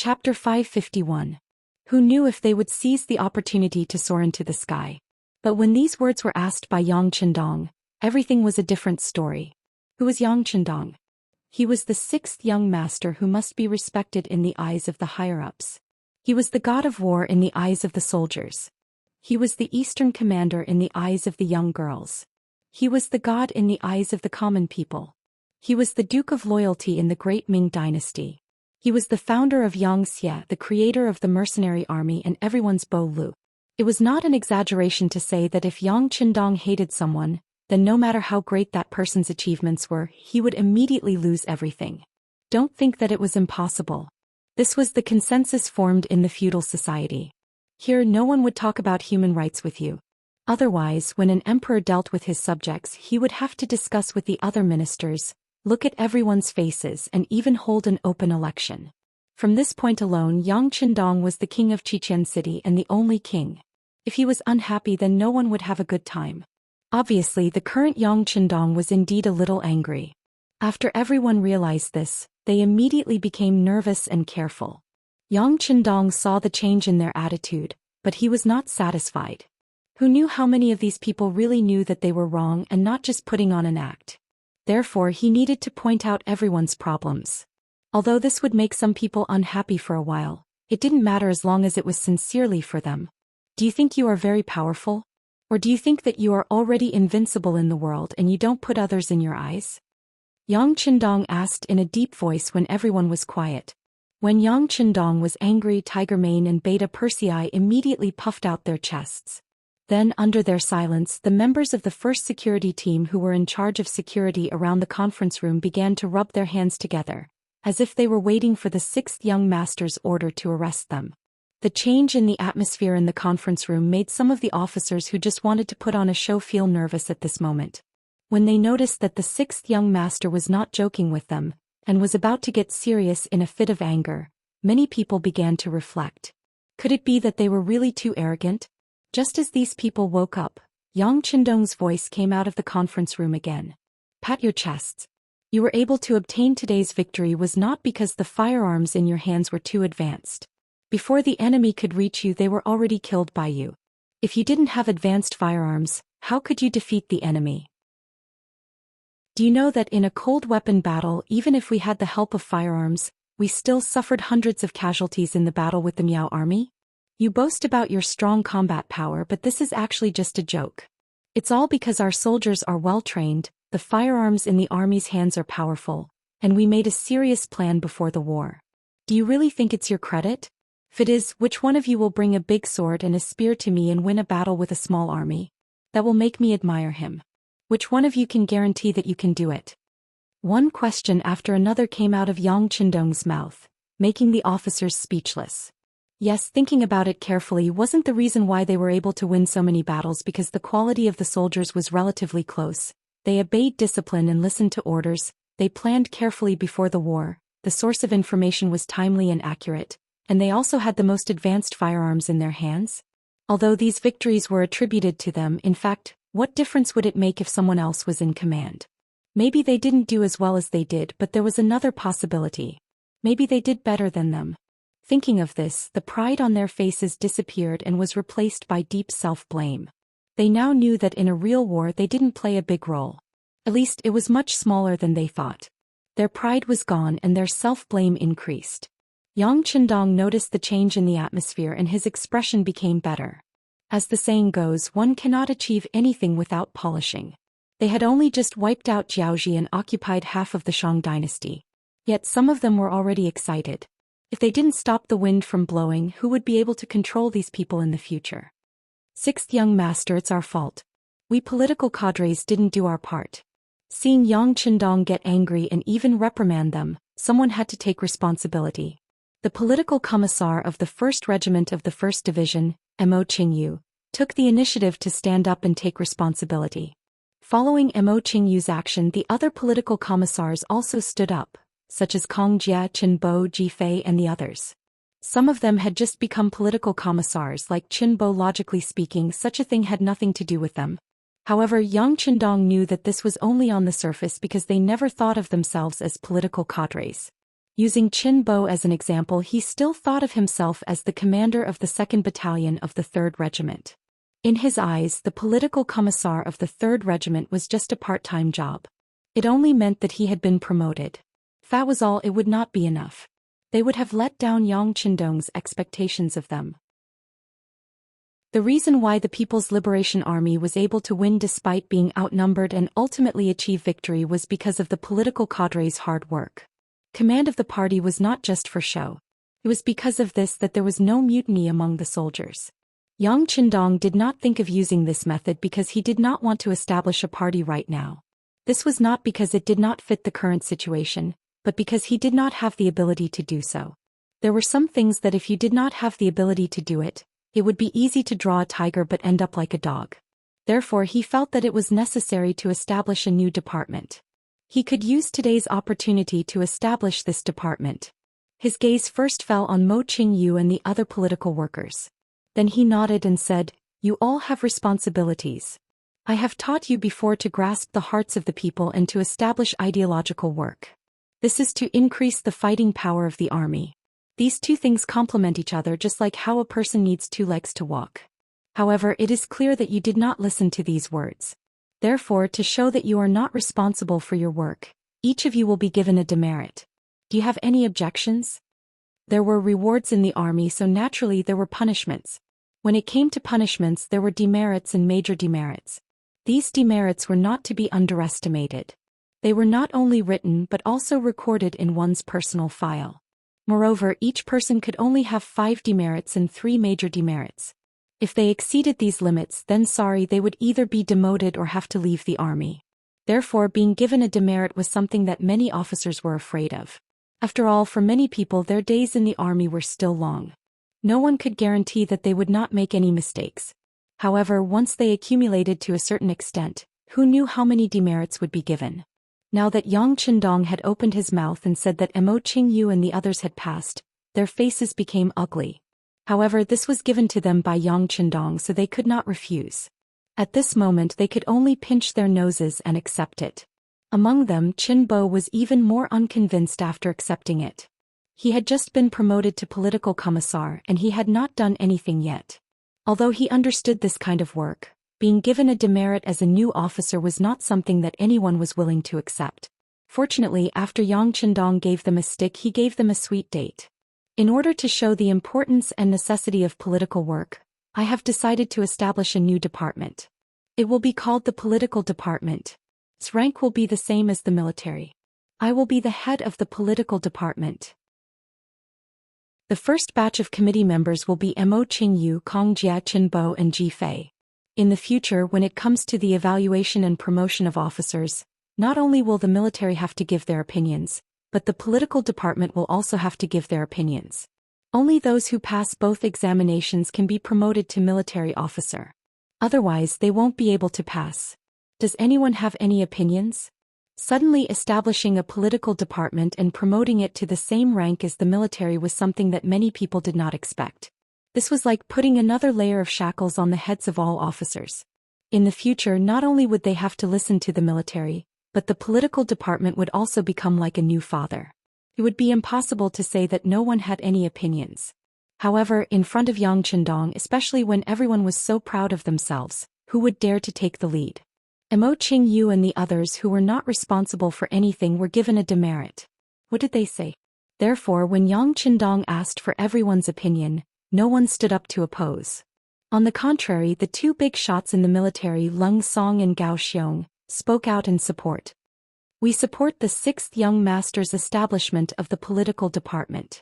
Chapter 551. Who knew if they would seize the opportunity to soar into the sky? But when these words were asked by Yang Qindong, everything was a different story. Who was Yang Qindong? He was the sixth young master who must be respected in the eyes of the higher-ups. He was the god of war in the eyes of the soldiers. He was the eastern commander in the eyes of the young girls. He was the god in the eyes of the common people. He was the duke of loyalty in the great Ming dynasty. He was the founder of Xianxia, the creator of the mercenary army and everyone's Bo Lu. It was not an exaggeration to say that if Yang Qindong hated someone, then no matter how great that person's achievements were, he would immediately lose everything. Don't think that it was impossible. This was the consensus formed in the feudal society. Here no one would talk about human rights with you. Otherwise, when an emperor dealt with his subjects, he would have to discuss with the other ministers, look at everyone's faces and even hold an open election. From this point alone, Yang Qindong was the king of Xichen City and the only king. If he was unhappy, then no one would have a good time. Obviously, the current Yang Qindong was indeed a little angry. After everyone realized this, they immediately became nervous and careful. Yang Qindong saw the change in their attitude, but he was not satisfied. Who knew how many of these people really knew that they were wrong and not just putting on an act? Therefore, he needed to point out everyone's problems. Although this would make some people unhappy for a while, it didn't matter as long as it was sincerely for them. Do you think you are very powerful? Or do you think that you are already invincible in the world and you don't put others in your eyes? Yang Qindong asked in a deep voice when everyone was quiet. When Yang Qindong was angry, Tiger Mane and Beta Persei immediately puffed out their chests. Then, under their silence, the members of the first security team who were in charge of security around the conference room began to rub their hands together, as if they were waiting for the sixth young master's order to arrest them. The change in the atmosphere in the conference room made some of the officers who just wanted to put on a show feel nervous at this moment. When they noticed that the sixth young master was not joking with them, and was about to get serious in a fit of anger, many people began to reflect. Could it be that they were really too arrogant? Just as these people woke up, Yang Qindong's voice came out of the conference room again. Pat your chests. You were able to obtain today's victory was not because the firearms in your hands were too advanced. Before the enemy could reach you, they were already killed by you. If you didn't have advanced firearms, how could you defeat the enemy? Do you know that in a cold weapon battle, even if we had the help of firearms, we still suffered hundreds of casualties in the battle with the Miao army? You boast about your strong combat power, but this is actually just a joke. It's all because our soldiers are well trained, the firearms in the army's hands are powerful, and we made a serious plan before the war. Do you really think it's your credit? If it is, which one of you will bring a big sword and a spear to me and win a battle with a small army? That will make me admire him. Which one of you can guarantee that you can do it? One question after another came out of Yang Qindong's mouth, making the officers speechless. Yes, thinking about it carefully, wasn't the reason why they were able to win so many battles because the quality of the soldiers was relatively close. They obeyed discipline and listened to orders, they planned carefully before the war, the source of information was timely and accurate, and they also had the most advanced firearms in their hands? Although these victories were attributed to them, in fact, what difference would it make if someone else was in command? Maybe they didn't do as well as they did, but there was another possibility. Maybe they did better than them. Thinking of this, the pride on their faces disappeared and was replaced by deep self-blame. They now knew that in a real war they didn't play a big role. At least it was much smaller than they thought. Their pride was gone and their self-blame increased. Yang Qindong noticed the change in the atmosphere and his expression became better. As the saying goes, one cannot achieve anything without polishing. They had only just wiped out Jiaoji and occupied half of the Shang dynasty. Yet some of them were already excited. If they didn't stop the wind from blowing, who would be able to control these people in the future? Sixth young master, it's our fault. We political cadres didn't do our part. Seeing Yang Qindong get angry and even reprimand them, someone had to take responsibility. The political commissar of the 1st Regiment of the 1st Division, Mo Qingyu, took the initiative to stand up and take responsibility. Following Mo Qingyu's action, the other political commissars also stood up, such as Kong Jia, Qin Bo, Ji Fei and the others. Some of them had just become political commissars like Qin Bo. Logically speaking, such a thing had nothing to do with them. However, Yang Qindong knew that this was only on the surface because they never thought of themselves as political cadres. Using Qin Bo as an example, he still thought of himself as the commander of the 2nd Battalion of the 3rd Regiment. In his eyes, the political commissar of the 3rd Regiment was just a part-time job. It only meant that he had been promoted. If that was all, it would not be enough. They would have let down Yang Qindong's expectations of them. The reason why the People's Liberation Army was able to win despite being outnumbered and ultimately achieve victory was because of the political cadre's hard work. Command of the party was not just for show. It was because of this that there was no mutiny among the soldiers. Yang Qindong did not think of using this method because he did not want to establish a party right now. This was not because it did not fit the current situation, but because he did not have the ability to do so. There were some things that if you did not have the ability to do it, it would be easy to draw a tiger but end up like a dog. Therefore, he felt that it was necessary to establish a new department. He could use today's opportunity to establish this department. His gaze first fell on Mo Qingyu and the other political workers. Then he nodded and said, "You all have responsibilities. I have taught you before to grasp the hearts of the people and to establish ideological work. This is to increase the fighting power of the army. These two things complement each other just like how a person needs two legs to walk. However, it is clear that you did not listen to these words. Therefore, to show that you are not responsible for your work, each of you will be given a demerit. Do you have any objections?" There were rewards in the army, so naturally there were punishments. When it came to punishments, there were demerits and major demerits. These demerits were not to be underestimated. They were not only written but also recorded in one's personal file. Moreover, each person could only have 5 demerits and 3 major demerits. If they exceeded these limits, then they would either be demoted or have to leave the army. Therefore, being given a demerit was something that many officers were afraid of. After all, for many people, their days in the army were still long. No one could guarantee that they would not make any mistakes. However, once they accumulated to a certain extent, who knew how many demerits would be given? Now that Yang Qindong had opened his mouth and said that Mo Qingyu and the others had passed, their faces became ugly. However, this was given to them by Yang Qindong, so they could not refuse. At this moment they could only pinch their noses and accept it. Among them, Qin Bo was even more unconvinced after accepting it. He had just been promoted to political commissar and he had not done anything yet. Although he understood this kind of work, being given a demerit as a new officer was not something that anyone was willing to accept. Fortunately, after Yang Qindong gave them a stick, he gave them a sweet date. In order to show the importance and necessity of political work, I have decided to establish a new department. It will be called the Political Department. Its rank will be the same as the military. I will be the head of the Political Department. The first batch of committee members will be Mo Qingyu, Kong Jia, Qin Bo, and Ji Fei. In the future, when it comes to the evaluation and promotion of officers, not only will the military have to give their opinions, but the political department will also have to give their opinions. Only those who pass both examinations can be promoted to military officer. Otherwise, they won't be able to pass. Does anyone have any opinions? Suddenly establishing a political department and promoting it to the same rank as the military was something that many people did not expect. This was like putting another layer of shackles on the heads of all officers. In the future, not only would they have to listen to the military, but the political department would also become like a new father. It would be impossible to say that no one had any opinions. However, in front of Yang Qindong, especially when everyone was so proud of themselves, who would dare to take the lead? Mo Qingyu and the others who were not responsible for anything were given a demerit. What did they say? Therefore, when Yang Qindong asked for everyone's opinion, no one stood up to oppose. On the contrary, the 2 big shots in the military, Leng Song and Gao Xiong, spoke out in support. We support the 6th Young Master's establishment of the political department.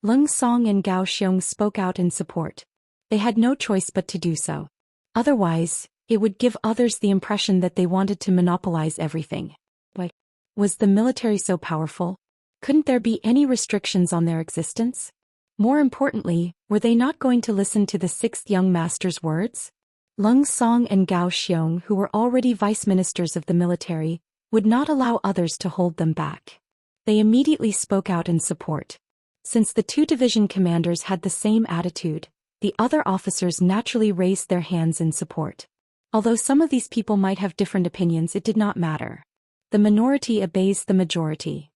Leng Song and Gao Xiong spoke out in support. They had no choice but to do so. Otherwise, it would give others the impression that they wanted to monopolize everything. Why? Was the military so powerful? Couldn't there be any restrictions on their existence? More importantly, were they not going to listen to the 6th Young Master's words? Leng Song and Gao Xiong, who were already vice ministers of the military, would not allow others to hold them back. They immediately spoke out in support. Since the 2 division commanders had the same attitude, the other officers naturally raised their hands in support. Although some of these people might have different opinions, it did not matter. The minority obeys the majority.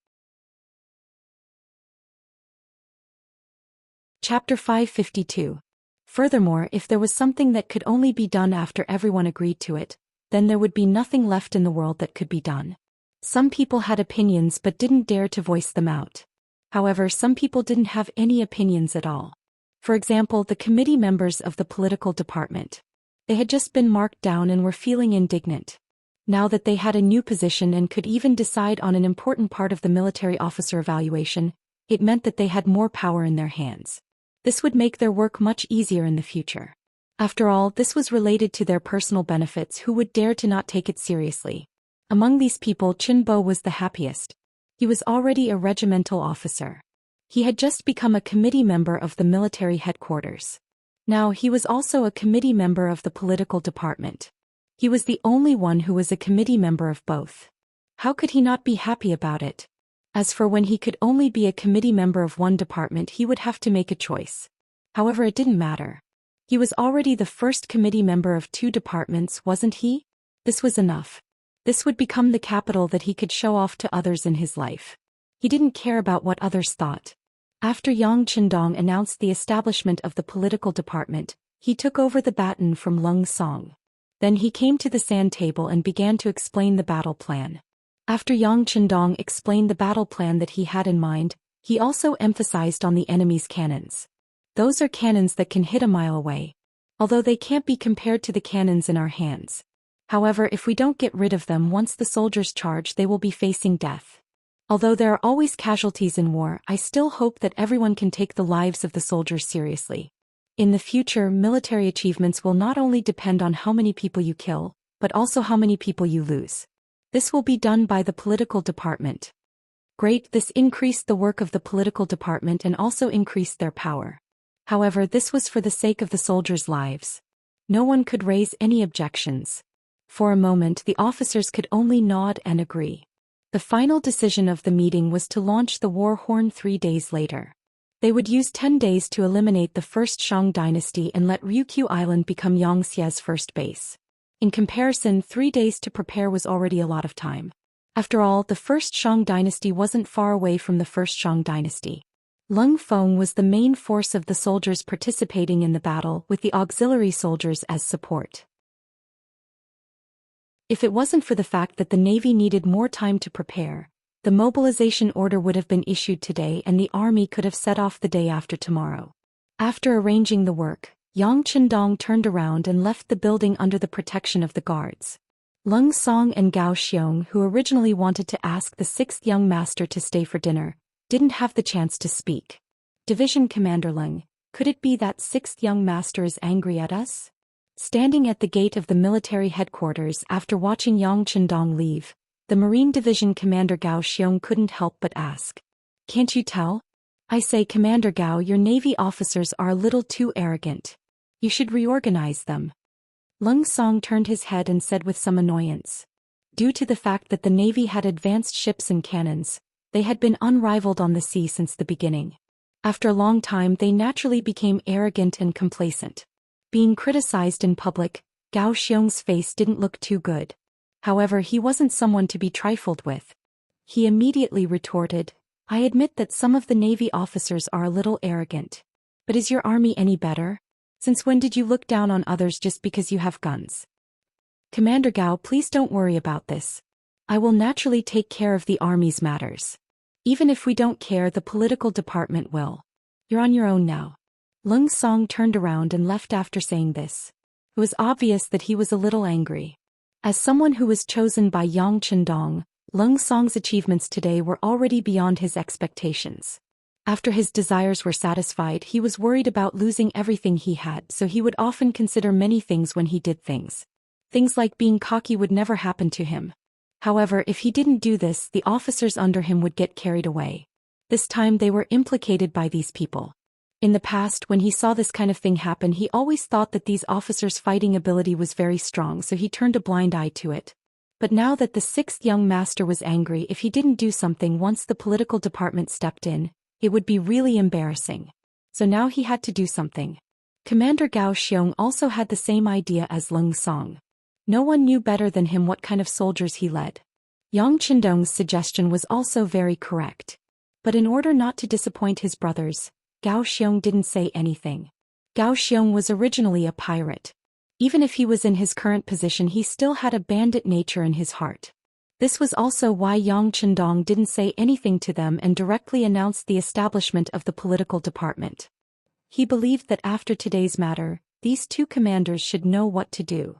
Chapter 552. Furthermore, if there was something that could only be done after everyone agreed to it, then there would be nothing left in the world that could be done. Some people had opinions but didn't dare to voice them out. However, some people didn't have any opinions at all. For example, the committee members of the political department. They had just been marked down and were feeling indignant. Now that they had a new position and could even decide on an important part of the military officer evaluation, it meant that they had more power in their hands. This would make their work much easier in the future. After all, this was related to their personal benefits. Who would dare to not take it seriously? Among these people, Qinbo was the happiest. He was already a regimental officer. He had just become a committee member of the military headquarters. Now he was also a committee member of the political department. He was the only one who was a committee member of both. How could he not be happy about it? As for when he could only be a committee member of one department, he would have to make a choice. However, it didn't matter. He was already the first committee member of two departments, wasn't he? This was enough. This would become the capital that he could show off to others in his life. He didn't care about what others thought. After Yang Qindong announced the establishment of the political department, he took over the baton from Leng Song. Then he came to the sand table and began to explain the battle plan. After Yang Qindong explained the battle plan that he had in mind, he also emphasized on the enemy's cannons. Those are cannons that can hit a mile away. Although they can't be compared to the cannons in our hands. However, if we don't get rid of them once the soldiers charge, they will be facing death. Although there are always casualties in war, I still hope that everyone can take the lives of the soldiers seriously. In the future, military achievements will not only depend on how many people you kill, but also how many people you lose. This will be done by the political department. Great, this increased the work of the political department and also increased their power. However, this was for the sake of the soldiers' lives. No one could raise any objections. For a moment, the officers could only nod and agree. The final decision of the meeting was to launch the war horn 3 days later. They would use 10 days to eliminate the first Shang dynasty and let Ryukyu Island become Xianxia's first base. In comparison, 3 days to prepare was already a lot of time. After all, the first Shang dynasty wasn't far away from the first Shang dynasty. Leng Feng was the main force of the soldiers participating in the battle, with the auxiliary soldiers as support. If it wasn't for the fact that the navy needed more time to prepare, the mobilization order would have been issued today and the army could have set off the day after tomorrow. After arranging the work, Yang Qindong turned around and left the building under the protection of the guards. Leng Song and Gao Xiong, who originally wanted to ask the 6th young master to stay for dinner, didn't have the chance to speak. Division Commander Leng, could it be that 6th young master is angry at us? Standing at the gate of the military headquarters after watching Yang Qindong leave, the Marine Division Commander Gao Xiong couldn't help but ask. Can't you tell? I say, Commander Gao, your Navy officers are a little too arrogant. You should reorganize them. Leng Song turned his head and said with some annoyance. Due to the fact that the Navy had advanced ships and cannons, they had been unrivaled on the sea since the beginning. After a long time, they naturally became arrogant and complacent. Being criticized in public, Gao Xiong's face didn't look too good. However, he wasn't someone to be trifled with. He immediately retorted, I admit that some of the Navy officers are a little arrogant. But is your army any better? Since when did you look down on others just because you have guns? Commander Gao, please don't worry about this. I will naturally take care of the army's matters. Even if we don't care, the political department will. You're on your own now. Leng Song turned around and left after saying this. It was obvious that he was a little angry. As someone who was chosen by Yang Qindong, Leng Song's achievements today were already beyond his expectations. After his desires were satisfied, he was worried about losing everything he had, so he would often consider many things when he did things. Things like being cocky would never happen to him. However, if he didn't do this, the officers under him would get carried away. This time they were implicated by these people. In the past, when he saw this kind of thing happen, he always thought that these officers' fighting ability was very strong, so he turned a blind eye to it. But now that the 6th young master was angry, if he didn't do something once the political department stepped in, it would be really embarrassing. So now he had to do something. Commander Gao Xiong also had the same idea as Leng Song. No one knew better than him what kind of soldiers he led. Yang Qindong's suggestion was also very correct. But in order not to disappoint his brothers, Gao Xiong didn't say anything. Gao Xiong was originally a pirate. Even if he was in his current position, he still had a bandit nature in his heart. This was also why Yang Chendong didn't say anything to them and directly announced the establishment of the political department. He believed that after today's matter, these two commanders should know what to do.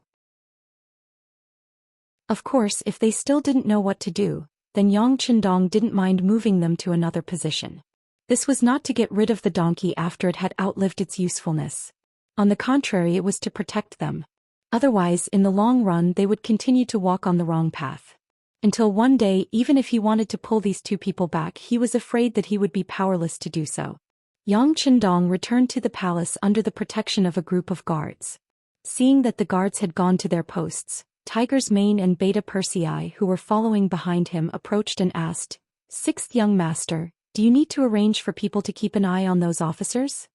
Of course, if they still didn't know what to do, then Yang Chendong didn't mind moving them to another position. This was not to get rid of the donkey after it had outlived its usefulness. On the contrary, it was to protect them. Otherwise, in the long run, they would continue to walk on the wrong path. Until one day, even if he wanted to pull these two people back, he was afraid that he would be powerless to do so. Yang Chendong returned to the palace under the protection of a group of guards. Seeing that the guards had gone to their posts, Tiger's Mane and Beta Persei, who were following behind him, approached and asked, "Sixth young master, do you need to arrange for people to keep an eye on those officers?"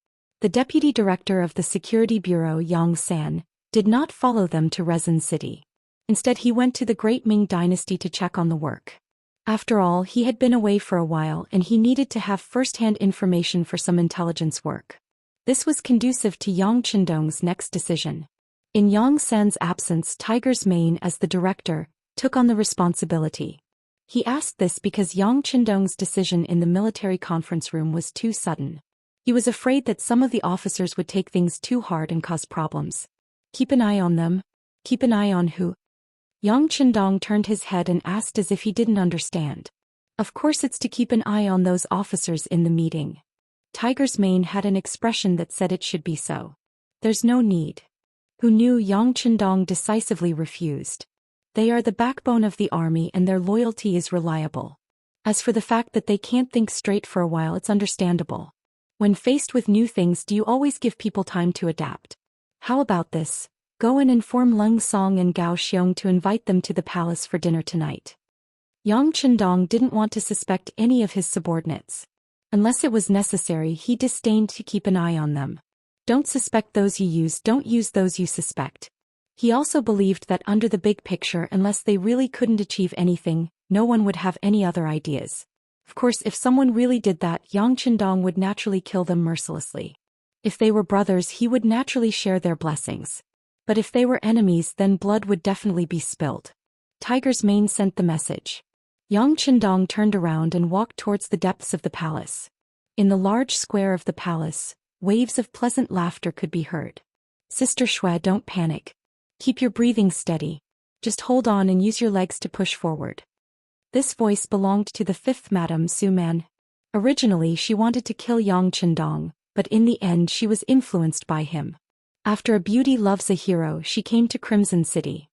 The deputy director of the security bureau, Yang San, did not follow them to Rezin City. Instead, he went to the Great Ming Dynasty to check on the work. After all, he had been away for a while and he needed to have first-hand information for some intelligence work. This was conducive to Yang Chendong's next decision. In Yang San's absence, Tiger's Mane, as the director, took on the responsibility. He asked this because Yang Chendong's decision in the military conference room was too sudden. He was afraid that some of the officers would take things too hard and cause problems. Keep an eye on them? Keep an eye on who? Yang Chendong turned his head and asked as if he didn't understand. Of course, it's to keep an eye on those officers in the meeting. Tiger's Mane had an expression that said it should be so. There's no need. Who knew? Yang Chendong decisively refused. They are the backbone of the army and their loyalty is reliable. As for the fact that they can't think straight for a while, it's understandable. When faced with new things, do you always give people time to adapt? How about this? Go and inform Leng Song and Gao Xiong to invite them to the palace for dinner tonight. Yang Chendong didn't want to suspect any of his subordinates. Unless it was necessary, he disdained to keep an eye on them. Don't suspect those you use, don't use those you suspect. He also believed that under the big picture, unless they really couldn't achieve anything, no one would have any other ideas. Of course, if someone really did that, Yang Chendong would naturally kill them mercilessly. If they were brothers, he would naturally share their blessings. But if they were enemies, then blood would definitely be spilled. Tiger's Mane sent the message. Yang Chendong turned around and walked towards the depths of the palace. In the large square of the palace, waves of pleasant laughter could be heard. Sister Shui, don't panic. Keep your breathing steady. Just hold on and use your legs to push forward. This voice belonged to the fifth Madame Su Man. Originally, she wanted to kill Yang Chendong, but in the end she was influenced by him. After a beauty loves a hero, she came to Crimson City.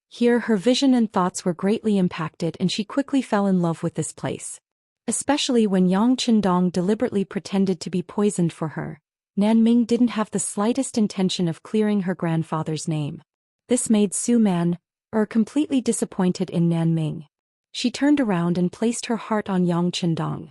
Here her vision and thoughts were greatly impacted and she quickly fell in love with this place. Especially when Yang Chendong deliberately pretended to be poisoned for her, Nanming didn't have the slightest intention of clearing her grandfather's name. This made Su Man completely disappointed in Nanming. She turned around and placed her heart on Yang Chendong.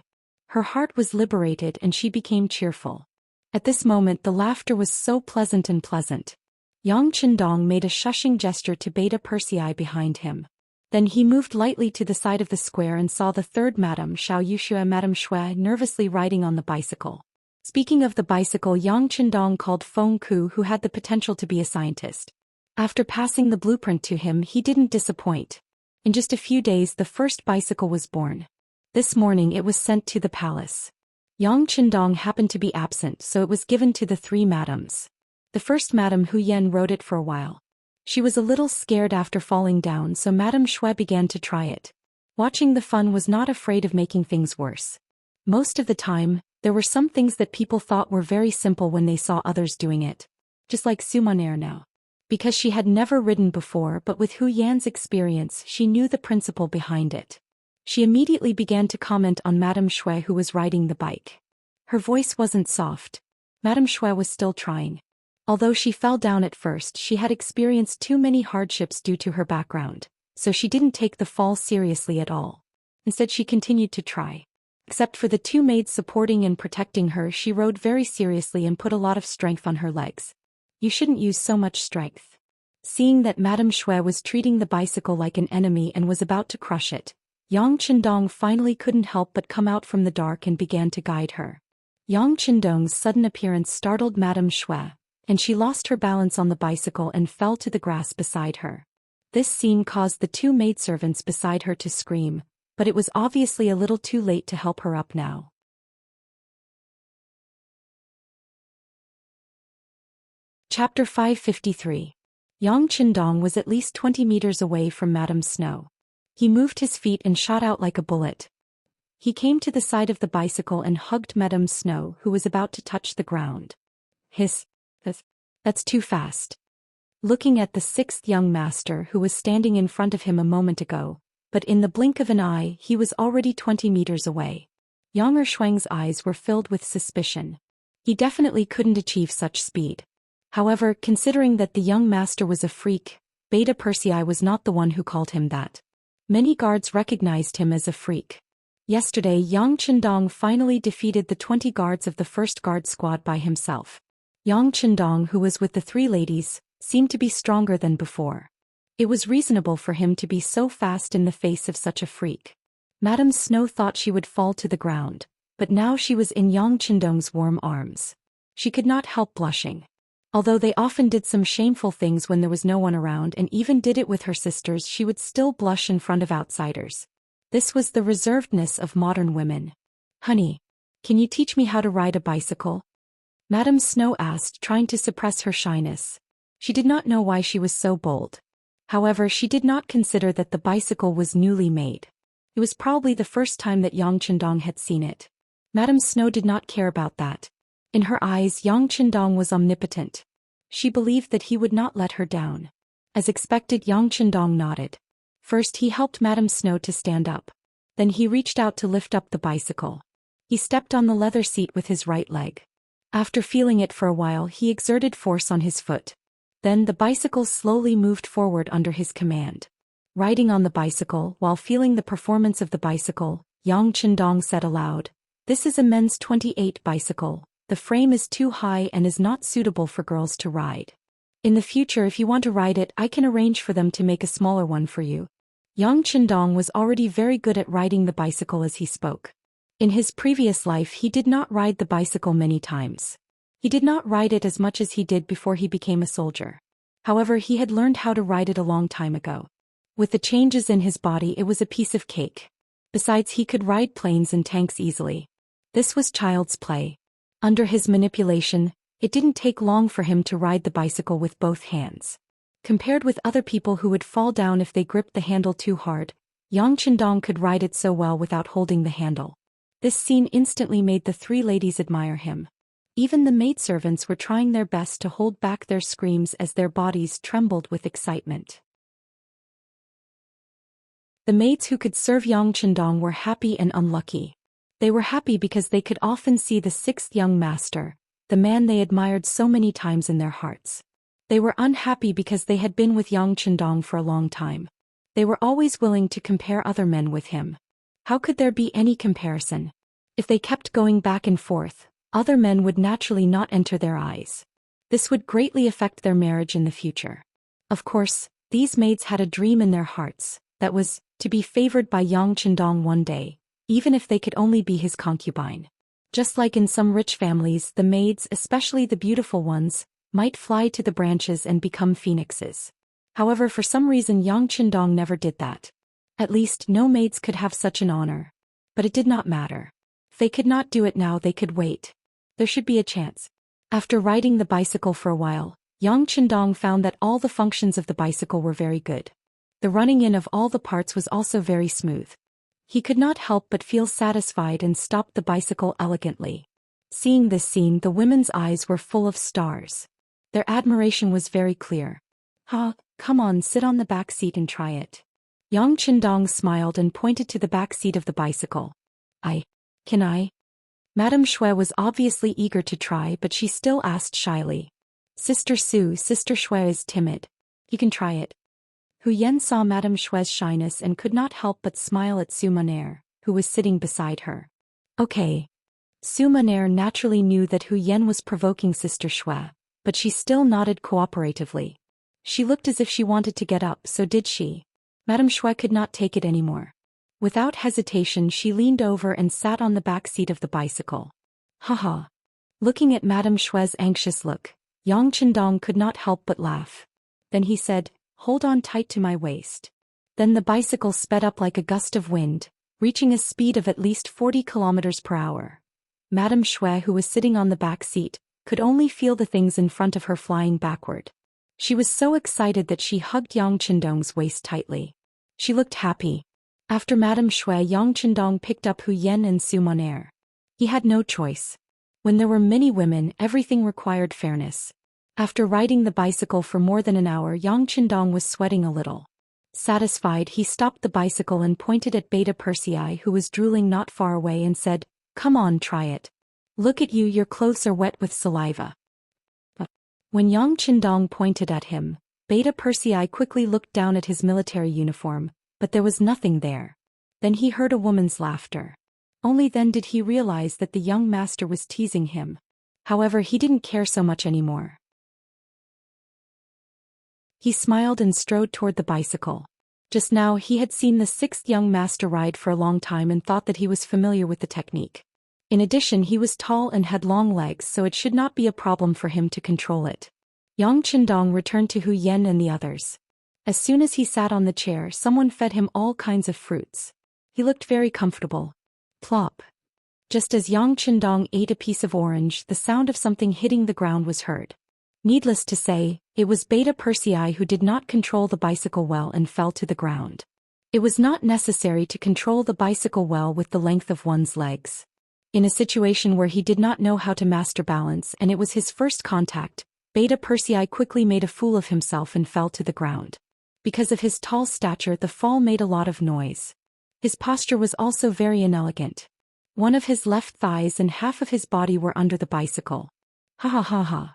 Her heart was liberated and she became cheerful. At this moment the laughter was so pleasant and pleasant. Yang Chendong made a shushing gesture to Beta Persei behind him. Then he moved lightly to the side of the square and saw the third Madame Xiaoyuxia, Madame Shui, nervously riding on the bicycle. Speaking of the bicycle, Yang Chendong called Feng Ku, who had the potential to be a scientist. After passing the blueprint to him, he didn't disappoint. In just a few days the first bicycle was born. This morning it was sent to the palace. Yang Chendong happened to be absent, so it was given to the three madams. The first Madame Hu Yan rode it for a while. She was a little scared after falling down, so Madame Shui began to try it. Watching the fun, was not afraid of making things worse. Most of the time, there were some things that people thought were very simple when they saw others doing it. Just like Sumonair now. Because she had never ridden before, but with Hu Yan's experience she knew the principle behind it. She immediately began to comment on Madame Shui, who was riding the bike. Her voice wasn't soft. Madame Shui was still trying. Although she fell down at first, she had experienced too many hardships due to her background, so she didn't take the fall seriously at all. Instead, she continued to try. Except for the two maids supporting and protecting her, she rode very seriously and put a lot of strength on her legs. You shouldn't use so much strength. Seeing that Madame Shui was treating the bicycle like an enemy and was about to crush it, Yang Chendong finally couldn't help but come out from the dark and began to guide her. Yang Chendong's sudden appearance startled Madame Shui, and she lost her balance on the bicycle and fell to the grass beside her. This scene caused the two maidservants beside her to scream, but it was obviously a little too late to help her up now. Chapter 553. Yang Chendong was at least 20 meters away from Madame Snow. He moved his feet and shot out like a bullet. He came to the side of the bicycle and hugged Madame Snow, who was about to touch the ground. Hiss. That's too fast. Looking at the sixth young master who was standing in front of him a moment ago, but in the blink of an eye he was already 20 meters away. Yang Ershuang's eyes were filled with suspicion. He definitely couldn't achieve such speed. However, considering that the young master was a freak, Beta Persei was not the one who called him that. Many guards recognized him as a freak. Yesterday Yang Chendong finally defeated the 20 guards of the first guard squad by himself. Yang Chendong, who was with the three ladies, seemed to be stronger than before. It was reasonable for him to be so fast in the face of such a freak. Madame Snow thought she would fall to the ground, but now she was in Yang Chendong's warm arms. She could not help blushing. Although they often did some shameful things when there was no one around and even did it with her sisters, she would still blush in front of outsiders. This was the reservedness of modern women. "Honey, can you teach me how to ride a bicycle?" Madame Snow asked, trying to suppress her shyness. She did not know why she was so bold. However, she did not consider that the bicycle was newly made. It was probably the first time that Yang Chendong had seen it. Madame Snow did not care about that. In her eyes, Yang Chendong was omnipotent. She believed that he would not let her down. As expected, Yang Chendong nodded. First he helped Madame Snow to stand up. Then he reached out to lift up the bicycle. He stepped on the leather seat with his right leg. After feeling it for a while, he exerted force on his foot. Then the bicycle slowly moved forward under his command. Riding on the bicycle, while feeling the performance of the bicycle, Yang Chendong said aloud, "This is a men's 28 bicycle. The frame is too high and is not suitable for girls to ride. In the future, if you want to ride it, I can arrange for them to make a smaller one for you." Yang Chendong was already very good at riding the bicycle as he spoke. In his previous life he did not ride the bicycle many times. He did not ride it as much as he did before he became a soldier. However, he had learned how to ride it a long time ago. With the changes in his body, it was a piece of cake. Besides, he could ride planes and tanks easily. This was child's play. Under his manipulation, it didn't take long for him to ride the bicycle with both hands. Compared with other people who would fall down if they gripped the handle too hard, Yang Chendong could ride it so well without holding the handle. This scene instantly made the three ladies admire him. Even the maidservants were trying their best to hold back their screams as their bodies trembled with excitement. The maids who could serve Yang Chendong were happy and unlucky. They were happy because they could often see the sixth young master, the man they admired so many times in their hearts. They were unhappy because they had been with Yang Chendong for a long time. They were always willing to compare other men with him. How could there be any comparison? If they kept going back and forth, other men would naturally not enter their eyes. This would greatly affect their marriage in the future. Of course, these maids had a dream in their hearts, that was, to be favored by Yang Chendong one day, even if they could only be his concubine. Just like in some rich families, the maids, especially the beautiful ones, might fly to the branches and become phoenixes. However, for some reason Yang Chendong never did that. At least no maids could have such an honor. But it did not matter. If they could not do it now, they could wait. There should be a chance. After riding the bicycle for a while, Yang Chendong found that all the functions of the bicycle were very good. The running in of all the parts was also very smooth. He could not help but feel satisfied and stopped the bicycle elegantly. Seeing this scene, the women's eyes were full of stars. Their admiration was very clear. Come on, sit on the back seat and try it." Yang Chendong smiled and pointed to the back seat of the bicycle. Can I? Madame Shui was obviously eager to try, but she still asked shyly. Sister Shui is timid. You can try it." Hu Yan saw Madame Shui's shyness and could not help but smile at Su Maner, who was sitting beside her. Okay. Su Maner naturally knew that Hu Yan was provoking Sister Shui, but she still nodded cooperatively. She looked as if she wanted to get up, so did she. Madame Shui could not take it anymore. Without hesitation she leaned over and sat on the back seat of the bicycle. Haha. Looking at Madame Shui's anxious look, Yang Chendong could not help but laugh. Then he said, "Hold on tight to my waist." Then the bicycle sped up like a gust of wind, reaching a speed of at least 40 kilometers per hour. Madame Shui, who was sitting on the back seat, could only feel the things in front of her flying backward. She was so excited that she hugged Yang Chendong's waist tightly. She looked happy. After Madame Shui, Yang Chendong picked up Hu Yen and Su Monair. He had no choice. When there were many women, everything required fairness. After riding the bicycle for more than an hour, Yang Chendong was sweating a little. Satisfied, he stopped the bicycle and pointed at Beta Persei, who was drooling not far away, and said, "Come on, try it. Look at you, your clothes are wet with saliva." When Yang Chendong pointed at him, Beta Persei quickly looked down at his military uniform, but there was nothing there. Then he heard a woman's laughter. Only then did he realize that the young master was teasing him. However, he didn't care so much anymore. He smiled and strode toward the bicycle. Just now he had seen the sixth young master ride for a long time and thought that he was familiar with the technique. In addition, he was tall and had long legs, so it should not be a problem for him to control it. Yang Chendong returned to Hu Yen and the others. As soon as he sat on the chair, someone fed him all kinds of fruits. He looked very comfortable. Plop. Just as Yang Chendong ate a piece of orange, the sound of something hitting the ground was heard. Needless to say, it was Beta Persei who did not control the bicycle well and fell to the ground. It was not necessary to control the bicycle well with the length of one's legs. In a situation where he did not know how to master balance and it was his first contact, Beta Persei quickly made a fool of himself and fell to the ground. Because of his tall stature, the fall made a lot of noise. His posture was also very inelegant. One of his left thighs and half of his body were under the bicycle. Ha ha ha ha.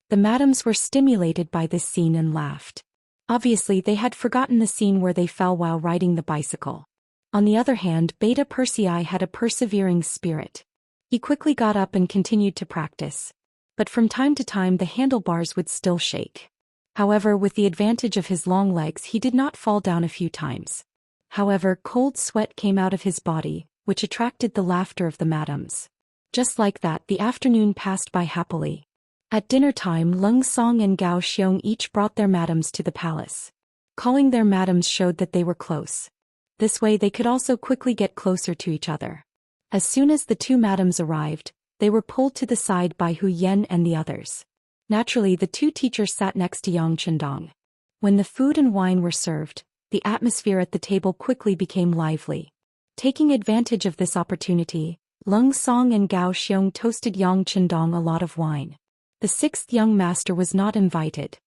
The madams were stimulated by this scene and laughed. Obviously, they had forgotten the scene where they fell while riding the bicycle. On the other hand, Beta Persei had a persevering spirit. He quickly got up and continued to practice. But from time to time the handlebars would still shake. However, with the advantage of his long legs, he did not fall down a few times. However, cold sweat came out of his body, which attracted the laughter of the madams. Just like that, the afternoon passed by happily. At dinner time, Leng Song and Gao Xiong each brought their madams to the palace. Calling their madams showed that they were close. This way they could also quickly get closer to each other. As soon as the two madams arrived, they were pulled to the side by Hu Yen and the others. Naturally, the two teachers sat next to Yang Chendong. When the food and wine were served, the atmosphere at the table quickly became lively. Taking advantage of this opportunity, Leng Song and Gao Xiong toasted Yang Chendong a lot of wine. The sixth young master was not invited.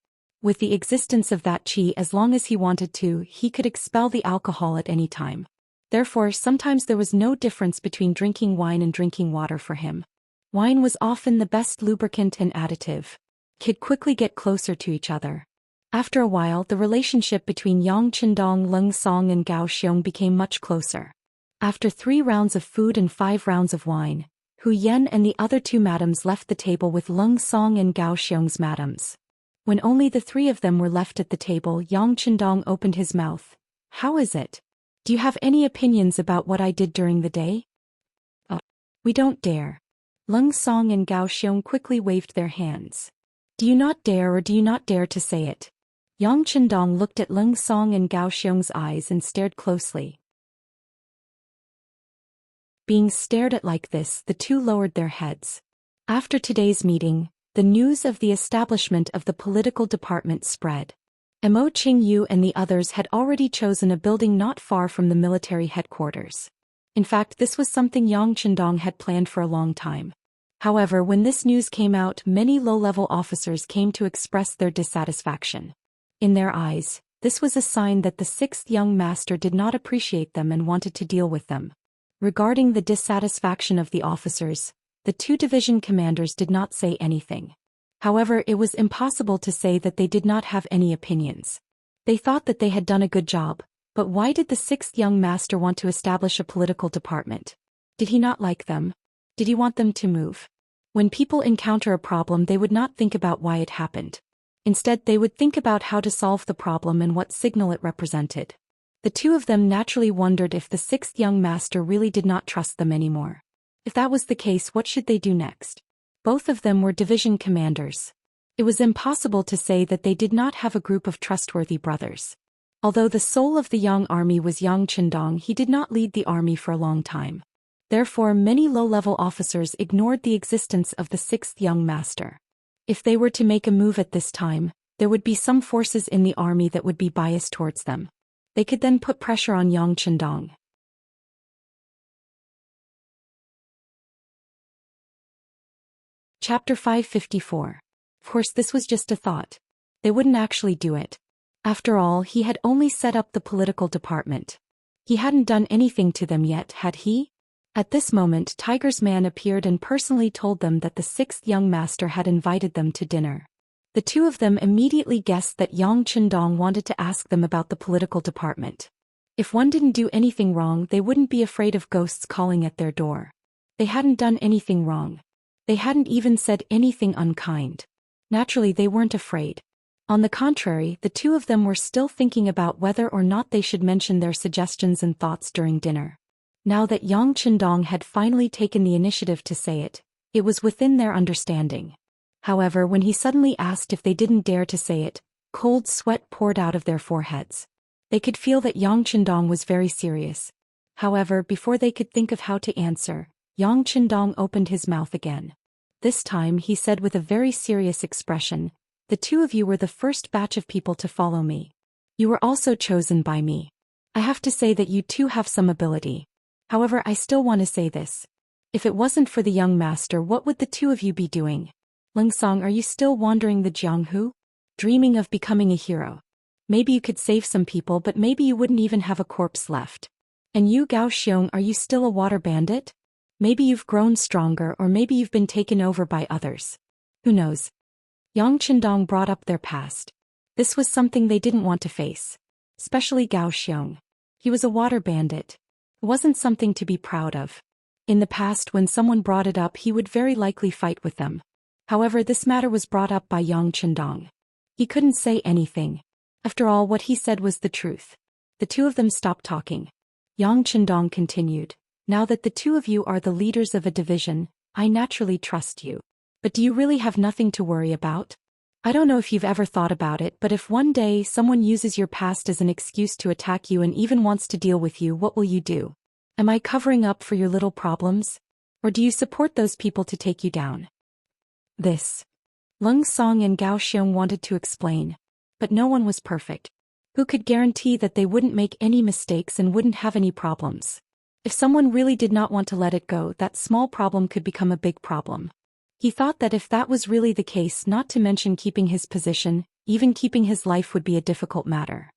With the existence of that qi, as long as he wanted to, he could expel the alcohol at any time. Therefore, sometimes there was no difference between drinking wine and drinking water for him. Wine was often the best lubricant and additive. Could quickly get closer to each other. After a while, the relationship between Yang Chendong, Leng Song and Gao Xiong became much closer. After 3 rounds of food and 5 rounds of wine, Hu Yen and the other two madams left the table with Leng Song and Gao Xiong's madams. When only the 3 of them were left at the table, Yang Chendong opened his mouth. "How is it? Do you have any opinions about what I did during the day?" "We don't dare." Leng Song and Gao Xiong quickly waved their hands. "Do you not dare, or do you not dare to say it?" Yang Chendong looked at Leng Song and Gao Xiong's eyes and stared closely. Being stared at like this, the two lowered their heads. After today's meeting, the news of the establishment of the political department spread. Mo Qingyu and the others had already chosen a building not far from the military headquarters. In fact, this was something Yang Chendong had planned for a long time. However, when this news came out, many low-level officers came to express their dissatisfaction. In their eyes, this was a sign that the sixth young master did not appreciate them and wanted to deal with them. Regarding the dissatisfaction of the officers, the 2 division commanders did not say anything. However, it was impossible to say that they did not have any opinions. They thought that they had done a good job, but why did the 6th young master want to establish a political department? Did he not like them? Did he want them to move? When people encounter a problem, they would not think about why it happened. Instead, they would think about how to solve the problem and what signal it represented. The two of them naturally wondered if the sixth young master really did not trust them anymore. If that was the case, what should they do next? Both of them were division commanders. It was impossible to say that they did not have a group of trustworthy brothers. Although the soul of the Yang army was Yang Chendong, he did not lead the army for a long time. Therefore, many low-level officers ignored the existence of the sixth young master. If they were to make a move at this time, there would be some forces in the army that would be biased towards them. They could then put pressure on Yang Chendong. Chapter 554. Of course, this was just a thought. They wouldn't actually do it. After all, he had only set up the political department. He hadn't done anything to them yet, had he? At this moment, Tiger's man appeared and personally told them that the sixth young master had invited them to dinner. The two of them immediately guessed that Yang Chendong wanted to ask them about the political department. If one didn't do anything wrong, they wouldn't be afraid of ghosts calling at their door. They hadn't done anything wrong. They hadn't even said anything unkind. Naturally, they weren't afraid. On the contrary, the two of them were still thinking about whether or not they should mention their suggestions and thoughts during dinner. Now that Yang Chendong had finally taken the initiative to say it, it was within their understanding. However, when he suddenly asked if they didn't dare to say it, cold sweat poured out of their foreheads. They could feel that Yang Chendong was very serious. However, before they could think of how to answer, Yang Chendong opened his mouth again. This time he said with a very serious expression, "The two of you were the first batch of people to follow me. You were also chosen by me. I have to say that you too have some ability. However, I still want to say this. If it wasn't for the young master, what would the two of you be doing? Lengsong, are you still wandering the Jianghu? Dreaming of becoming a hero? Maybe you could save some people, but maybe you wouldn't even have a corpse left. And you, Gao Xiong, are you still a water bandit? Maybe you've grown stronger, or maybe you've been taken over by others. Who knows?" Yang Chendong brought up their past. This was something they didn't want to face. Especially Gao Xiong. He was a water bandit. It wasn't something to be proud of. In the past, when someone brought it up, he would very likely fight with them. However, this matter was brought up by Yang Chendong. He couldn't say anything. After all, what he said was the truth. The two of them stopped talking. Yang Chendong continued, "Now that the two of you are the leaders of a division, I naturally trust you. But do you really have nothing to worry about? I don't know if you've ever thought about it, but if one day someone uses your past as an excuse to attack you and even wants to deal with you, what will you do? Am I covering up for your little problems? Or do you support those people to take you down?" This. Leng Song and Gao Xiong wanted to explain. But no one was perfect. Who could guarantee that they wouldn't make any mistakes and wouldn't have any problems? If someone really did not want to let it go, that small problem could become a big problem. He thought that if that was really the case, not to mention keeping his position, even keeping his life would be a difficult matter.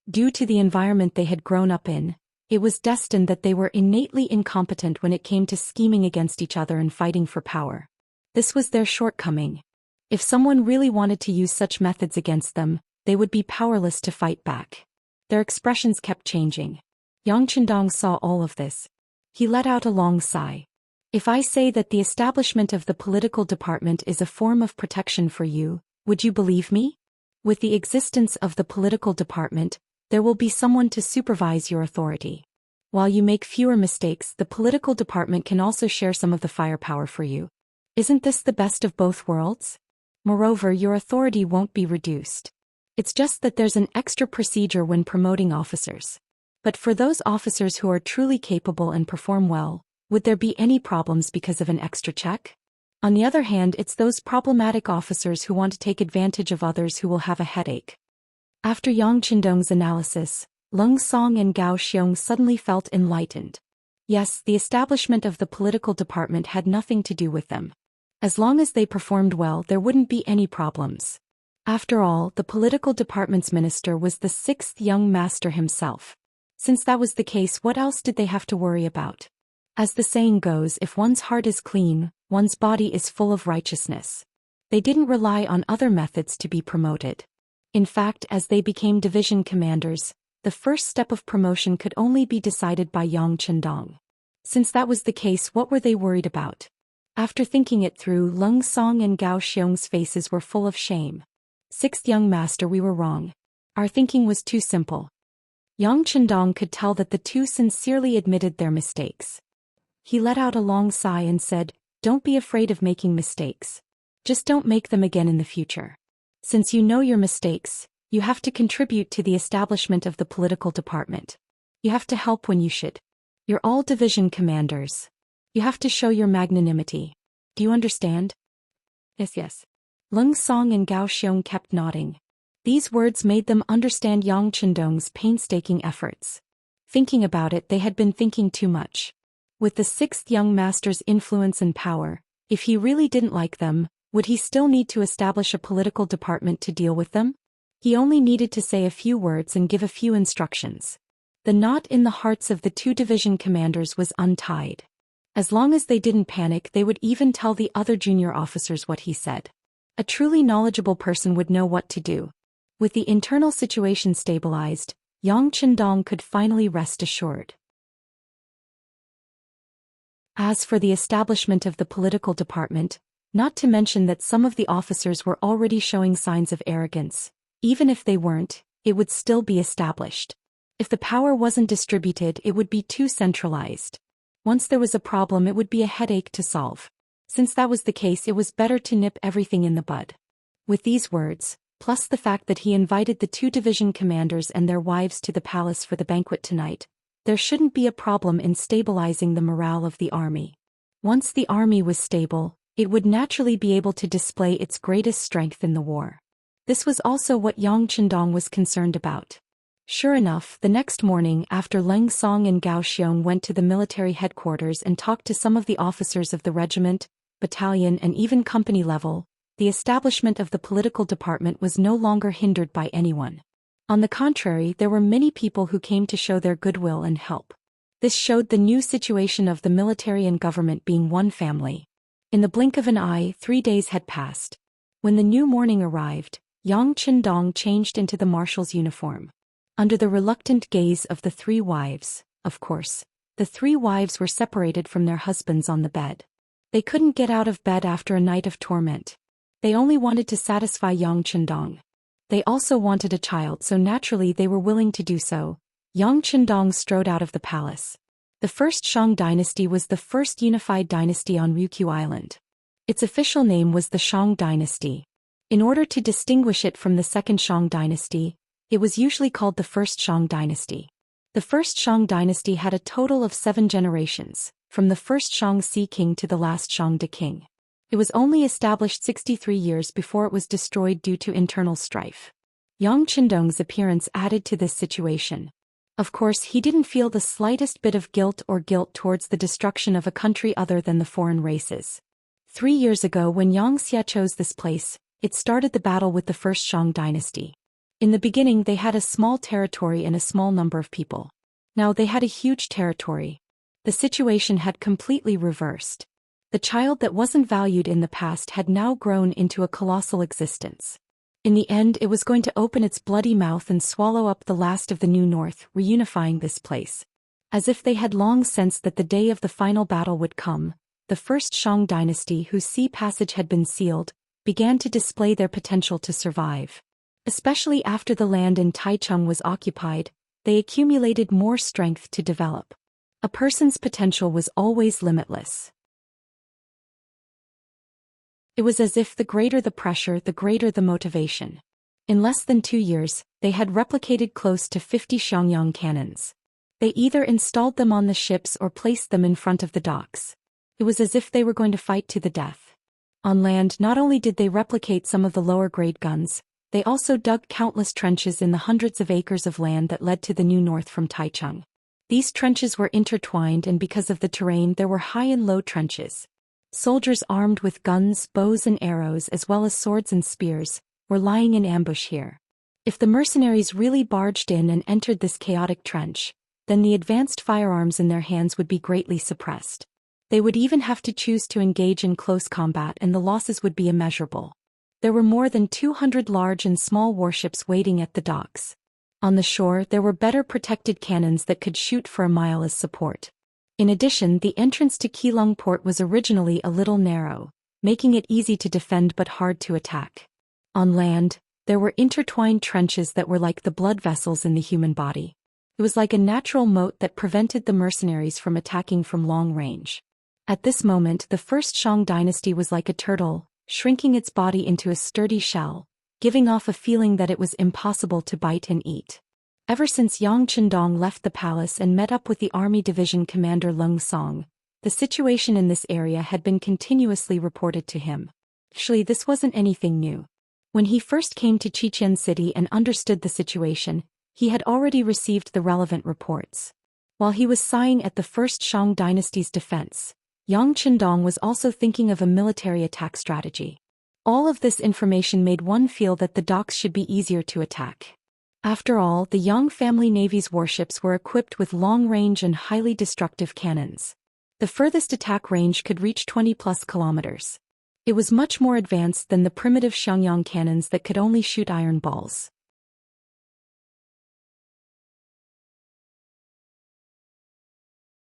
Due to the environment they had grown up in, it was destined that they were innately incompetent when it came to scheming against each other and fighting for power. This was their shortcoming. If someone really wanted to use such methods against them, they would be powerless to fight back. Their expressions kept changing. Yang Chendong saw all of this. He let out a long sigh. "If I say that the establishment of the political department is a form of protection for you, would you believe me? With the existence of the political department, there will be someone to supervise your authority. While you make fewer mistakes, the political department can also share some of the firepower for you. Isn't this the best of both worlds? Moreover, your authority won't be reduced. It's just that there's an extra procedure when promoting officers. But for those officers who are truly capable and perform well, would there be any problems because of an extra check? On the other hand, it's those problematic officers who want to take advantage of others who will have a headache." After Yang Chendong's analysis, Leng Song and Gao Xiong suddenly felt enlightened. Yes, the establishment of the political department had nothing to do with them. As long as they performed well, there wouldn't be any problems. After all, the political department's minister was the sixth young master himself. Since that was the case, what else did they have to worry about? As the saying goes, if one's heart is clean, one's body is full of righteousness. They didn't rely on other methods to be promoted. In fact, as they became division commanders, the first step of promotion could only be decided by Yang Chendong. Since that was the case, what were they worried about? After thinking it through, Leng Song and Gao Xiong's faces were full of shame. "Sixth young master, we were wrong. Our thinking was too simple. Yang Chendong could tell that the two sincerely admitted their mistakes. He let out a long sigh and said, "Don't be afraid of making mistakes. Just don't make them again in the future. Since you know your mistakes, you have to contribute to the establishment of the political department. You have to help when you should. You're all division commanders. You have to show your magnanimity. Do you understand?" "Yes, yes." Leng Song and Gao Xiong kept nodding. These words made them understand Yang Chendong's painstaking efforts. Thinking about it, they had been thinking too much. With the sixth young master's influence and power, if he really didn't like them, would he still need to establish a political department to deal with them? He only needed to say a few words and give a few instructions. The knot in the hearts of the two division commanders was untied. As long as they didn't panic, they would even tell the other junior officers what he said. A truly knowledgeable person would know what to do. With the internal situation stabilized, Yang Chendong could finally rest assured. As for the establishment of the political department, not to mention that some of the officers were already showing signs of arrogance, even if they weren't, it would still be established. If the power wasn't distributed, it would be too centralized. Once there was a problem, it would be a headache to solve. Since that was the case, it was better to nip everything in the bud. With these words, plus the fact that he invited the two division commanders and their wives to the palace for the banquet tonight, there shouldn't be a problem in stabilizing the morale of the army. Once the army was stable, it would naturally be able to display its greatest strength in the war. This was also what Yang Chendong was concerned about. Sure enough, the next morning after Leng Song and Gao Xiong went to the military headquarters and talked to some of the officers of the regiment, battalion and even company level, the establishment of the political department was no longer hindered by anyone. On the contrary, there were many people who came to show their goodwill and help. This showed the new situation of the military and government being one family. In the blink of an eye, 3 days had passed. When the new morning arrived, Yang Chendong changed into the marshal's uniform. Under the reluctant gaze of the three wives, of course, the three wives were separated from their husbands on the bed. They couldn't get out of bed after a night of torment. They only wanted to satisfy Yang Chendong. They also wanted a child, so naturally they were willing to do so. Yang Chendong strode out of the palace. The first Shang dynasty was the first unified dynasty on Ryukyu Island. Its official name was the Shang dynasty. In order to distinguish it from the second Shang dynasty, it was usually called the first Shang dynasty. The first Shang dynasty had a total of 7 generations, from the first Xianxia king to the last Xiangde king. It was only established 63 years before it was destroyed due to internal strife. Yang Chendong's appearance added to this situation. Of course, he didn't feel the slightest bit of guilt towards the destruction of a country other than the foreign races. 3 years ago, when Xianxia chose this place, it started the battle with the first Shang dynasty. In the beginning, they had a small territory and a small number of people. Now they had a huge territory. The situation had completely reversed. The child that wasn't valued in the past had now grown into a colossal existence. In the end, it was going to open its bloody mouth and swallow up the last of the New North, reunifying this place. As if they had long sensed that the day of the final battle would come, the first Shang dynasty, whose sea passage had been sealed, began to display their potential to survive. Especially after the land in Taichung was occupied, they accumulated more strength to develop. A person's potential was always limitless. It was as if the greater the pressure, the greater the motivation. In less than 2 years, they had replicated close to 50 Xiangyang cannons. They either installed them on the ships or placed them in front of the docks. It was as if they were going to fight to the death. On land, not only did they replicate some of the lower-grade guns, they also dug countless trenches in the hundreds of acres of land that led to the New North from Taichung. These trenches were intertwined, and because of the terrain, there were high and low trenches. Soldiers armed with guns, bows and arrows as well as swords and spears, were lying in ambush here. If the mercenaries really barged in and entered this chaotic trench, then the advanced firearms in their hands would be greatly suppressed. They would even have to choose to engage in close combat, and the losses would be immeasurable. There were more than 200 large and small warships waiting at the docks. On the shore, there were better protected cannons that could shoot for a mile as support. In addition, the entrance to Keelung port was originally a little narrow, making it easy to defend but hard to attack. On land, There were intertwined trenches that were like the blood vessels in the human body. It was like a natural moat that prevented the mercenaries from attacking from long range. At this moment, the first Shang dynasty was like a turtle, shrinking its body into a sturdy shell, giving off a feeling that it was impossible to bite and eat. Ever since Yang Chendong left the palace and met up with the army division commander Leng Song, the situation in this area had been continuously reported to him. Actually, this wasn't anything new. When he first came to Xichen City and understood the situation, he had already received the relevant reports. While he was sighing at the first Shang dynasty's defense, Yang Chendong was also thinking of a military attack strategy. All of this information made one feel that the docks should be easier to attack. After all, the Yang family navy's warships were equipped with long-range and highly destructive cannons. The furthest attack range could reach 20+ kilometers. It was much more advanced than the primitive Xiangyang cannons that could only shoot iron balls.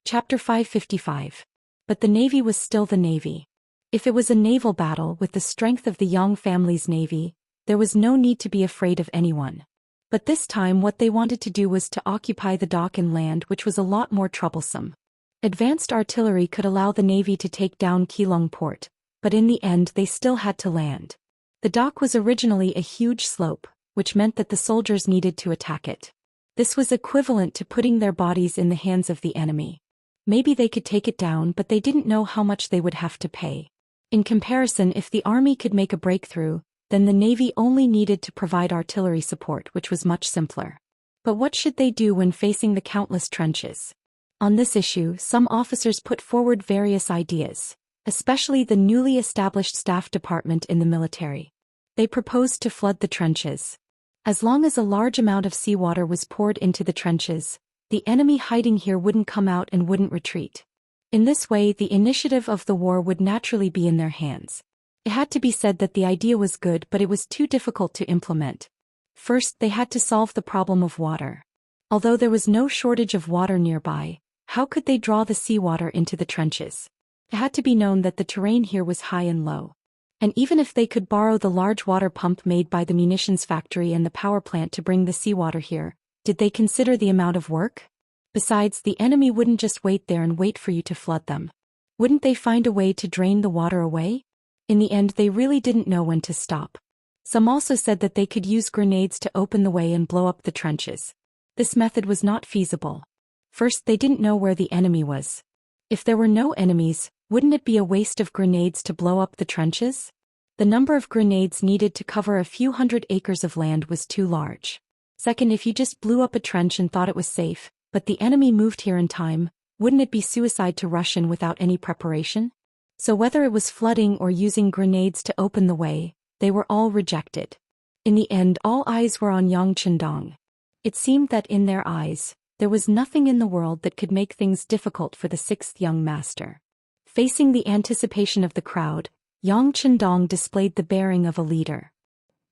Chapter 555. But the navy was still the navy. If it was a naval battle with the strength of the Yang family's navy, there was no need to be afraid of anyone. But this time what they wanted to do was to occupy the dock and land, which was a lot more troublesome. Advanced artillery could allow the navy to take down Keelung port, but in the end they still had to land. The dock was originally a huge slope, which meant that the soldiers needed to attack it. This was equivalent to putting their bodies in the hands of the enemy. Maybe they could take it down, but they didn't know how much they would have to pay. In comparison, if the army could make a breakthrough, then the navy only needed to provide artillery support, which was much simpler. But what should they do when facing the countless trenches? On this issue, some officers put forward various ideas, especially the newly established staff department in the military. They proposed to flood the trenches. As long as a large amount of seawater was poured into the trenches, the enemy hiding here wouldn't come out and wouldn't retreat. In this way, the initiative of the war would naturally be in their hands. It had to be said that the idea was good, but it was too difficult to implement. First, they had to solve the problem of water. Although there was no shortage of water nearby, how could they draw the seawater into the trenches? It had to be known that the terrain here was high and low. And even if they could borrow the large water pump made by the munitions factory and the power plant to bring the seawater here, did they consider the amount of work? Besides, the enemy wouldn't just wait there and wait for you to flood them. Wouldn't they find a way to drain the water away? In the end, they really didn't know when to stop. Some also said that they could use grenades to open the way and blow up the trenches. This method was not feasible. First, they didn't know where the enemy was. If there were no enemies, wouldn't it be a waste of grenades to blow up the trenches? The number of grenades needed to cover a few hundred acres of land was too large. Second, if you just blew up a trench and thought it was safe, but the enemy moved here in time, wouldn't it be suicide to rush in without any preparation? So whether it was flooding or using grenades to open the way, they were all rejected. In the end, all eyes were on Yang Chendong. It seemed that in their eyes, there was nothing in the world that could make things difficult for the sixth young master. Facing the anticipation of the crowd, Yang Chendong displayed the bearing of a leader.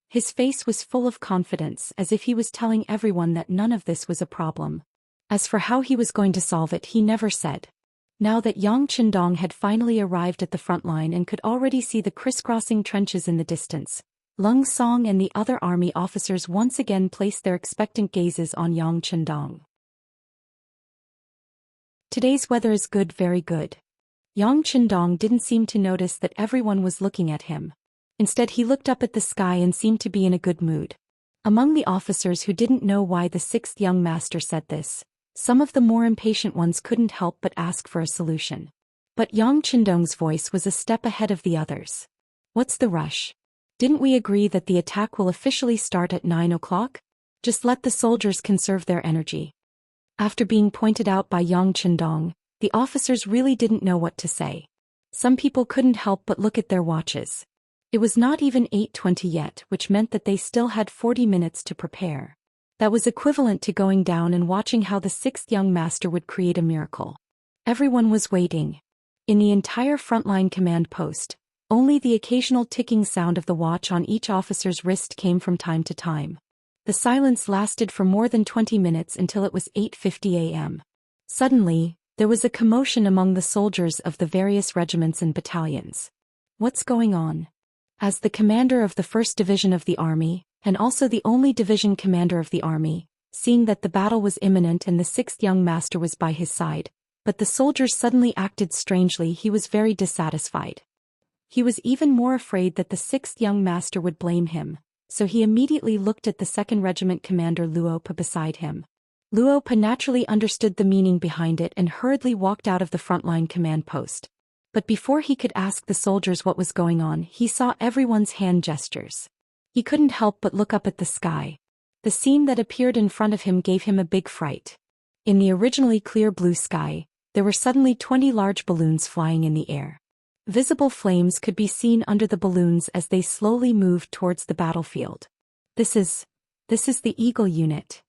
His face was full of confidence, as if he was telling everyone that none of this was a problem. As for how he was going to solve it, he never said. Now that Yang Chendong had finally arrived at the front line and could already see the crisscrossing trenches in the distance, Leng Song and the other army officers once again placed their expectant gazes on Yang Chendong. Today's weather is good, very good. Yang Chendong didn't seem to notice that everyone was looking at him. Instead, he looked up at the sky and seemed to be in a good mood. Among the officers who didn't know why the sixth young master said this, some of the more impatient ones couldn't help but ask for a solution. But Yang Chendong's voice was a step ahead of the others. What's the rush? Didn't we agree that the attack will officially start at 9 o'clock? Just let the soldiers conserve their energy. After being pointed out by Yang Chendong, the officers really didn't know what to say. Some people couldn't help but look at their watches. It was not even 8:20 yet, which meant that they still had 40 minutes to prepare. That was equivalent to going down and watching how the sixth young master would create a miracle. Everyone was waiting. In the entire frontline command post, only the occasional ticking sound of the watch on each officer's wrist came from time to time. The silence lasted for more than 20 minutes until it was 8:50 a.m. Suddenly, there was a commotion among the soldiers of the various regiments and battalions. What's going on? As the commander of the 1st Division of the army, and also the only division commander of the army, seeing that the battle was imminent and the sixth young master was by his side. But the soldiers suddenly acted strangely. He was very dissatisfied. He was even more afraid that the sixth young master would blame him, so he immediately looked at the second regiment commander Luo Pa beside him. Luo Pa naturally understood the meaning behind it and hurriedly walked out of the frontline command post. But before he could ask the soldiers what was going on, he saw everyone's hand gestures. He couldn't help but look up at the sky. The scene that appeared in front of him gave him a big fright. In the originally clear blue sky, there were suddenly 20 large balloons flying in the air. Visible flames could be seen under the balloons as they slowly moved towards the battlefield. This is the Eagle unit.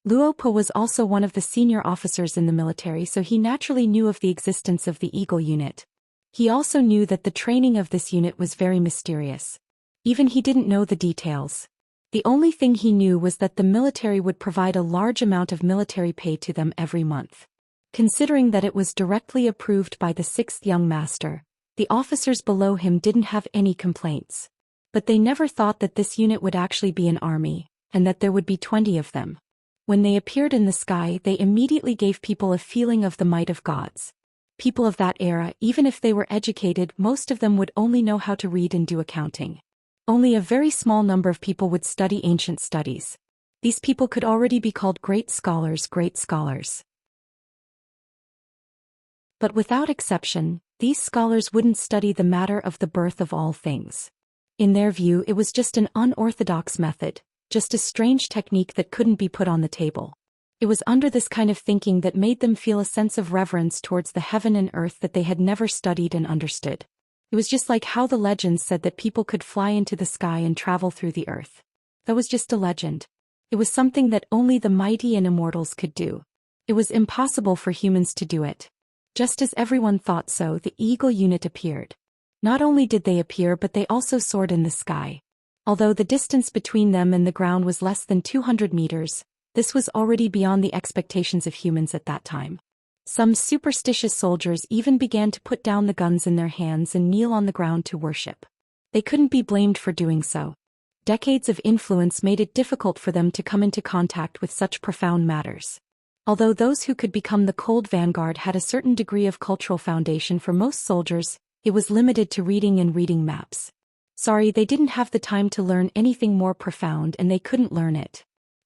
Luo Pa was also one of the senior officers in the military, so he naturally knew of the existence of the Eagle unit. He also knew that the training of this unit was very mysterious. Even he didn't know the details. The only thing he knew was that the military would provide a large amount of military pay to them every month. Considering that it was directly approved by the sixth young master, the officers below him didn't have any complaints. But they never thought that this unit would actually be an army, and that there would be 20 of them. When they appeared in the sky, they immediately gave people a feeling of the might of gods. People of that era, even if they were educated, most of them would only know how to read and do accounting. Only a very small number of people would study ancient studies. These people could already be called great scholars. But without exception, these scholars wouldn't study the matter of the birth of all things. In their view, it was just an unorthodox method, just a strange technique that couldn't be put on the table. It was under this kind of thinking that made them feel a sense of reverence towards the heaven and earth that they had never studied and understood. It was just like how the legends said that people could fly into the sky and travel through the earth. That was just a legend. It was something that only the mighty and immortals could do. It was impossible for humans to do it. Just as everyone thought so, the Eagle unit appeared. Not only did they appear, but they also soared in the sky. Although the distance between them and the ground was less than 200 meters, this was already beyond the expectations of humans at that time. Some superstitious soldiers even began to put down the guns in their hands and kneel on the ground to worship. They couldn't be blamed for doing so. Decades of influence made it difficult for them to come into contact with such profound matters. Although those who could become the cold vanguard had a certain degree of cultural foundation, for most soldiers, it was limited to reading and reading maps. Sorry, they didn't have the time to learn anything more profound, and they couldn't learn it.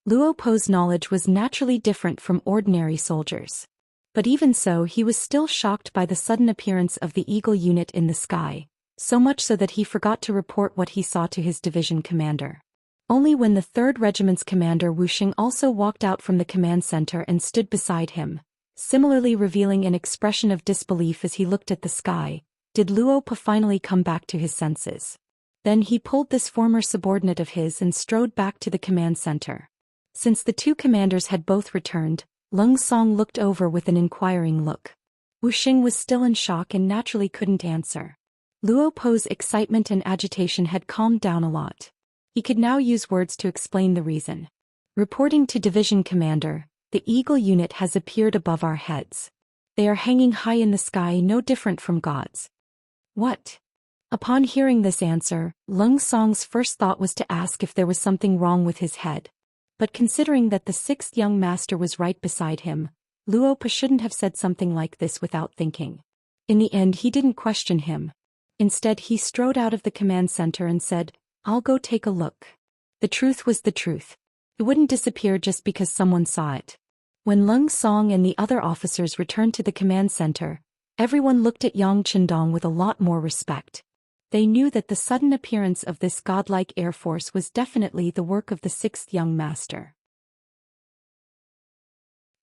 Luo Pa's knowledge was naturally different from ordinary soldiers. But even so, he was still shocked by the sudden appearance of the Eagle unit in the sky, so much so that he forgot to report what he saw to his division commander. Only when the 3rd Regiment's commander Wuxia also walked out from the command center and stood beside him, similarly revealing an expression of disbelief as he looked at the sky, did Luo Pa finally come back to his senses. Then he pulled this former subordinate of his and strode back to the command center. Since the two commanders had both returned, Lung Song looked over with an inquiring look. Wuxia was still in shock and naturally couldn't answer. Luo Pa's excitement and agitation had calmed down a lot. He could now use words to explain the reason. Reporting to division commander, the Eagle unit has appeared above our heads. They are hanging high in the sky, no different from gods. What? Upon hearing this answer, Lung Song's first thought was to ask if there was something wrong with his head. But considering that the 6th young master was right beside him, Luo Pa shouldn't have said something like this without thinking. In the end, he didn't question him. Instead, he strode out of the command center and said, "I'll go take a look." The truth was the truth. It wouldn't disappear just because someone saw it. When Lung Song and the other officers returned to the command center, everyone looked at Yang Qindong with a lot more respect. They knew that the sudden appearance of this godlike air force was definitely the work of the 6th young master.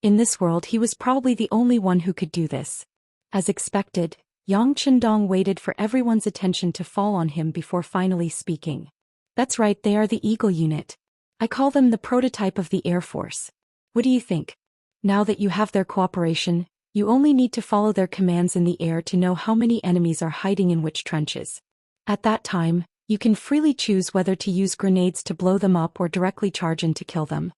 In this world, he was probably the only one who could do this. As expected, Yang Qindong waited for everyone's attention to fall on him before finally speaking. "That's right, they are the Eagle unit. I call them the prototype of the Air Force. What do you think? Now that you have their cooperation, you only need to follow their commands in the air to know how many enemies are hiding in which trenches. At that time, you can freely choose whether to use grenades to blow them up or directly charge in to kill them."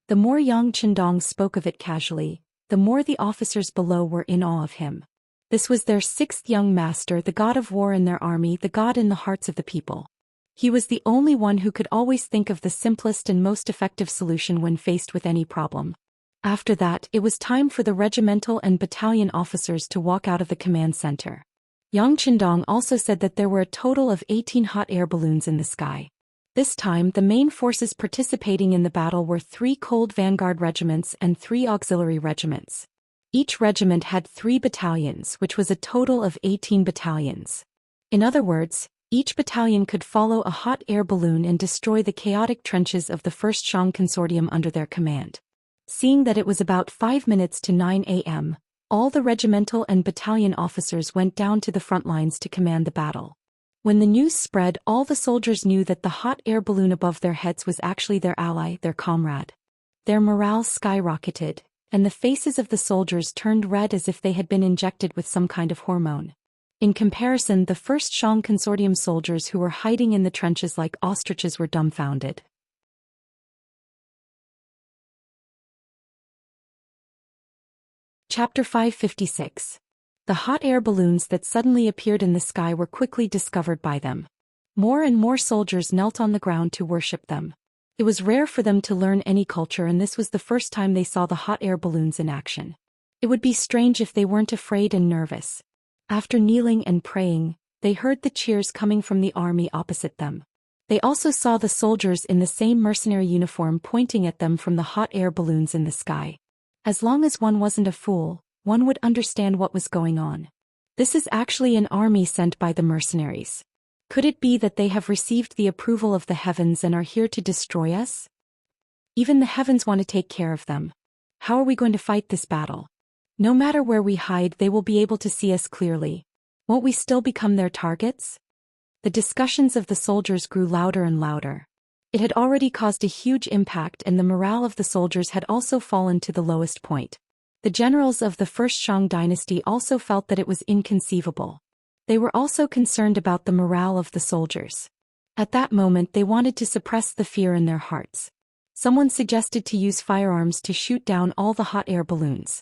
The more Yang Qindong spoke of it casually, the more the officers below were in awe of him. This was their 6th young master, the god of war in their army, the god in the hearts of the people. He was the only one who could always think of the simplest and most effective solution when faced with any problem. After that, it was time for the regimental and battalion officers to walk out of the command center. Yang Qindong also said that there were a total of 18 hot air balloons in the sky. This time, the main forces participating in the battle were 3 cold vanguard regiments and 3 auxiliary regiments. Each regiment had 3 battalions, which was a total of 18 battalions. In other words, each battalion could follow a hot air balloon and destroy the chaotic trenches of the First Xiang Consortium under their command. Seeing that it was about 5 minutes to 9 a.m., all the regimental and battalion officers went down to the front lines to command the battle. When the news spread, all the soldiers knew that the hot air balloon above their heads was actually their ally, their comrade. Their morale skyrocketed, and the faces of the soldiers turned red as if they had been injected with some kind of hormone. In comparison, the First Xiang Consortium soldiers who were hiding in the trenches like ostriches were dumbfounded. Chapter 556. The hot air balloons that suddenly appeared in the sky were quickly discovered by them. More and more soldiers knelt on the ground to worship them. It was rare for them to learn any culture, and this was the first time they saw the hot air balloons in action. It would be strange if they weren't afraid and nervous. After kneeling and praying, they heard the cheers coming from the army opposite them. They also saw the soldiers in the same mercenary uniform pointing at them from the hot air balloons in the sky. As long as one wasn't a fool, one would understand what was going on. This is actually an army sent by the mercenaries. Could it be that they have received the approval of the heavens and are here to destroy us? Even the heavens want to take care of them. How are we going to fight this battle? No matter where we hide, they will be able to see us clearly. Won't we still become their targets? The discussions of the soldiers grew louder and louder. It had already caused a huge impact, and the morale of the soldiers had also fallen to the lowest point. The generals of the First Xiang dynasty also felt that it was inconceivable. They were also concerned about the morale of the soldiers. At that moment, they wanted to suppress the fear in their hearts. Someone suggested to use firearms to shoot down all the hot air balloons.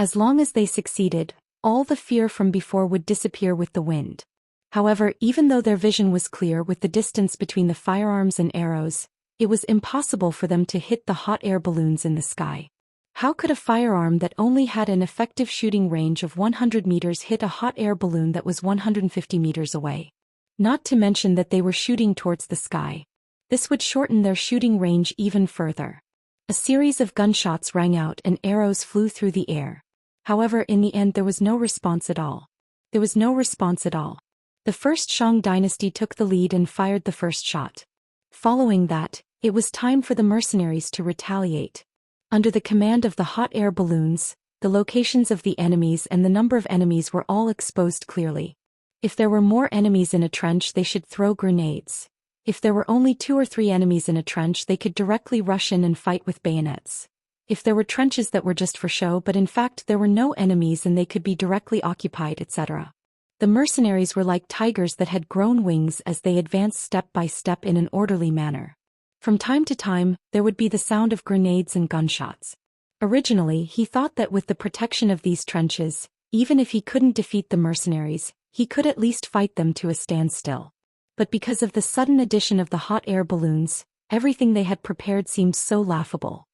As long as they succeeded, all the fear from before would disappear with the wind. However, even though their vision was clear with the distance between the firearms and arrows, it was impossible for them to hit the hot air balloons in the sky. How could a firearm that only had an effective shooting range of 100 meters hit a hot air balloon that was 150 meters away? Not to mention that they were shooting towards the sky. This would shorten their shooting range even further. A series of gunshots rang out and arrows flew through the air. However, in the end there was no response at all. There was no response at all. The First Xiang dynasty took the lead and fired the first shot. Following that, it was time for the mercenaries to retaliate. Under the command of the hot air balloons, the locations of the enemies and the number of enemies were all exposed clearly. If there were more enemies in a trench, they should throw grenades. If there were only 2 or 3 enemies in a trench, they could directly rush in and fight with bayonets. If there were trenches that were just for show but in fact there were no enemies and they could be directly occupied, etc. The mercenaries were like tigers that had grown wings as they advanced step by step in an orderly manner. From time to time, there would be the sound of grenades and gunshots. Originally, he thought that with the protection of these trenches, even if he couldn't defeat the mercenaries, he could at least fight them to a standstill. But because of the sudden addition of the hot air balloons, everything they had prepared seemed so laughable.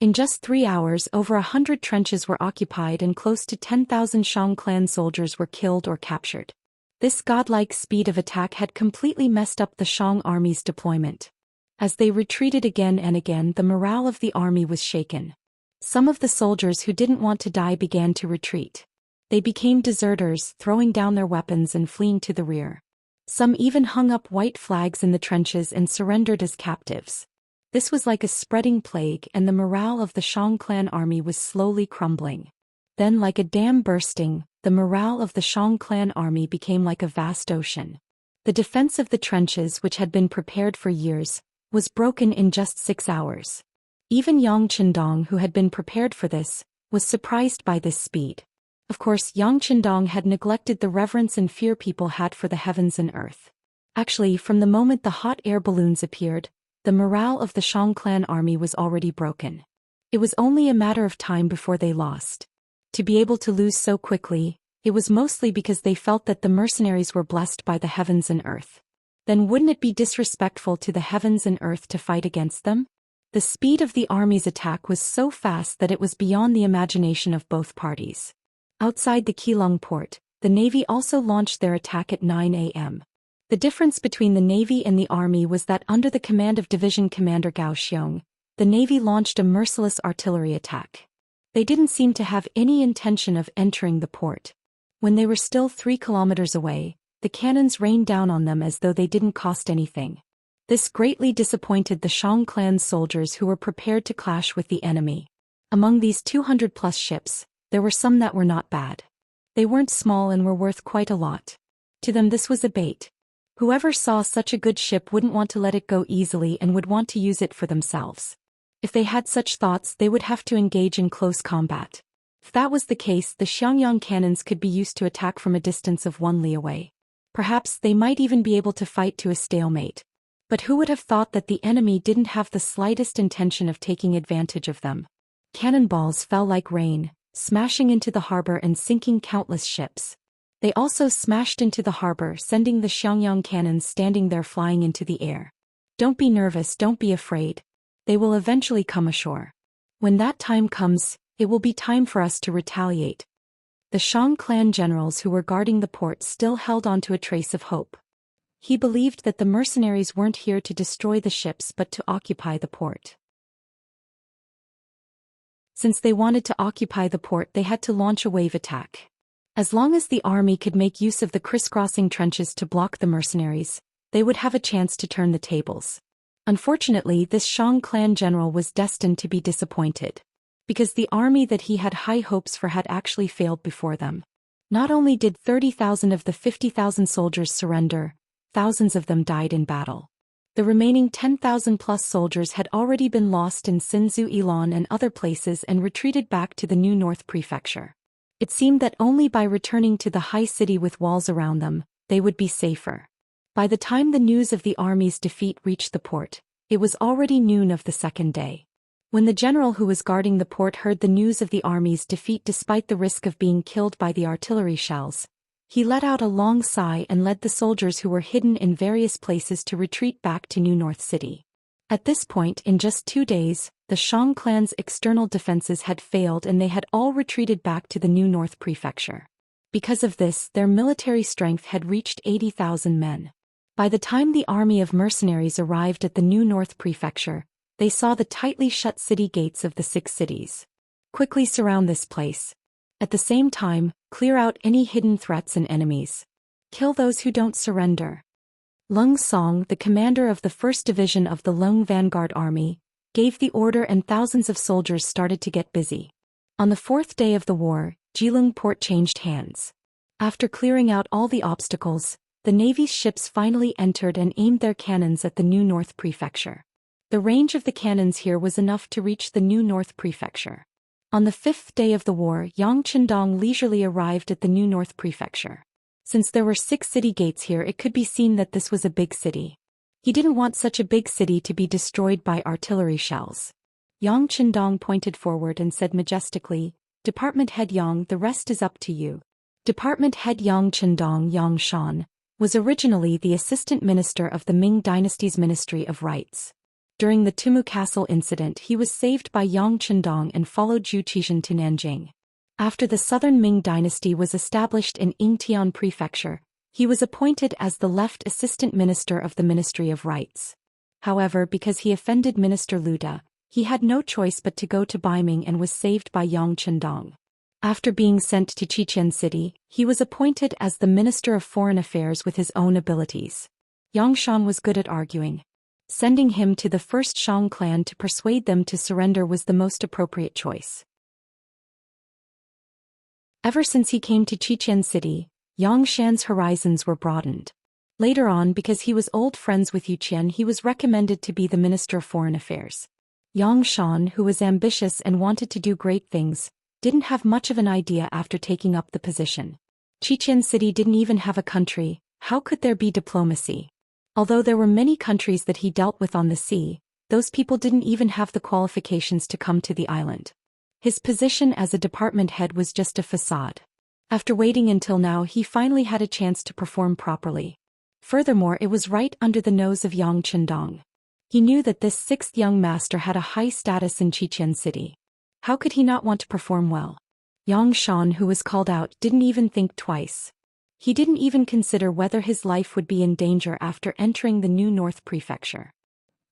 In just 3 hours, over 100 trenches were occupied and close to 10,000 Xiang clan soldiers were killed or captured. This godlike speed of attack had completely messed up the Xiang army's deployment. As they retreated again and again, the morale of the army was shaken. Some of the soldiers who didn't want to die began to retreat. They became deserters, throwing down their weapons and fleeing to the rear. Some even hung up white flags in the trenches and surrendered as captives. This was like a spreading plague, and the morale of the Xiang clan army was slowly crumbling. Then, like a dam bursting, the morale of the Xiang clan army became like a vast ocean. The defense of the trenches, which had been prepared for years, was broken in just 6 hours. Even Yang Qindong, who had been prepared for this, was surprised by this speed. Of course, Yang Qindong had neglected the reverence and fear people had for the heavens and earth. Actually, from the moment the hot air balloons appeared, the morale of the Xiang clan army was already broken. It was only a matter of time before they lost. To be able to lose so quickly, it was mostly because they felt that the mercenaries were blessed by the heavens and earth. Then wouldn't it be disrespectful to the heavens and earth to fight against them? The speed of the army's attack was so fast that it was beyond the imagination of both parties. Outside the Keelung port, the Navy also launched their attack at 9 a.m. The difference between the Navy and the Army was that under the command of Division Commander Zhou Xian, the Navy launched a merciless artillery attack. They didn't seem to have any intention of entering the port. When they were still 3 kilometers away, the cannons rained down on them as though they didn't cost anything. This greatly disappointed the Shang clan's soldiers who were prepared to clash with the enemy. Among these 200-plus ships, there were some that were not bad. They weren't small and were worth quite a lot. To them this was a bait. Whoever saw such a good ship wouldn't want to let it go easily and would want to use it for themselves. If they had such thoughts, they would have to engage in close combat. If that was the case, the Xiangyang cannons could be used to attack from a distance of 1 li away. Perhaps they might even be able to fight to a stalemate. But who would have thought that the enemy didn't have the slightest intention of taking advantage of them? Cannonballs fell like rain, smashing into the harbor and sinking countless ships. They also smashed into the harbor, sending the Xiangyang cannons standing there flying into the air. Don't be nervous, don't be afraid. They will eventually come ashore. When that time comes, it will be time for us to retaliate. The Shang clan generals who were guarding the port still held on to a trace of hope. He believed that the mercenaries weren't here to destroy the ships but to occupy the port. Since they wanted to occupy the port, they had to launch a wave attack. As long as the army could make use of the crisscrossing trenches to block the mercenaries, they would have a chance to turn the tables. Unfortunately, this Shang clan general was destined to be disappointed. Because the army that he had high hopes for had actually failed before them. Not only did 30,000 of the 50,000 soldiers surrender, thousands of them died in battle. The remaining 10,000-plus soldiers had already been lost in Sinzu Ilan and other places and retreated back to the New North Prefecture. It seemed that only by returning to the high city with walls around them, they would be safer. By the time the news of the army's defeat reached the port, it was already noon of the second day. When the general who was guarding the port heard the news of the army's defeat despite the risk of being killed by the artillery shells, he let out a long sigh and led the soldiers who were hidden in various places to retreat back to New North City. At this point, in just 2 days, the Shang clan's external defenses had failed and they had all retreated back to the New North Prefecture. Because of this, their military strength had reached 80,000 men. By the time the army of mercenaries arrived at the New North Prefecture, they saw the tightly shut city gates of the 6 cities. Quickly surround this place. At the same time, clear out any hidden threats and enemies. Kill those who don't surrender. Lung Song, the commander of the 1st Division of the Lung Vanguard Army, gave the order and thousands of soldiers started to get busy. On the 4th day of the war, Jilung Port changed hands. After clearing out all the obstacles, the Navy's ships finally entered and aimed their cannons at the New North Prefecture. The range of the cannons here was enough to reach the New North Prefecture. On the 5th day of the war, Yang Qindong leisurely arrived at the New North Prefecture. Since there were 6 city gates here, it could be seen that this was a big city. He didn't want such a big city to be destroyed by artillery shells. Yang Qindong pointed forward and said majestically, "Department Head Yang, the rest is up to you." Department Head Yang Qindong Yang Shan was originally the assistant minister of the Ming Dynasty's Ministry of Rights. During the Tumu Castle incident, he was saved by Yang Qindong and followed Zhu Xian to Nanjing. After the Southern Ming Dynasty was established in Yingtian Prefecture, he was appointed as the left assistant minister of the Ministry of Rights. However, because he offended Minister Luda, he had no choice but to go to Baiming and was saved by Yang Qindong. After being sent to Xichen City, he was appointed as the Minister of Foreign Affairs with his own abilities. Yang Shan was good at arguing. Sending him to the 1st Shang clan to persuade them to surrender was the most appropriate choice. Ever since he came to Xichen City, Yang Shan's horizons were broadened. Later on, because he was old friends with Yu Qian, he was recommended to be the Minister of Foreign Affairs. Yang Shan, who was ambitious and wanted to do great things, didn't have much of an idea after taking up the position. Xichen City didn't even have a country, how could there be diplomacy? Although there were many countries that he dealt with on the sea, those people didn't even have the qualifications to come to the island. His position as a department head was just a facade. After waiting until now, he finally had a chance to perform properly. Furthermore, it was right under the nose of Yang Chendong. He knew that this sixth young master had a high status in Xichen City. How could he not want to perform well? Yang Shan, who was called out, didn't even think twice. He didn't even consider whether his life would be in danger after entering the new North Prefecture.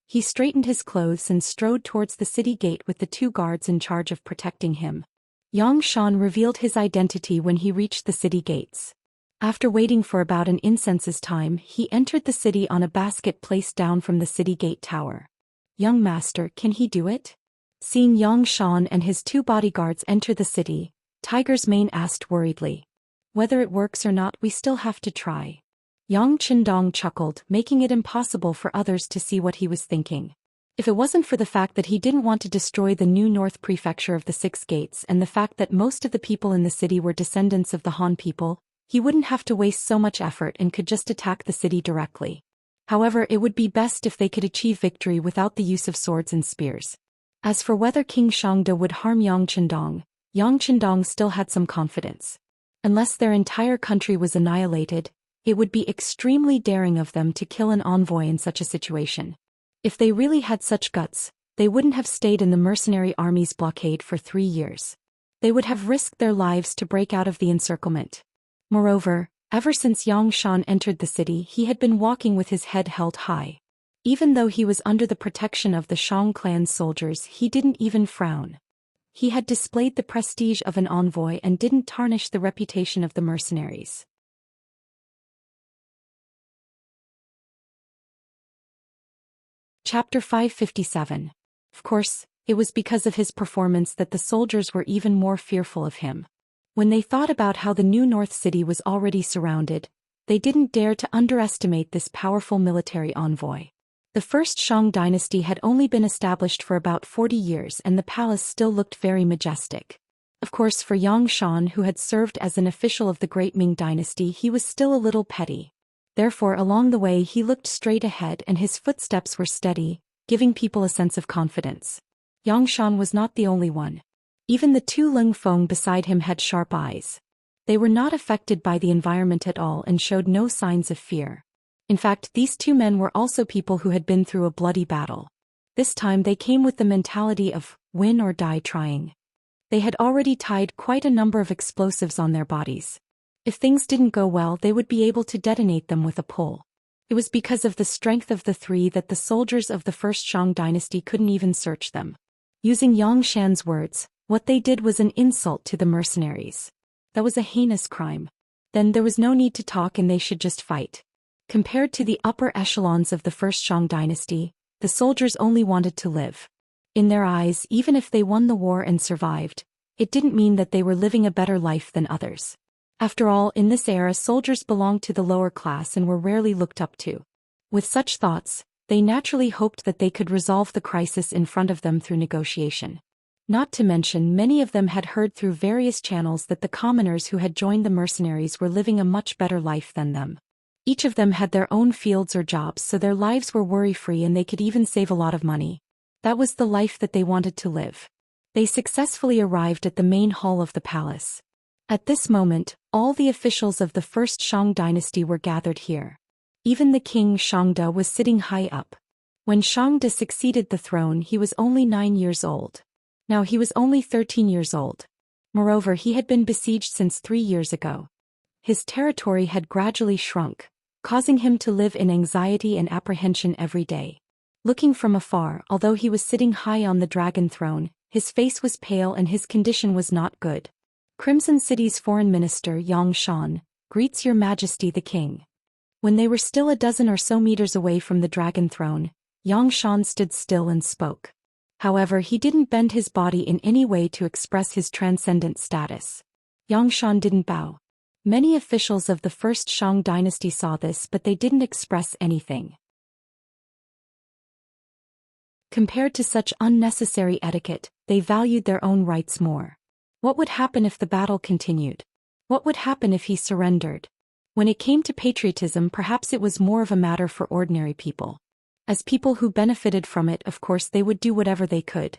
He straightened his clothes and strode towards the city gate with the 2 guards in charge of protecting him. Yang Shan revealed his identity when he reached the city gates. After waiting for about an incense's time, he entered the city on a basket placed down from the city gate tower. Young master, can he do it? Seeing Yang Shan and his 2 bodyguards enter the city, Tiger's Mane asked worriedly. Whether it works or not, we still have to try. Yang Chendong chuckled, making it impossible for others to see what he was thinking. If it wasn't for the fact that he didn't want to destroy the new North Prefecture of the 6 gates and the fact that most of the people in the city were descendants of the Han people, he wouldn't have to waste so much effort and could just attack the city directly. However, it would be best if they could achieve victory without the use of swords and spears. As for whether King Shangde would harm Yang Chendong still had some confidence. Unless their entire country was annihilated, it would be extremely daring of them to kill an envoy in such a situation. If they really had such guts, they wouldn't have stayed in the mercenary army's blockade for 3 years. They would have risked their lives to break out of the encirclement. Moreover, ever since Yang Shan entered the city, he had been walking with his head held high. Even though he was under the protection of the Shang clan's soldiers, he didn't even frown. He had displayed the prestige of an envoy and didn't tarnish the reputation of the mercenaries. Chapter 557. Of course, it was because of his performance that the soldiers were even more fearful of him. When they thought about how the new North City was already surrounded, they didn't dare to underestimate this powerful military envoy. The first Shang dynasty had only been established for about 40 years and the palace still looked very majestic. Of course, for Yang Shan, who had served as an official of the Great Ming dynasty, he was still a little petty. Therefore, along the way he looked straight ahead and his footsteps were steady, giving people a sense of confidence. Yang Shan was not the only one. Even the 2 Lung Feng beside him had sharp eyes. They were not affected by the environment at all and showed no signs of fear. In fact, these 2 men were also people who had been through a bloody battle. This time they came with the mentality of win or die trying. They had already tied quite a number of explosives on their bodies. If things didn't go well, they would be able to detonate them with a pull. It was because of the strength of the 3 that the soldiers of the first Shang dynasty couldn't even search them. Using Yang Shan's words, what they did was an insult to the mercenaries. That was a heinous crime. Then there was no need to talk and they should just fight. Compared to the upper echelons of the first Shang dynasty, the soldiers only wanted to live. In their eyes, even if they won the war and survived, it didn't mean that they were living a better life than others. After all, in this era soldiers belonged to the lower class and were rarely looked up to. With such thoughts, they naturally hoped that they could resolve the crisis in front of them through negotiation. Not to mention, many of them had heard through various channels that the commoners who had joined the mercenaries were living a much better life than them. Each of them had their own fields or jobs, so their lives were worry-free and they could even save a lot of money. That was the life that they wanted to live. They successfully arrived at the main hall of the palace. At this moment, all the officials of the first Shang dynasty were gathered here. Even the king Shangde was sitting high up. When Shangde succeeded the throne, he was only 9 years old. Now he was only 13 years old. Moreover, he had been besieged since 3 years ago. His territory had gradually shrunk, causing him to live in anxiety and apprehension every day. Looking from afar, although he was sitting high on the dragon throne, his face was pale and his condition was not good. Crimson City's foreign minister Yang Shan greets Your Majesty the King. When they were still a dozen or so meters away from the dragon throne, Yang Shan stood still and spoke. However, he didn't bend his body in any way to express his transcendent status. Yang Shan didn't bow. Many officials of the first Shang dynasty saw this, but they didn't express anything. Compared to such unnecessary etiquette, they valued their own rights more. What would happen if the battle continued? What would happen if he surrendered? When it came to patriotism, perhaps it was more of a matter for ordinary people. As people who benefited from it, of course they would do whatever they could.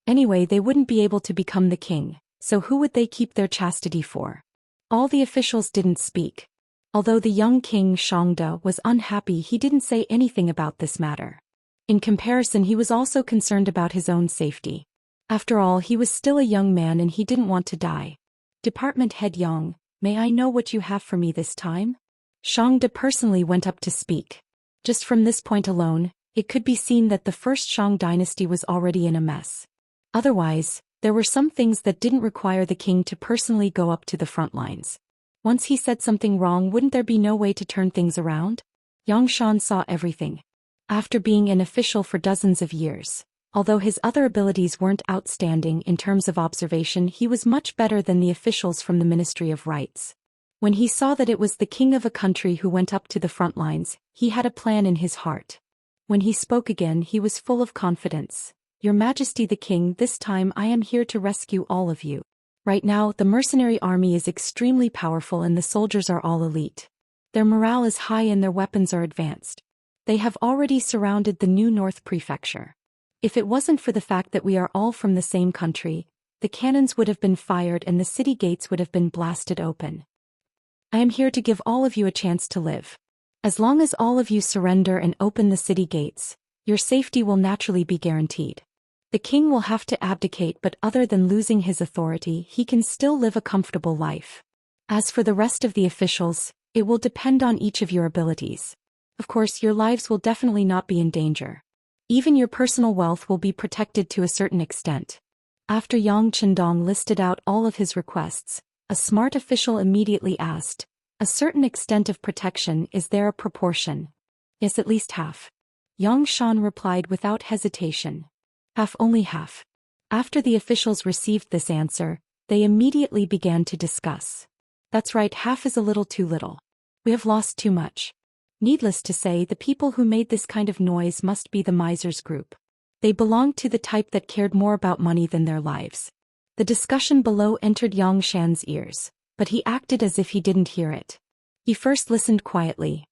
Anyway, they wouldn't be able to become the king, so who would they keep their chastity for? All the officials didn't speak. Although the young king Xianxia was unhappy, he didn't say anything about this matter. In comparison, he was also concerned about his own safety. After all, he was still a young man and he didn't want to die. Department head Yang, may I know what you have for me this time? Xianxia personally went up to speak. Just from this point alone, it could be seen that the first Shang dynasty was already in a mess. Otherwise, there were some things that didn't require the king to personally go up to the front lines. Once he said something wrong, wouldn't there be no way to turn things around? Yang Shan saw everything. After being an official for dozens of years, although his other abilities weren't outstanding in terms of observation, he was much better than the officials from the Ministry of Rights. When he saw that it was the king of a country who went up to the front lines, he had a plan in his heart. When he spoke again, he was full of confidence. Your Majesty the King, this time I am here to rescue all of you. Right now, the mercenary army is extremely powerful and the soldiers are all elite. Their morale is high and their weapons are advanced. They have already surrounded the new North Prefecture. If it wasn't for the fact that we are all from the same country, the cannons would have been fired and the city gates would have been blasted open. I am here to give all of you a chance to live. As long as all of you surrender and open the city gates, your safety will naturally be guaranteed. The king will have to abdicate, but other than losing his authority, he can still live a comfortable life. As for the rest of the officials, it will depend on each of your abilities. Of course, your lives will definitely not be in danger. Even your personal wealth will be protected to a certain extent. After Yang Chendong listed out all of his requests, a smart official immediately asked, a certain extent of protection, is there a proportion? Yes, at least half. Yang Shan replied without hesitation. Half, only half. After the officials received this answer, they immediately began to discuss. That's right, half is a little too little. We have lost too much. Needless to say, the people who made this kind of noise must be the misers group. They belonged to the type that cared more about money than their lives. The discussion below entered Yang Shan's ears, but he acted as if he didn't hear it. He first listened quietly.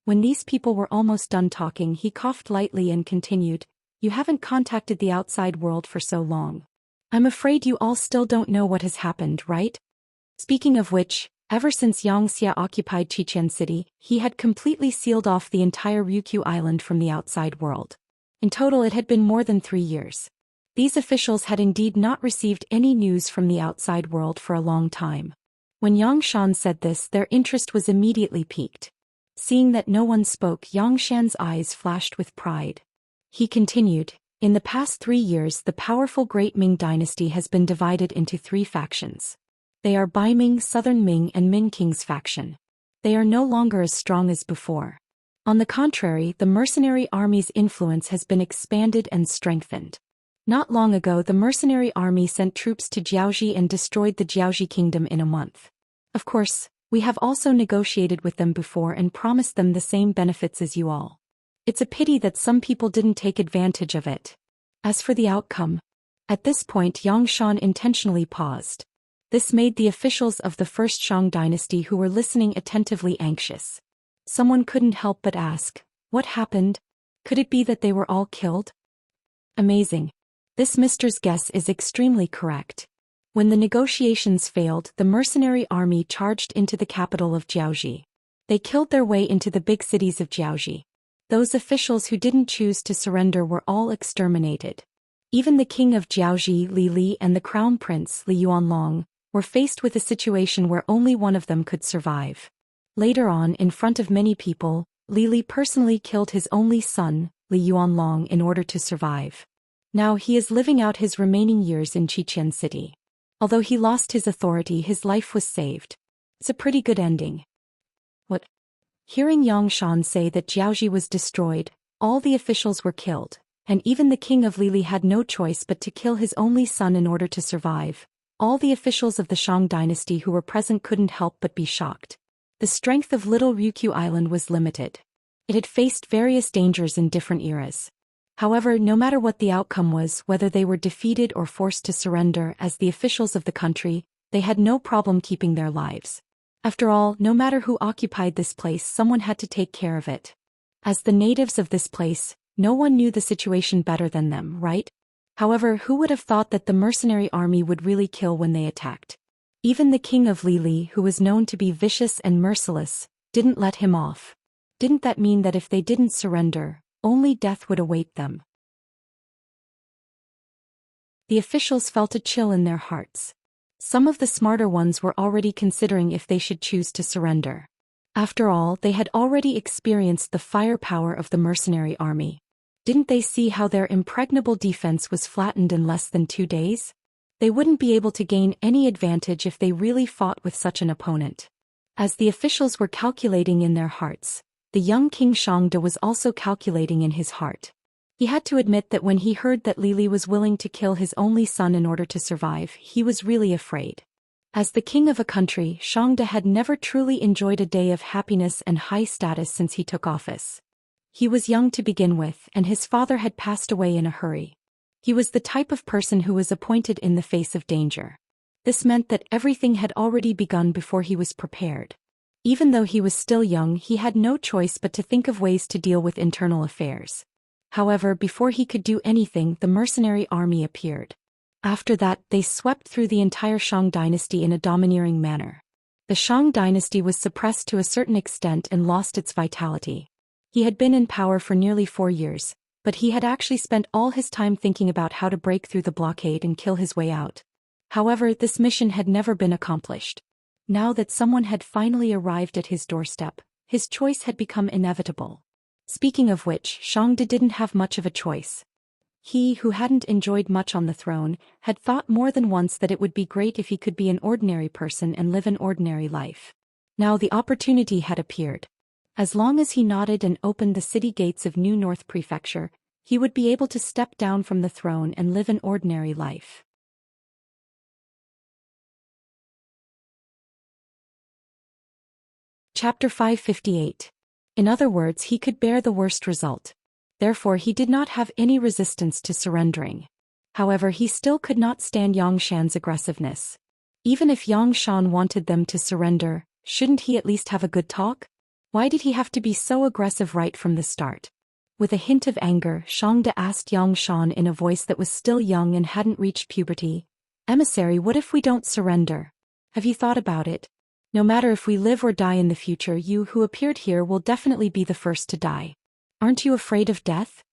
When these people were almost done talking, he coughed lightly and continued, You haven't contacted the outside world for so long. I'm afraid you all still don't know what has happened, right? Speaking of which, ever since Xianxia occupied Xichen City, he had completely sealed off the entire Ryukyu Island from the outside world. In total, it had been more than 3 years. These officials had indeed not received any news from the outside world for a long time. When Yang Shan said this, their interest was immediately piqued. Seeing that no one spoke, Yang Shan's eyes flashed with pride. He continued, In the past 3 years, the powerful Great Ming dynasty has been divided into 3 factions. They are Bai Ming, Southern Ming, and Ming King's faction. They are no longer as strong as before. On the contrary, the mercenary army's influence has been expanded and strengthened. Not long ago, the mercenary army sent troops to Jiaoji and destroyed the Jiaoji kingdom in a month. Of course, we have also negotiated with them before and promised them the same benefits as you all. It's a pity that some people didn't take advantage of it. As for the outcome, at this point Yang Shan intentionally paused. This made the officials of the first Shang dynasty who were listening attentively anxious. Someone couldn't help but ask, what happened? Could it be that they were all killed? Amazing. This mister's guess is extremely correct. When the negotiations failed, the mercenary army charged into the capital of Jiaoji. They killed their way into the big cities of Jiaoji. Those officials who didn't choose to surrender were all exterminated. Even the king of Jiaoji, Li Li, and the crown prince, Li Yuanlong, were faced with a situation where only one of them could survive. Later on, in front of many people, Li Li personally killed his only son, Li Yuanlong, in order to survive. Now he is living out his remaining years in Xichen City. Although he lost his authority, his life was saved. It's a pretty good ending. What? Hearing Yang Shan say that Jiaoji was destroyed, all the officials were killed, and even the king of Lili had no choice but to kill his only son in order to survive. All the officials of the Shang dynasty who were present couldn't help but be shocked. The strength of Little Ryukyu Island was limited. It had faced various dangers in different eras. However, no matter what the outcome was, whether they were defeated or forced to surrender as the officials of the country, they had no problem keeping their lives. After all, no matter who occupied this place, someone had to take care of it. As the natives of this place, no one knew the situation better than them, right? However, who would have thought that the mercenary army would really kill when they attacked? Even the king of Lili, who was known to be vicious and merciless, didn't let him off. Didn't that mean that if they didn't surrender, only death would await them? The officials felt a chill in their hearts. Some of the smarter ones were already considering if they should choose to surrender. After all, they had already experienced the firepower of the mercenary army. Didn't they see how their impregnable defense was flattened in less than 2 days? They wouldn't be able to gain any advantage if they really fought with such an opponent. As the officials were calculating in their hearts, the young King Xianxia was also calculating in his heart. He had to admit that when he heard that Lili was willing to kill his only son in order to survive, he was really afraid. As the king of a country, Xianxia had never truly enjoyed a day of happiness and high status since he took office. He was young to begin with, and his father had passed away in a hurry. He was the type of person who was appointed in the face of danger. This meant that everything had already begun before he was prepared. Even though he was still young, he had no choice but to think of ways to deal with internal affairs. However, before he could do anything, the mercenary army appeared. After that, they swept through the entire Shang dynasty in a domineering manner. The Shang dynasty was suppressed to a certain extent and lost its vitality. He had been in power for nearly 4 years, but he had actually spent all his time thinking about how to break through the blockade and kill his way out. However, this mission had never been accomplished. Now that someone had finally arrived at his doorstep, his choice had become inevitable. Speaking of which, Xianxia didn't have much of a choice. He, who hadn't enjoyed much on the throne, had thought more than once that it would be great if he could be an ordinary person and live an ordinary life. Now the opportunity had appeared. As long as he nodded and opened the city gates of New North Prefecture, he would be able to step down from the throne and live an ordinary life. Chapter 558. In other words, he could bear the worst result. Therefore, he did not have any resistance to surrendering. However, he still could not stand Yang Shan's aggressiveness. Even if Yang Shan wanted them to surrender, shouldn't he at least have a good talk? Why did he have to be so aggressive right from the start? With a hint of anger, Xianxia asked Yang Shan in a voice that was still young and hadn't reached puberty, "Emissary, what if we don't surrender? Have you thought about it? No matter if we live or die in the future, you who appeared here will definitely be the first to die. Aren't you afraid of death?"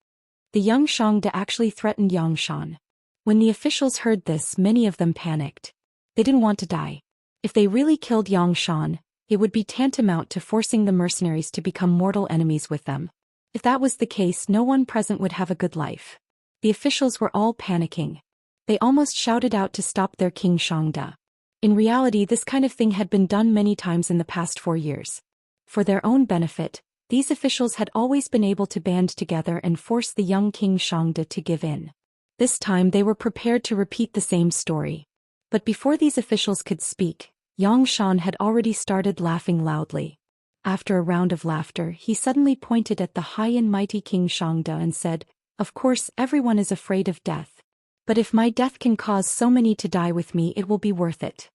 The young Xianxia actually threatened Yang Shan. When the officials heard this, many of them panicked. They didn't want to die. If they really killed Yang Shan, it would be tantamount to forcing the mercenaries to become mortal enemies with them. If that was the case, no one present would have a good life. The officials were all panicking. They almost shouted out to stop their king Xianxia. In reality, this kind of thing had been done many times in the past 4 years. For their own benefit, these officials had always been able to band together and force the young king Xianxia to give in. This time they were prepared to repeat the same story. But before these officials could speak, Yang Shan had already started laughing loudly. After a round of laughter, he suddenly pointed at the high and mighty King Xianxia and said, "Of course, everyone is afraid of death. But if my death can cause so many to die with me, it will be worth it."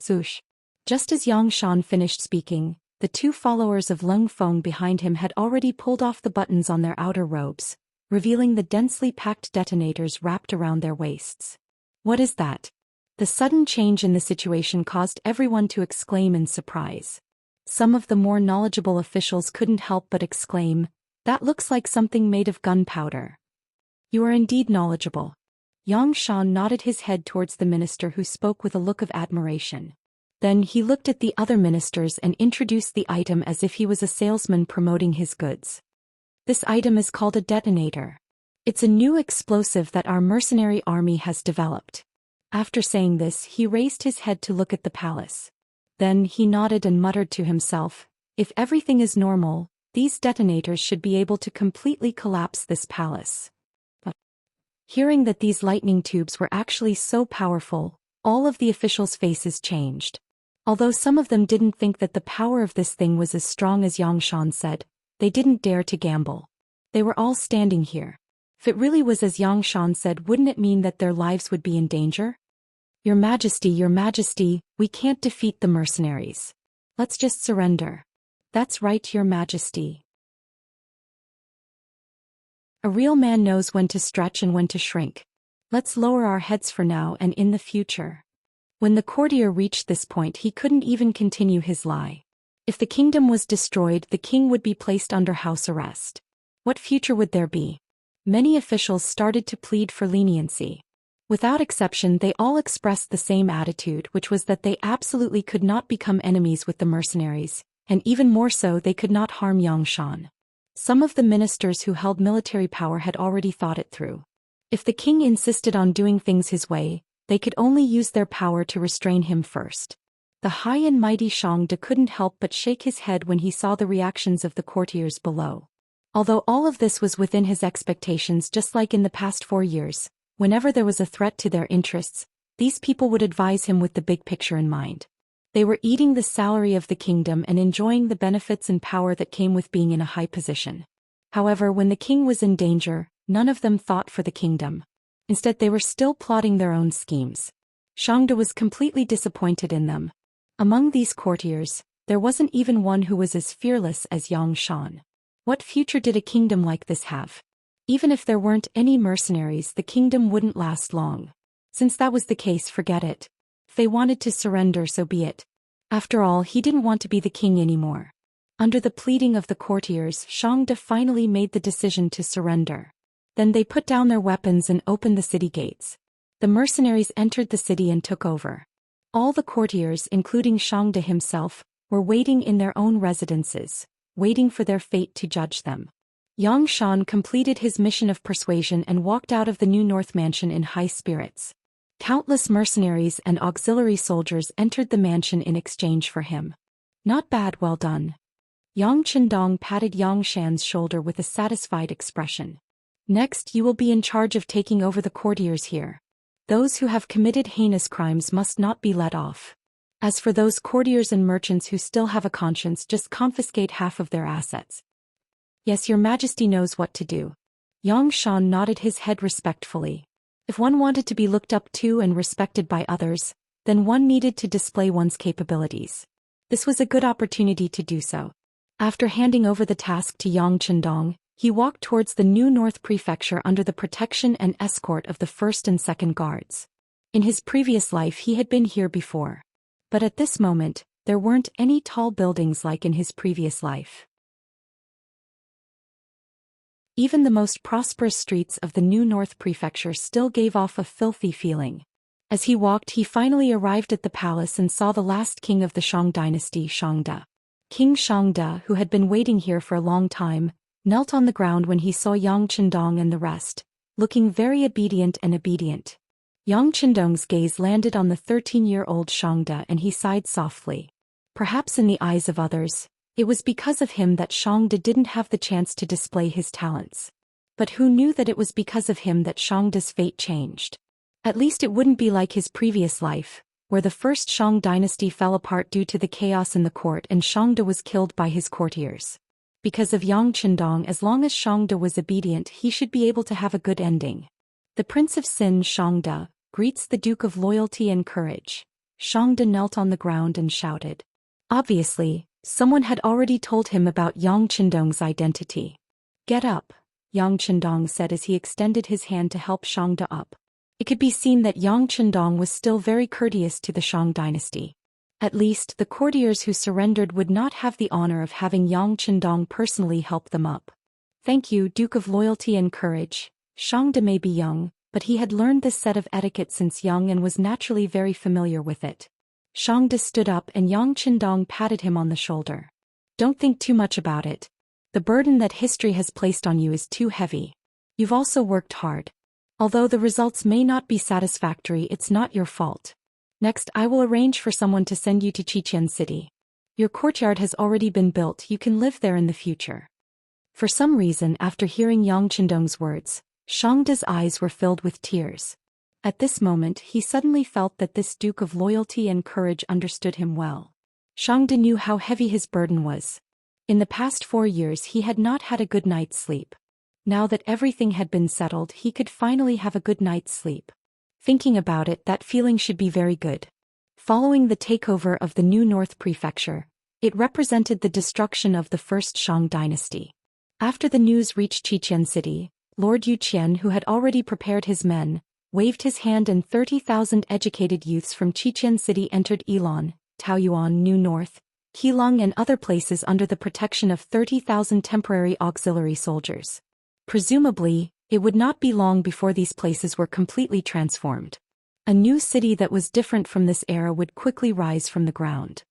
Zhoosh. Just as Yang Shan finished speaking, the 2 followers of Leng Feng behind him had already pulled off the buttons on their outer robes, revealing the densely packed detonators wrapped around their waists. What is that? The sudden change in the situation caused everyone to exclaim in surprise. Some of the more knowledgeable officials couldn't help but exclaim, "That looks like something made of gunpowder." "You are indeed knowledgeable." Yang Shan nodded his head towards the minister, who spoke with a look of admiration. Then he looked at the other ministers and introduced the item as if he was a salesman promoting his goods. "This item is called a detonator. It's a new explosive that our mercenary army has developed." After saying this, he raised his head to look at the palace. Then he nodded and muttered to himself, "If everything is normal, these detonators should be able to completely collapse this palace." But hearing that these lightning tubes were actually so powerful, all of the officials' faces changed. Although some of them didn't think that the power of this thing was as strong as Yang Shan said, they didn't dare to gamble. They were all standing here. If it really was as Yang Shan said, wouldn't it mean that their lives would be in danger? Your Majesty, we can't defeat the mercenaries. Let's just surrender." "That's right, Your Majesty. A real man knows when to stretch and when to shrink. Let's lower our heads for now and in the future. When the courtier reached this point, he couldn't even continue his lie. If the kingdom was destroyed, the king would be placed under house arrest. What future would there be? Many officials started to plead for leniency. Without exception, they all expressed the same attitude, which was that they absolutely could not become enemies with the mercenaries, and even more so, they could not harm Xian. Some of the ministers who held military power had already thought it through. If the king insisted on doing things his way, they could only use their power to restrain him first. The high and mighty Xianxia couldn't help but shake his head when he saw the reactions of the courtiers below. Although all of this was within his expectations, just like in the past 4 years, whenever there was a threat to their interests, these people would advise him with the big picture in mind. They were eating the salary of the kingdom and enjoying the benefits and power that came with being in a high position. However, when the king was in danger, none of them thought for the kingdom. Instead, they were still plotting their own schemes. Xianxia was completely disappointed in them. Among these courtiers, there wasn't even one who was as fearless as Xian. What future did a kingdom like this have? Even if there weren't any mercenaries, the kingdom wouldn't last long. Since that was the case, forget it. If they wanted to surrender, so be it. After all, he didn't want to be the king anymore. Under the pleading of the courtiers, Xianxia finally made the decision to surrender. Then they put down their weapons and opened the city gates. The mercenaries entered the city and took over. All the courtiers, including Xianxia himself, were waiting in their own residences, waiting for their fate to judge them. Xian completed his mission of persuasion and walked out of the New North mansion in high spirits. Countless mercenaries and auxiliary soldiers entered the mansion in exchange for him. Not bad, well done. Xianxia patted Xian's shoulder with a satisfied expression. Next, you will be in charge of taking over the courtiers here. Those who have committed heinous crimes must not be let off. As for those courtiers and merchants who still have a conscience, just confiscate half of their assets. Yes, your majesty knows what to do. Xian nodded his head respectfully. If one wanted to be looked up to and respected by others, then one needed to display one's capabilities. This was a good opportunity to do so. After handing over the task to Xianxia, he walked towards the New North Prefecture under the protection and escort of the 1st and 2nd Guards. In his previous life he had been here before. But at this moment, there weren't any tall buildings like in his previous life. Even the most prosperous streets of the New North Prefecture still gave off a filthy feeling. As he walked, he finally arrived at the palace and saw the last king of the Shang dynasty, Xianxia. King Xianxia, who had been waiting here for a long time, knelt on the ground when he saw Xianxia and the rest, looking very obedient. Xianxia's gaze landed on the 13-year-old Xianxia and he sighed softly. Perhaps in the eyes of others, it was because of him that Xianxia didn't have the chance to display his talents. But who knew that it was because of him that Xianxia's fate changed? At least it wouldn't be like his previous life, where the first Shang dynasty fell apart due to the chaos in the court and Xianxia was killed by his courtiers. Because of Xianxia, as long as Xianxia was obedient, he should be able to have a good ending. The Prince of Sin, Xianxia, greets the Duke of Loyalty and Courage. Xianxia knelt on the ground and shouted. Obviously, someone had already told him about Xianxia's identity. Get up, Xianxia said as he extended his hand to help Xianxia up. It could be seen that Xianxia was still very courteous to the Shang dynasty. At least, the courtiers who surrendered would not have the honor of having Xianxia personally help them up. Thank you, Duke of Loyalty and Courage. Xianxia may be young, but he had learned this set of etiquette since young and was naturally very familiar with it. Xianxia stood up and Xianxia patted him on the shoulder. Don't think too much about it. The burden that history has placed on you is too heavy. You've also worked hard. Although the results may not be satisfactory, it's not your fault. Next, I will arrange for someone to send you to Xichen City. Your courtyard has already been built, you can live there in the future. For some reason, after hearing Xianxia's words, Xianxia's eyes were filled with tears. At this moment, he suddenly felt that this Duke of Loyalty and Courage understood him well. Xianxia knew how heavy his burden was. In the past 4 years he had not had a good night's sleep. Now that everything had been settled, he could finally have a good night's sleep. Thinking about it, that feeling should be very good. Following the takeover of the New North Prefecture, it represented the destruction of the first Shang dynasty. After the news reached Xichen City, Lord Yu Qian, who had already prepared his men, waved his hand, and 30,000 educated youths from Xichen City entered Ilan, Taoyuan, New North, Keelung and other places under the protection of 30,000 temporary auxiliary soldiers. Presumably, it would not be long before these places were completely transformed. A new city that was different from this era would quickly rise from the ground.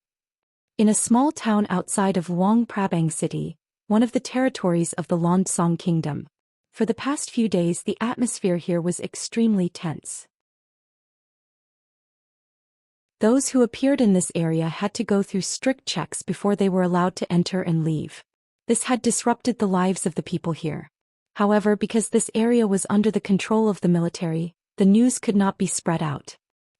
In a small town outside of Luang Prabang City, one of the territories of the Landsong Kingdom. For the past few days, the atmosphere here was extremely tense. Those who appeared in this area had to go through strict checks before they were allowed to enter and leave. This had disrupted the lives of the people here. However, because this area was under the control of the military, the news could not be spread out.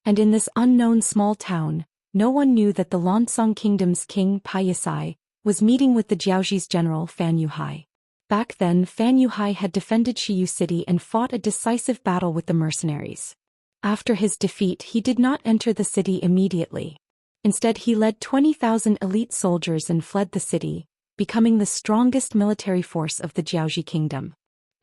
And in this unknown small town, no one knew that the Landsong Kingdom's king, Paisai, was meeting with the Jiaoxi's general, Fan Yuhai. Back then, Fan Yuhai had defended Xiyu City and fought a decisive battle with the mercenaries. After his defeat, he did not enter the city immediately. Instead, he led 20,000 elite soldiers and fled the city, becoming the strongest military force of the Jiaoxi kingdom.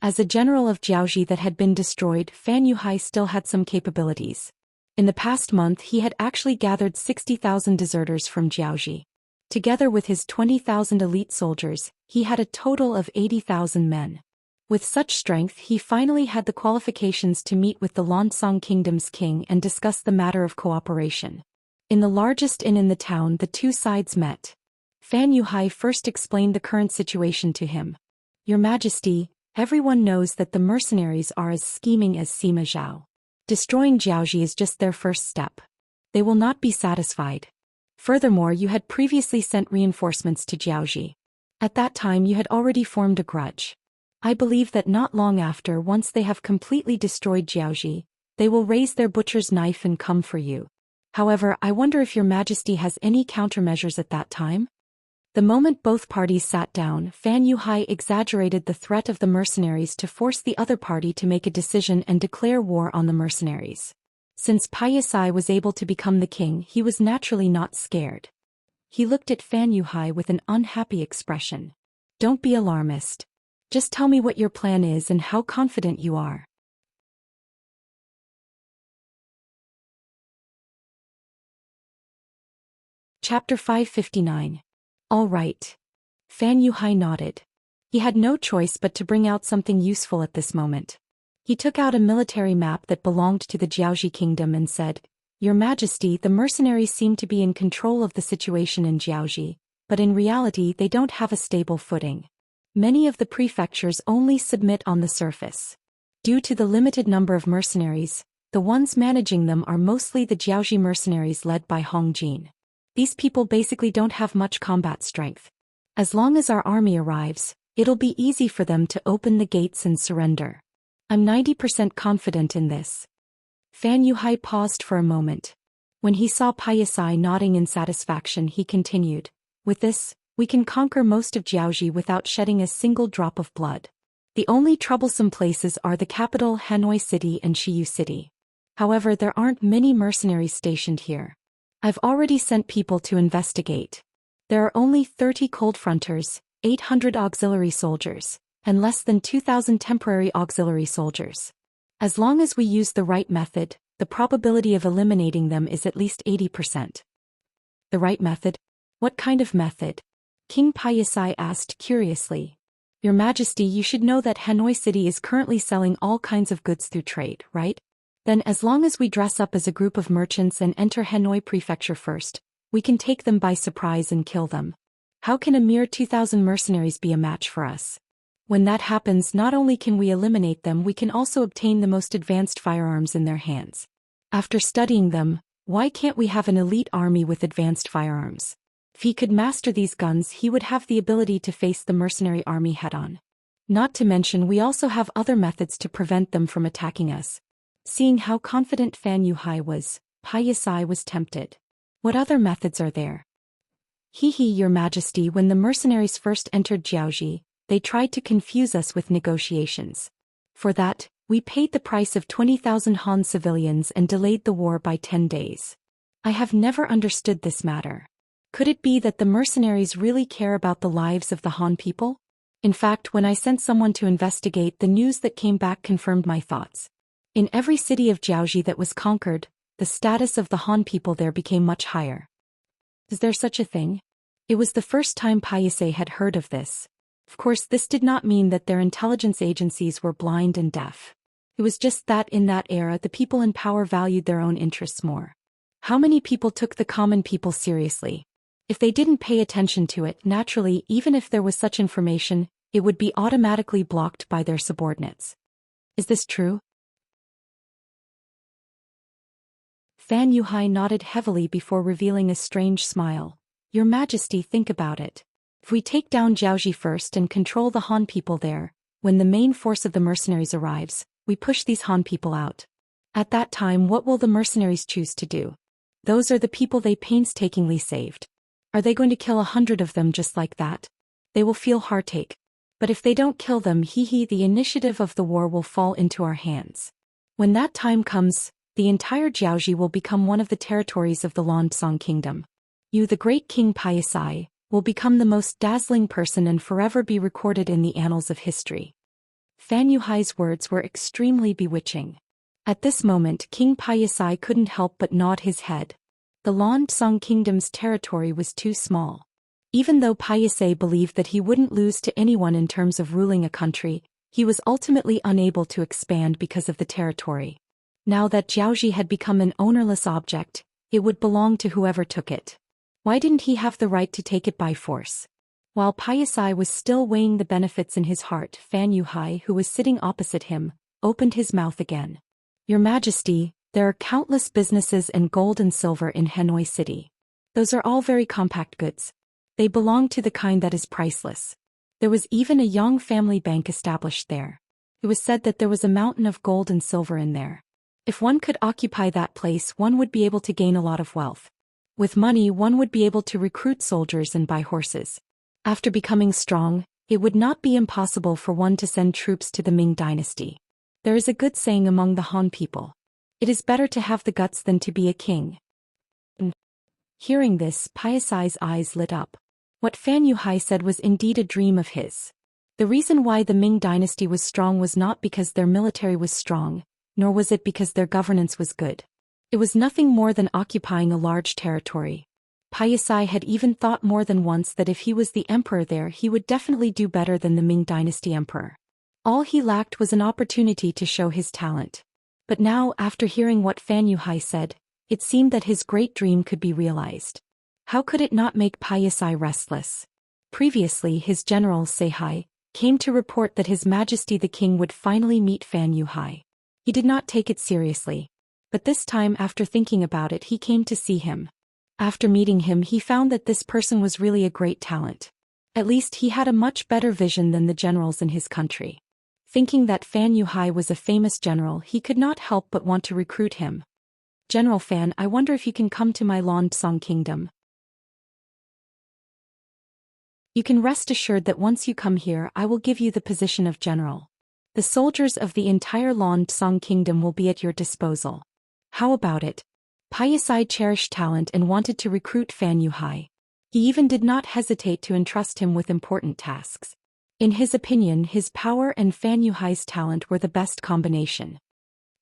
As a general of Jiaoxi that had been destroyed, Fan Yuhai still had some capabilities. In the past month, he had actually gathered 60,000 deserters from Jiaoxi. Together with his 20,000 elite soldiers, he had a total of 80,000 men. With such strength, he finally had the qualifications to meet with the Landsong Kingdom's king and discuss the matter of cooperation. In the largest inn in the town, the two sides met. Fan Yuhai first explained the current situation to him. Your Majesty, everyone knows that the mercenaries are as scheming as Sima Zhao. Destroying Jiaoxi is just their first step. They will not be satisfied. Furthermore, you had previously sent reinforcements to Jiaoxi. At that time you had already formed a grudge. I believe that not long after, once they have completely destroyed Jiaoxi, they will raise their butcher's knife and come for you. However, I wonder if your Majesty has any countermeasures at that time? The moment both parties sat down, Fan Yuhai exaggerated the threat of the mercenaries to force the other party to make a decision and declare war on the mercenaries. Since Paisai was able to become the king, he was naturally not scared. He looked at Fan Yuhai with an unhappy expression. Don't be alarmist. Just tell me what your plan is and how confident you are. Chapter 559. All right. Fan Yuhai nodded. He had no choice but to bring out something useful at this moment. He took out a military map that belonged to the Jiaoxi kingdom and said, Your Majesty, the mercenaries seem to be in control of the situation in Jiaoxi, but in reality they don't have a stable footing. Many of the prefectures only submit on the surface. Due to the limited number of mercenaries, the ones managing them are mostly the Jiaoxi mercenaries led by Hong Jin. These people basically don't have much combat strength. As long as our army arrives, it'll be easy for them to open the gates and surrender. I'm 90% confident in this. Fan Yuhai paused for a moment. When he saw Paisai nodding in satisfaction, he continued, With this, we can conquer most of Jiaoxi without shedding a single drop of blood. The only troublesome places are the capital Hanoi City and Xiyu City. However, there aren't many mercenaries stationed here. I've already sent people to investigate. There are only 30 cold fronters, 800 auxiliary soldiers, and less than 2,000 temporary auxiliary soldiers. As long as we use the right method, the probability of eliminating them is at least 80%. The right method? What kind of method? King Paisai asked curiously. Your Majesty, you should know that Hanoi City is currently selling all kinds of goods through trade, right? Then as long as we dress up as a group of merchants and enter Hanoi Prefecture first, we can take them by surprise and kill them. How can a mere 2,000 mercenaries be a match for us? When that happens, not only can we eliminate them, we can also obtain the most advanced firearms in their hands. After studying them, why can't we have an elite army with advanced firearms? If he could master these guns, he would have the ability to face the mercenary army head-on. Not to mention, we also have other methods to prevent them from attacking us. Seeing how confident Fan Yuhai was, Paisai was tempted. What other methods are there? Your Majesty, when the mercenaries first entered Jiaoxi, they tried to confuse us with negotiations. For that, we paid the price of 20,000 Han civilians and delayed the war by 10 days. I have never understood this matter. Could it be that the mercenaries really care about the lives of the Han people? In fact, when I sent someone to investigate, the news that came back confirmed my thoughts. In every city of Jiaoji that was conquered, the status of the Han people there became much higher. Is there such a thing? It was the first time Paise had heard of this. Of course, this did not mean that their intelligence agencies were blind and deaf. It was just that in that era the people in power valued their own interests more. How many people took the common people seriously? If they didn't pay attention to it, naturally, even if there was such information, it would be automatically blocked by their subordinates. Is this true? Fan Yuhai nodded heavily before revealing a strange smile. Your Majesty, think about it. If we take down Jiaoji first and control the Han people there, when the main force of the mercenaries arrives, we push these Han people out. At that time, what will the mercenaries choose to do? Those are the people they painstakingly saved. Are they going to kill 100 of them just like that? They will feel heartache. But if they don't kill them, the initiative of the war will fall into our hands. When that time comes, the entire Jiaoji will become one of the territories of the Lanzong Kingdom. You, the great King Paisai, will become the most dazzling person and forever be recorded in the annals of history. Fan Yuhai's words were extremely bewitching. At this moment, King Paisai couldn't help but nod his head. The Lanzong Kingdom's territory was too small. Even though Paisai believed that he wouldn't lose to anyone in terms of ruling a country, he was ultimately unable to expand because of the territory. Now that Jiaoji had become an ownerless object, it would belong to whoever took it. Why didn't he have the right to take it by force? While Paisai was still weighing the benefits in his heart, Fan Yuhai, who was sitting opposite him, opened his mouth again. Your Majesty, there are countless businesses and gold and silver in Hanoi City. Those are all very compact goods. They belong to the kind that is priceless. There was even a young family bank established there. It was said that there was a mountain of gold and silver in there. If one could occupy that place, one would be able to gain a lot of wealth. With money, one would be able to recruit soldiers and buy horses. After becoming strong, it would not be impossible for one to send troops to the Ming dynasty. There is a good saying among the Han people. It is better to have the guts than to be a king. Hearing this, Paisai's eyes lit up. What Fan Yuhai said was indeed a dream of his. The reason why the Ming dynasty was strong was not because their military was strong, nor was it because their governance was good. It was nothing more than occupying a large territory. Paisai had even thought more than once that if he was the emperor there, he would definitely do better than the Ming dynasty emperor. All he lacked was an opportunity to show his talent. But now, after hearing what Fan Yuhai said, it seemed that his great dream could be realized. How could it not make Paisai restless? Previously, his general, Seihai, came to report that His Majesty the King would finally meet Fan Yuhai. He did not take it seriously. But this time, after thinking about it, he came to see him. After meeting him, he found that this person was really a great talent. At least he had a much better vision than the generals in his country. Thinking that Fan Yuhai was a famous general, he could not help but want to recruit him. General Fan, I wonder if you can come to my Lanzong Kingdom. You can rest assured that once you come here, I will give you the position of general. The soldiers of the entire Lanzong Kingdom will be at your disposal. How about it? Paisai cherished talent and wanted to recruit Fan Yuhai. He even did not hesitate to entrust him with important tasks. In his opinion, his power and Fan Yuhai's talent were the best combination.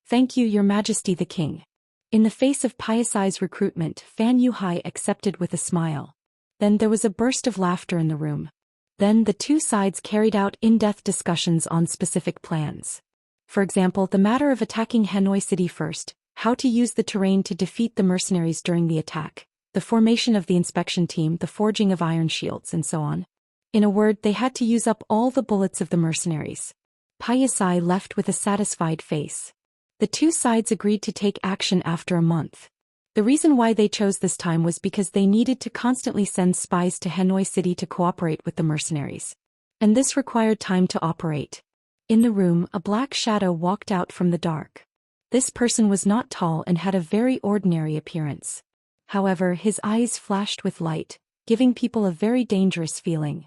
Thank you, Your Majesty the King. In the face of Paisai's recruitment, Fan Yuhai accepted with a smile. Then there was a burst of laughter in the room. Then the two sides carried out in-depth discussions on specific plans. For example, the matter of attacking Hanoi City first, how to use the terrain to defeat the mercenaries during the attack, the formation of the inspection team, the forging of iron shields, and so on. In a word, they had to use up all the bullets of the mercenaries. Paisai left with a satisfied face. The two sides agreed to take action after a month. The reason why they chose this time was because they needed to constantly send spies to Hanoi City to cooperate with the mercenaries. And this required time to operate. In the room, a black shadow walked out from the dark. This person was not tall and had a very ordinary appearance. However, his eyes flashed with light, giving people a very dangerous feeling.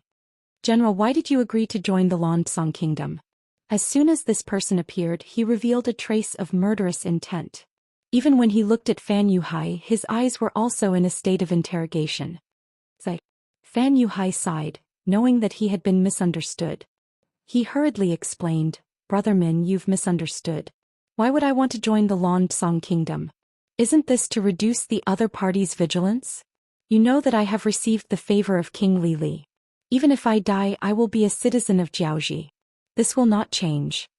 General, why did you agree to join the Lanzong Kingdom? As soon as this person appeared, he revealed a trace of murderous intent. Even when he looked at Fan Yuhai, his eyes were also in a state of interrogation. Fan Yuhai sighed, knowing that he had been misunderstood. He hurriedly explained, Brother Min, you've misunderstood. Why would I want to join the Song kingdom? Isn't this to reduce the other party's vigilance? You know that I have received the favor of King Li. Even if I die, I will be a citizen of Jiaoji. This will not change.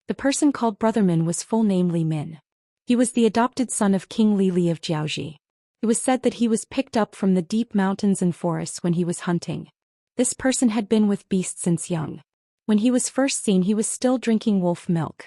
The person called Brotherman was full name Li Min. He was the adopted son of King Li of Jiaoji. It was said that he was picked up from the deep mountains and forests when he was hunting. This person had been with beasts since young. When he was first seen, he was still drinking wolf milk.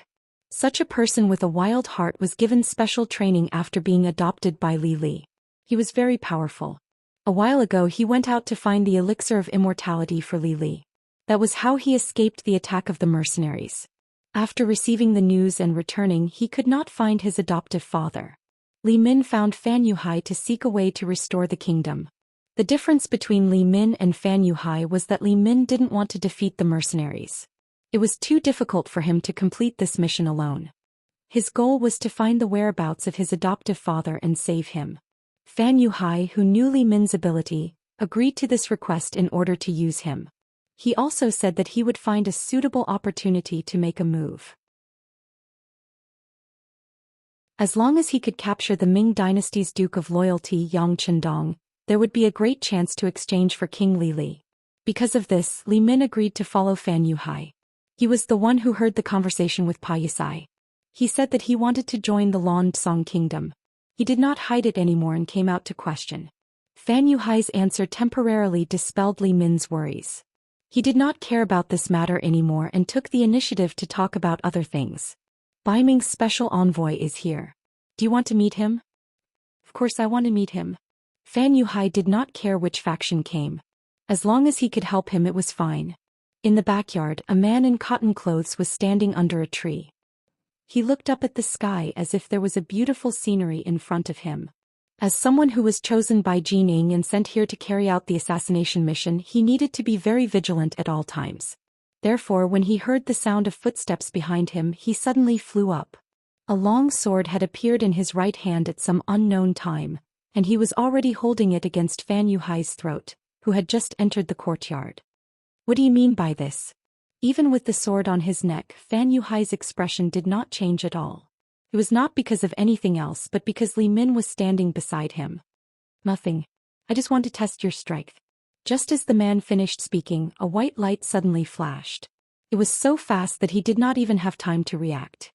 Such a person with a wild heart was given special training after being adopted by Li. He was very powerful. A while ago he went out to find the elixir of immortality for Li. That was how he escaped the attack of the mercenaries. After receiving the news and returning, he could not find his adoptive father. Li Min found Fan Yuhai to seek a way to restore the kingdom. The difference between Li Min and Fan Yuhai was that Li Min didn't want to defeat the mercenaries. It was too difficult for him to complete this mission alone. His goal was to find the whereabouts of his adoptive father and save him. Fan Yuhai, who knew Li Min's ability, agreed to this request in order to use him. He also said that he would find a suitable opportunity to make a move. As long as he could capture the Ming dynasty's Duke of Loyalty Yang Chendong, there would be a great chance to exchange for King Li. Because of this, Li Min agreed to follow Fan Yuhai. He was the one who heard the conversation with Pa Yisai. He said that he wanted to join the Song kingdom. He did not hide it anymore and came out to question. Fan Yuhai's answer temporarily dispelled Li Min's worries. He did not care about this matter anymore and took the initiative to talk about other things. Bai Ming's special envoy is here. Do you want to meet him? Of course I want to meet him. Fan Yuhai did not care which faction came. As long as he could help him, it was fine. In the backyard, a man in cotton clothes was standing under a tree. He looked up at the sky as if there was a beautiful scenery in front of him. As someone who was chosen by Jining and sent here to carry out the assassination mission, he needed to be very vigilant at all times. Therefore, when he heard the sound of footsteps behind him, he suddenly flew up. A long sword had appeared in his right hand at some unknown time, and he was already holding it against Fan Yuhai's throat, who had just entered the courtyard. What do you mean by this? Even with the sword on his neck, Fan Yuhai's expression did not change at all. It was not because of anything else but because Li Min was standing beside him. Nothing. I just want to test your strength. Just as the man finished speaking, a white light suddenly flashed. It was so fast that he did not even have time to react.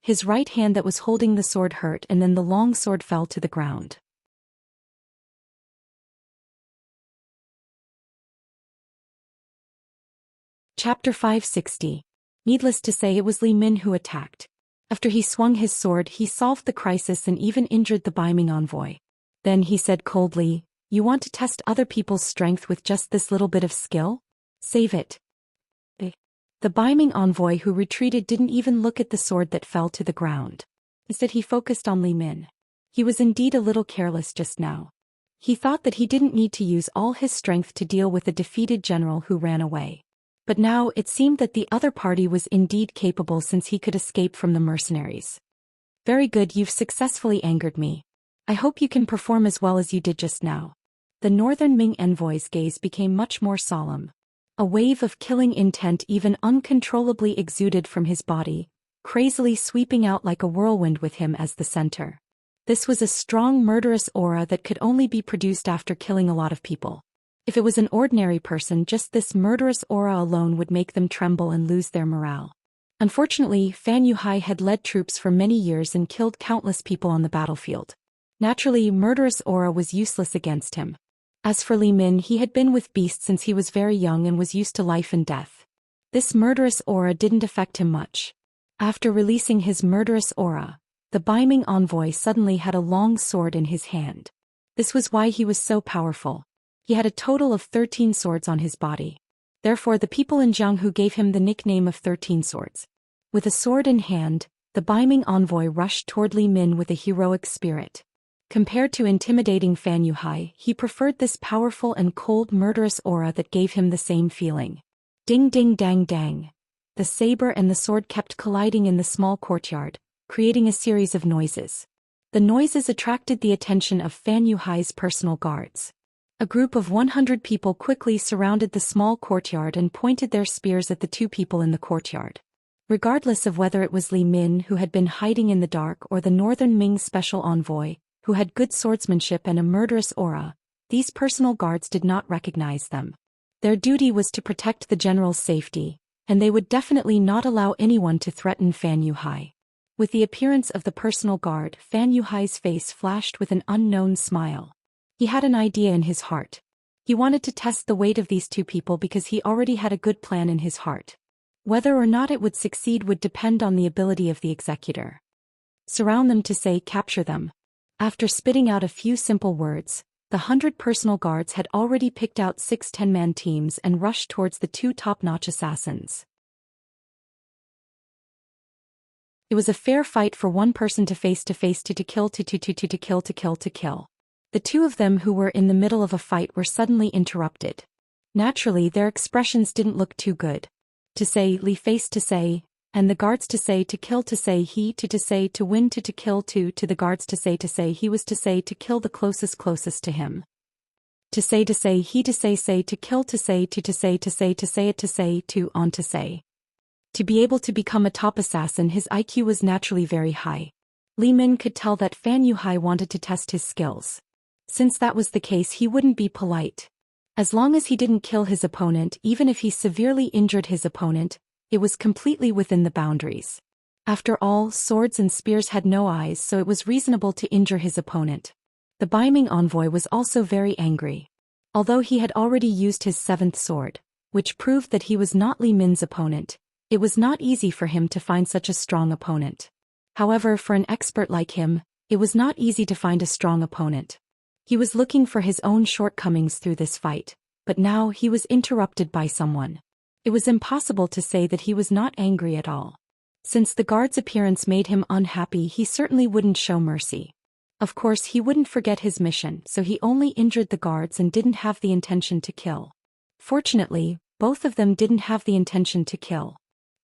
His right hand that was holding the sword hurt, and then the long sword fell to the ground. Chapter 560. Needless to say, it was Li Min who attacked. After he swung his sword, he solved the crisis and even injured the Bai Ming envoy. Then he said coldly, "You want to test other people's strength with just this little bit of skill? Save it." The Bai Ming envoy who retreated didn't even look at the sword that fell to the ground. Instead he focused on Li Min. He was indeed a little careless just now. He thought that he didn't need to use all his strength to deal with a defeated general who ran away. But now it seemed that the other party was indeed capable since he could escape from the mercenaries. Very good, you've successfully angered me. I hope you can perform as well as you did just now. The northern Ming envoy's gaze became much more solemn. A wave of killing intent even uncontrollably exuded from his body, crazily sweeping out like a whirlwind with him as the center. This was a strong murderous aura that could only be produced after killing a lot of people. If it was an ordinary person, just this murderous aura alone would make them tremble and lose their morale. Unfortunately, Fan Yuhai had led troops for many years and killed countless people on the battlefield. Naturally, murderous aura was useless against him. As for Li Min, he had been with beasts since he was very young and was used to life and death. This murderous aura didn't affect him much. After releasing his murderous aura, the Bai Ming envoy suddenly had a long sword in his hand. This was why he was so powerful. He had a total of 13 swords on his body. Therefore the people in Jianghu gave him the nickname of 13 Swords. With a sword in hand, the Bai Ming envoy rushed toward Li Min with a heroic spirit. Compared to intimidating Fan Yuhai, he preferred this powerful and cold murderous aura that gave him the same feeling. Ding ding dang dang. The saber and the sword kept colliding in the small courtyard, creating a series of noises. The noises attracted the attention of Fan Yuhai's personal guards. A group of 100 people quickly surrounded the small courtyard and pointed their spears at the two people in the courtyard. Regardless of whether it was Li Min who had been hiding in the dark or the Northern Ming special envoy, who had good swordsmanship and a murderous aura, these personal guards did not recognize them. Their duty was to protect the general's safety, and they would definitely not allow anyone to threaten Fan Yuhai. With the appearance of the personal guard, Fan Yuhai's face flashed with an unknown smile. He had an idea in his heart. He wanted to test the weight of these two people because he already had a good plan in his heart. Whether or not it would succeed would depend on the ability of the executor. Surround them to say capture them. After spitting out a few simple words, the 100 personal guards had already picked out 6 10-man teams and rushed towards the 2 top-notch assassins. It was a fair fight for one person to face to kill to kill. The 2 of them who were in the middle of a fight were suddenly interrupted. Naturally, their expressions didn't look too good. To say Li face to say, and the guards to say to kill to say he to say to win to kill to the guards to say he was to say to kill the closest to him. To say he to say to kill to say it to say to on to say. To be able to become a top assassin, his IQ was naturally very high. Li Min could tell that Fan Yuhai wanted to test his skills. Since that was the case, he wouldn't be polite. As long as he didn't kill his opponent, even if he severely injured his opponent, it was completely within the boundaries. After all, swords and spears had no eyes, so it was reasonable to injure his opponent. The Baiming envoy was also very angry. Although he had already used his 7th sword, which proved that he was not Li Min's opponent, it was not easy for him to find such a strong opponent. However, for an expert like him, it was not easy to find a strong opponent. He was looking for his own shortcomings through this fight, but now he was interrupted by someone. It was impossible to say that he was not angry at all. Since the guard's appearance made him unhappy, he certainly wouldn't show mercy. Of course, he wouldn't forget his mission, so he only injured the guards and didn't have the intention to kill. Fortunately, both of them didn't have the intention to kill.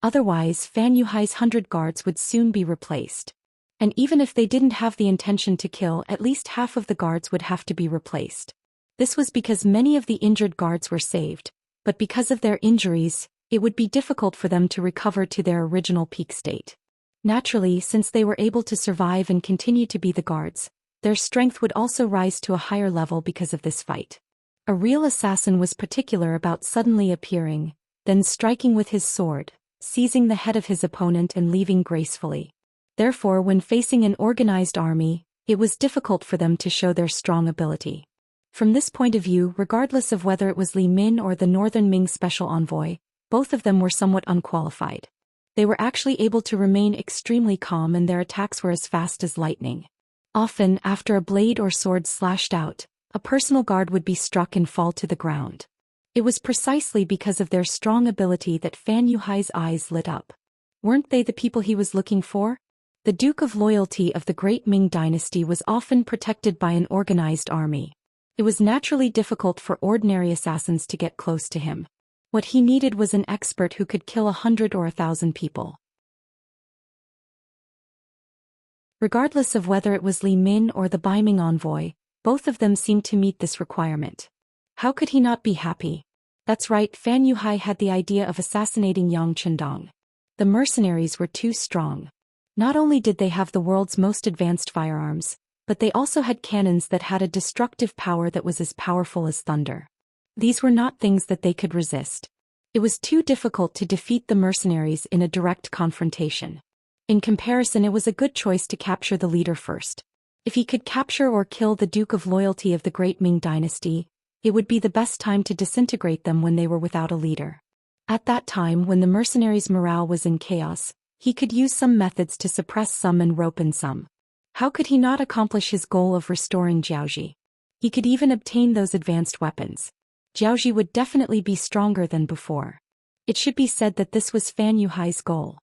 Otherwise, Fan Yuhai's 100 guards would soon be replaced. And even if they didn't have the intention to kill, at least half of the guards would have to be replaced. This was because many of the injured guards were saved, but because of their injuries, it would be difficult for them to recover to their original peak state. Naturally, since they were able to survive and continue to be the guards, their strength would also rise to a higher level because of this fight. A real assassin was particular about suddenly appearing, then striking with his sword, seizing the head of his opponent and leaving gracefully. Therefore, when facing an organized army, it was difficult for them to show their strong ability. From this point of view, regardless of whether it was Li Min or the Northern Ming special envoy, both of them were somewhat unqualified. They were actually able to remain extremely calm, and their attacks were as fast as lightning. Often, after a blade or sword slashed out, a personal guard would be struck and fall to the ground. It was precisely because of their strong ability that Fan Yuhai's eyes lit up. Weren't they the people he was looking for? The Duke of Loyalty of the Great Ming Dynasty was often protected by an organized army. It was naturally difficult for ordinary assassins to get close to him. What he needed was an expert who could kill 100 or 1,000 people. Regardless of whether it was Li Min or the Baiming envoy, both of them seemed to meet this requirement. How could he not be happy? That's right, Fan Yuhai had the idea of assassinating Yang Chendong. The mercenaries were too strong. Not only did they have the world's most advanced firearms, but they also had cannons that had a destructive power that was as powerful as thunder. These were not things that they could resist. It was too difficult to defeat the mercenaries in a direct confrontation. In comparison, it was a good choice to capture the leader first. If he could capture or kill the Duke of Loyalty of the Great Ming Dynasty, it would be the best time to disintegrate them when they were without a leader. At that time, when the mercenaries' morale was in chaos, he could use some methods to suppress some and rope in some. How could he not accomplish his goal of restoring Jiaoji? He could even obtain those advanced weapons. Jiaoji would definitely be stronger than before. It should be said that this was Fan Yuhai's goal.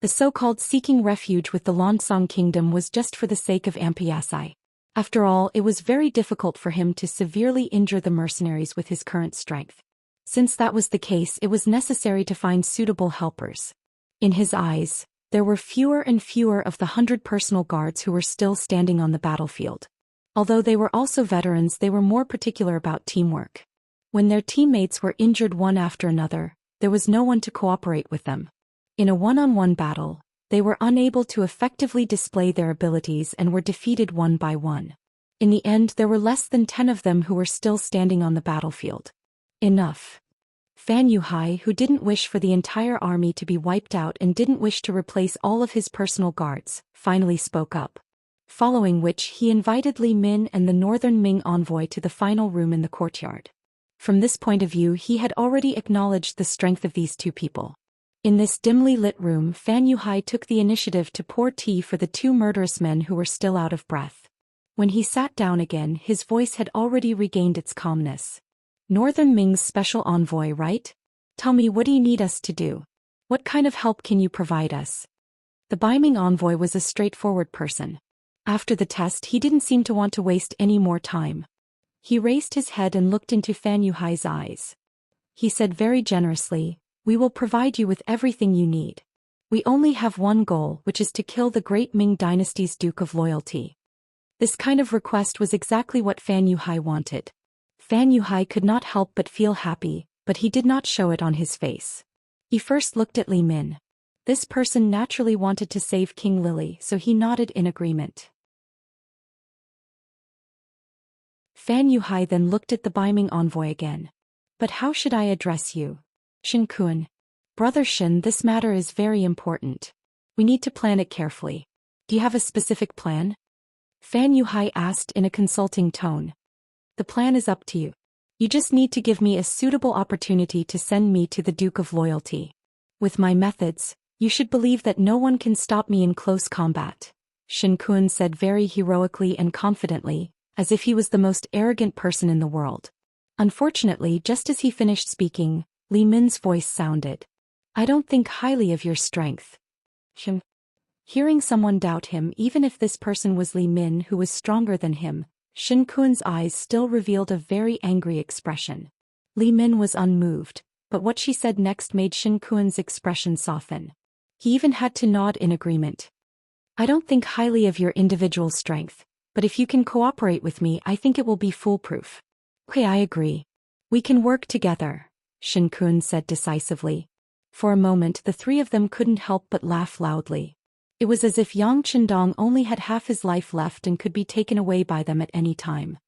The so-called seeking refuge with the Lansong Kingdom was just for the sake of Ampiasai. After all, it was very difficult for him to severely injure the mercenaries with his current strength. Since that was the case, it was necessary to find suitable helpers. In his eyes, there were fewer and fewer of the 100 personal guards who were still standing on the battlefield. Although they were also veterans, they were more particular about teamwork. When their teammates were injured one after another, there was no one to cooperate with them. In a one-on-one battle, they were unable to effectively display their abilities and were defeated one by one. In the end, there were less than 10 of them who were still standing on the battlefield. Enough. Fan Yuhai, who didn't wish for the entire army to be wiped out and didn't wish to replace all of his personal guards, finally spoke up. Following which he invited Li Min and the northern Ming envoy to the final room in the courtyard. From this point of view, he had already acknowledged the strength of these two people. In this dimly lit room, Fan Yuhai took the initiative to pour tea for the two murderous men who were still out of breath. When he sat down again, his voice had already regained its calmness. Northern Ming's special envoy, right? Tell me, what do you need us to do? What kind of help can you provide us? The Ming envoy was a straightforward person. After the test, he didn't seem to want to waste any more time. He raised his head and looked into Fan Yuhai's eyes. He said very generously, "We will provide you with everything you need. We only have one goal, which is to kill the great Ming dynasty's Duke of Loyalty." This kind of request was exactly what Fan Yuhai wanted. Fan Yuhai could not help but feel happy, but he did not show it on his face. He first looked at Li Min. This person naturally wanted to save King Lily, so he nodded in agreement. Fan Yuhai then looked at the Ming envoy again. "But how should I address you?" "Shin Kun." "Brother Shin, this matter is very important. We need to plan it carefully. Do you have a specific plan?" Fan Yuhai asked in a consulting tone. "The plan is up to you. You just need to give me a suitable opportunity to send me to the Duke of Loyalty. With my methods, you should believe that no one can stop me in close combat," Shin Kun said very heroically and confidently, as if he was the most arrogant person in the world. Unfortunately, just as he finished speaking, Li Min's voice sounded. "I don't think highly of your strength." Hearing someone doubt him, even if this person was Li Min who was stronger than him, Shin Kun's eyes still revealed a very angry expression. Li Min was unmoved, but what she said next made Shin Kun's expression soften. He even had to nod in agreement. "I don't think highly of your individual strength, but if you can cooperate with me, I think it will be foolproof." "Okay, I agree. We can work together," Shin Kun said decisively. For a moment, the three of them couldn't help but laugh loudly. It was as if Yang Qindong only had half his life left and could be taken away by them at any time.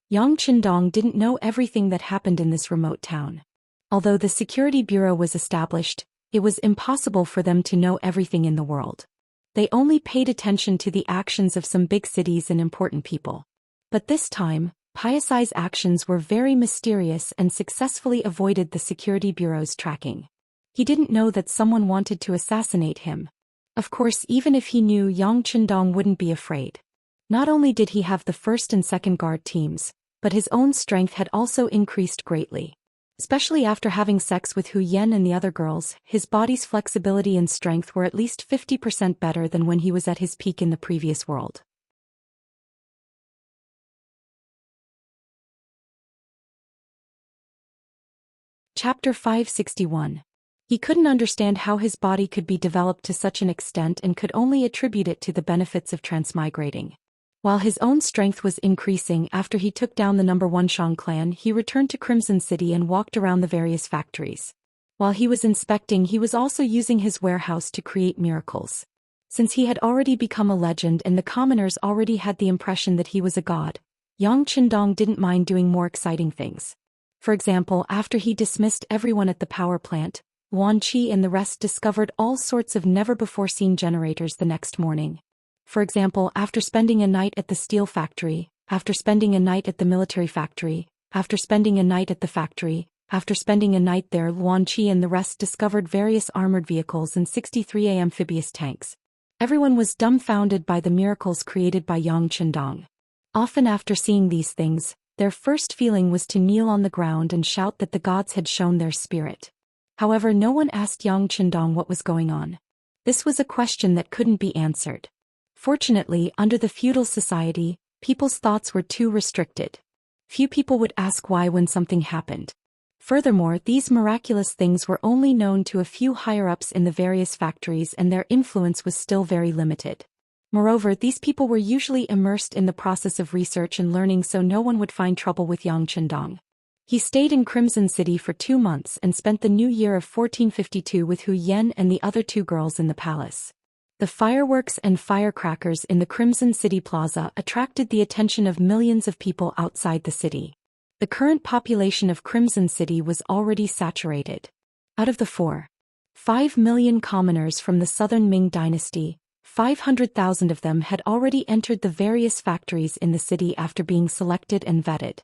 Yang Qindong didn't know everything that happened in this remote town. Although the security bureau was established, it was impossible for them to know everything in the world. They only paid attention to the actions of some big cities and important people. But this time, Piasai's actions were very mysterious and successfully avoided the security bureau's tracking. He didn't know that someone wanted to assassinate him. Of course, even if he knew, Yang Qindong wouldn't be afraid. Not only did he have the first and second guard teams, but his own strength had also increased greatly. Especially after having sex with Hu Yen and the other girls, his body's flexibility and strength were at least 50% better than when he was at his peak in the previous world. Chapter 561. He couldn't understand how his body could be developed to such an extent and could only attribute it to the benefits of transmigrating. While his own strength was increasing after he took down the number 1 Shang clan, he returned to Crimson City and walked around the various factories. While he was inspecting, he was also using his warehouse to create miracles. Since he had already become a legend and the commoners already had the impression that he was a god, Yang Qindong didn't mind doing more exciting things. For example, after he dismissed everyone at the power plant, Wan Qi and the rest discovered all sorts of never-before-seen generators the next morning. For example, after spending a night at the steel factory, after spending a night at the military factory, after spending a night at the factory, after spending a night there, Wan Qi and the rest discovered various armored vehicles and 63 amphibious tanks. Everyone was dumbfounded by the miracles created by Yang Qindong. Often after seeing these things, their first feeling was to kneel on the ground and shout that the gods had shown their spirit. However, no one asked Yang Qindong what was going on. This was a question that couldn't be answered. Fortunately, under the feudal society, people's thoughts were too restricted. Few people would ask why when something happened. Furthermore, these miraculous things were only known to a few higher-ups in the various factories and their influence was still very limited. Moreover, these people were usually immersed in the process of research and learning, so no one would find trouble with Yang Qindong. He stayed in Crimson City for 2 months and spent the new year of 1452 with Hu Yen and the other 2 girls in the palace. The fireworks and firecrackers in the Crimson City Plaza attracted the attention of millions of people outside the city. The current population of Crimson City was already saturated. Out of the 4.5 million commoners from the southern Ming dynasty, 500,000 of them had already entered the various factories in the city after being selected and vetted.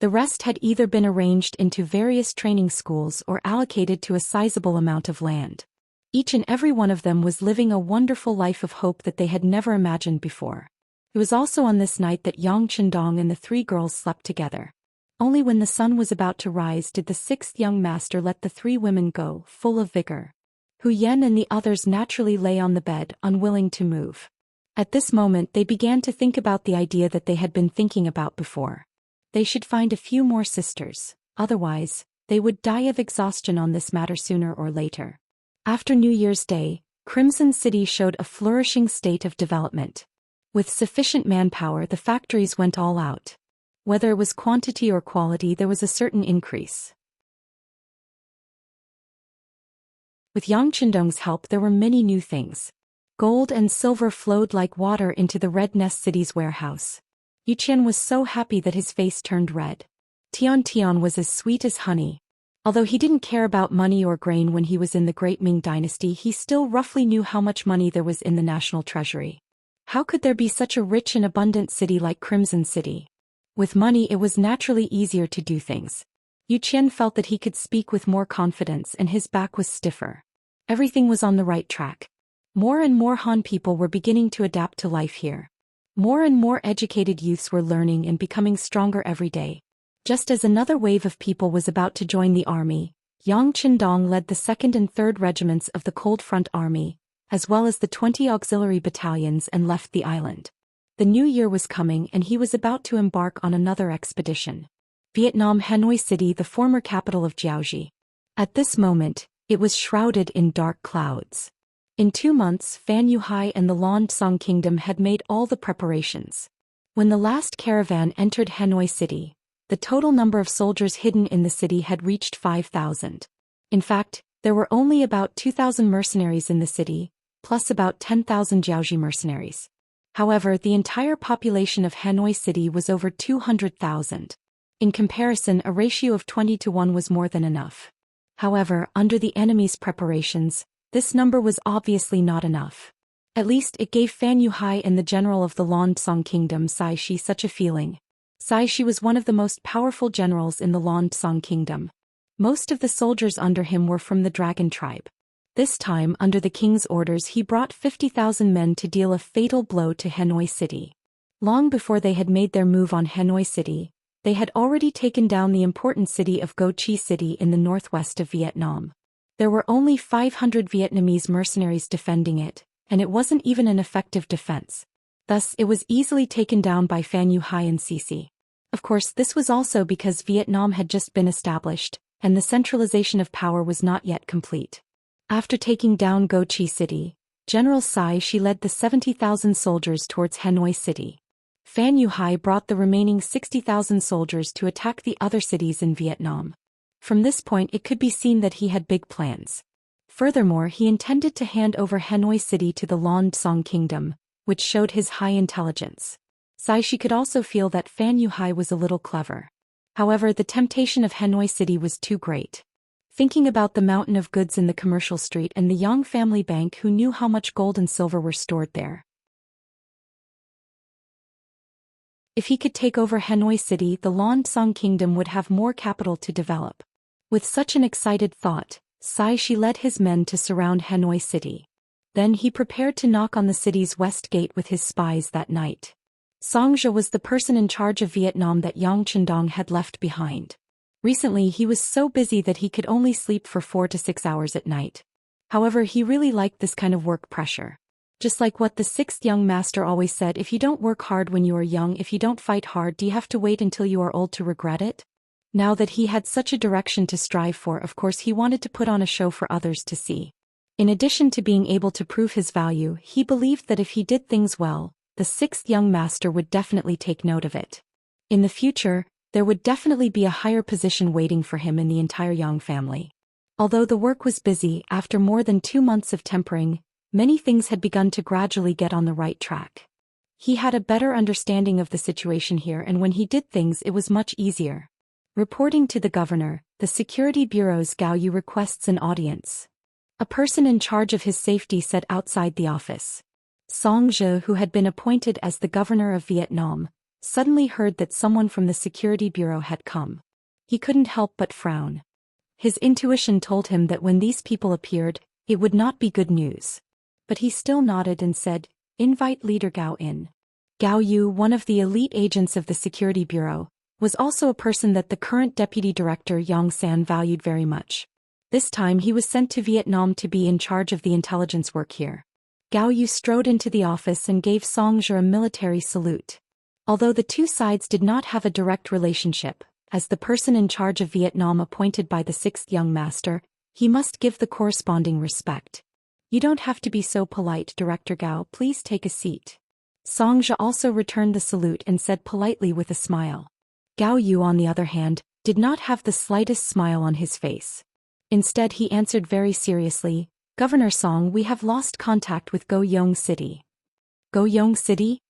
The rest had either been arranged into various training schools or allocated to a sizable amount of land. Each and every one of them was living a wonderful life of hope that they had never imagined before. It was also on this night that Yang Chendong and the 3 girls slept together. Only when the sun was about to rise did the 6th young master let the 3 women go, full of vigor. Hu Yen and the others naturally lay on the bed, unwilling to move. At this moment they began to think about the idea that they had been thinking about before. They should find a few more sisters, otherwise, they would die of exhaustion on this matter sooner or later. After New Year's Day, Crimson City showed a flourishing state of development. With sufficient manpower, the factories went all out. Whether it was quantity or quality, there was a certain increase. With Yang Chendong's help, there were many new things. Gold and silver flowed like water into the Red Nest City's warehouse. Yu Qian was so happy that his face turned red. Tian Tian was as sweet as honey. Although he didn't care about money or grain when he was in the Great Ming Dynasty, he still roughly knew how much money there was in the national treasury. How could there be such a rich and abundant city like Crimson City? With money, it was naturally easier to do things. Yu Qian felt that he could speak with more confidence and his back was stiffer. Everything was on the right track. More and more Han people were beginning to adapt to life here. More and more educated youths were learning and becoming stronger every day. Just as another wave of people was about to join the army, Yang Chendong led the 2nd and 3rd regiments of the Cold Front Army, as well as the 20 auxiliary battalions, and left the island. The new year was coming and he was about to embark on another expedition. Vietnam Hanoi City, the former capital of Jiaoji. At this moment, it was shrouded in dark clouds. In 2 months, Fan Yuhai and the Lan Tsang Kingdom had made all the preparations. When the last caravan entered Hanoi City, the total number of soldiers hidden in the city had reached 5,000. In fact, there were only about 2,000 mercenaries in the city, plus about 10,000 Jiaoji mercenaries. However, the entire population of Hanoi City was over 200,000. In comparison, a ratio of 20 to 1 was more than enough. However, under the enemy's preparations, this number was obviously not enough. At least it gave Fan Yuhai and the general of the Lan Tsang Kingdom, Sai Shi, such a feeling. Sai Shi was one of the most powerful generals in the Lan Tsang Kingdom. Most of the soldiers under him were from the Dragon tribe. This time, under the king's orders, he brought 50,000 men to deal a fatal blow to Hanoi City. Long before they had made their move on Hanoi City, they had already taken down the important city of Go Chi City in the northwest of Vietnam. There were only 500 Vietnamese mercenaries defending it, and it wasn't even an effective defense. Thus, it was easily taken down by Fan Yuhai and Sisi. Of course, this was also because Vietnam had just been established, and the centralization of power was not yet complete. After taking down Go Chi City, General Sai Shi led the 70,000 soldiers towards Hanoi City. Fan Yuhai brought the remaining 60,000 soldiers to attack the other cities in Vietnam. From this point, it could be seen that he had big plans. Furthermore, he intended to hand over Hanoi City to the Lan Tsang Kingdom, which showed his high intelligence. Sai Shi could also feel that Fan Yuhai was a little clever. However, the temptation of Hanoi City was too great. Thinking about the mountain of goods in the commercial street and the Yang family bank, who knew how much gold and silver were stored there. If he could take over Hanoi City, the Lan Tsang Kingdom would have more capital to develop. With such an excited thought, Sai Shi led his men to surround Hanoi City. Then he prepared to knock on the city's west gate with his spies that night. Xianxia was the person in charge of Vietnam that Yang Chendong had left behind. Recently, he was so busy that he could only sleep for 4 to 6 hours at night. However, he really liked this kind of work pressure. Just like what the 6th young master always said, if you don't work hard when you are young, if you don't fight hard, do you have to wait until you are old to regret it? Now that he had such a direction to strive for, of course he wanted to put on a show for others to see. In addition to being able to prove his value, he believed that if he did things well, the 6th young master would definitely take note of it. In the future, there would definitely be a higher position waiting for him in the entire Yang family. Although the work was busy, after more than 2 months of tempering, many things had begun to gradually get on the right track. He had a better understanding of the situation here, and when he did things it was much easier. Reporting to the governor, the Security Bureau's Gao Yu requests an audience. A person in charge of his safety said outside the office. Xianxia, who had been appointed as the governor of Vietnam, suddenly heard that someone from the Security Bureau had come. He couldn't help but frown. His intuition told him that when these people appeared, it would not be good news. But he still nodded and said, "Invite Leader Gao in." Gao Yu, one of the elite agents of the Security Bureau, was also a person that the current deputy director Yang San valued very much. This time he was sent to Vietnam to be in charge of the intelligence work here. Gao Yu strode into the office and gave Xianxia a military salute. Although the two sides did not have a direct relationship, as the person in charge of Vietnam appointed by the 6th young master, he must give the corresponding respect. "You don't have to be so polite, Director Gao, please take a seat." Xianxia also returned the salute and said politely with a smile. Gao Yu, on the other hand, did not have the slightest smile on his face. Instead he answered very seriously, "Governor Song, we have lost contact with Goyong City." Goyong City?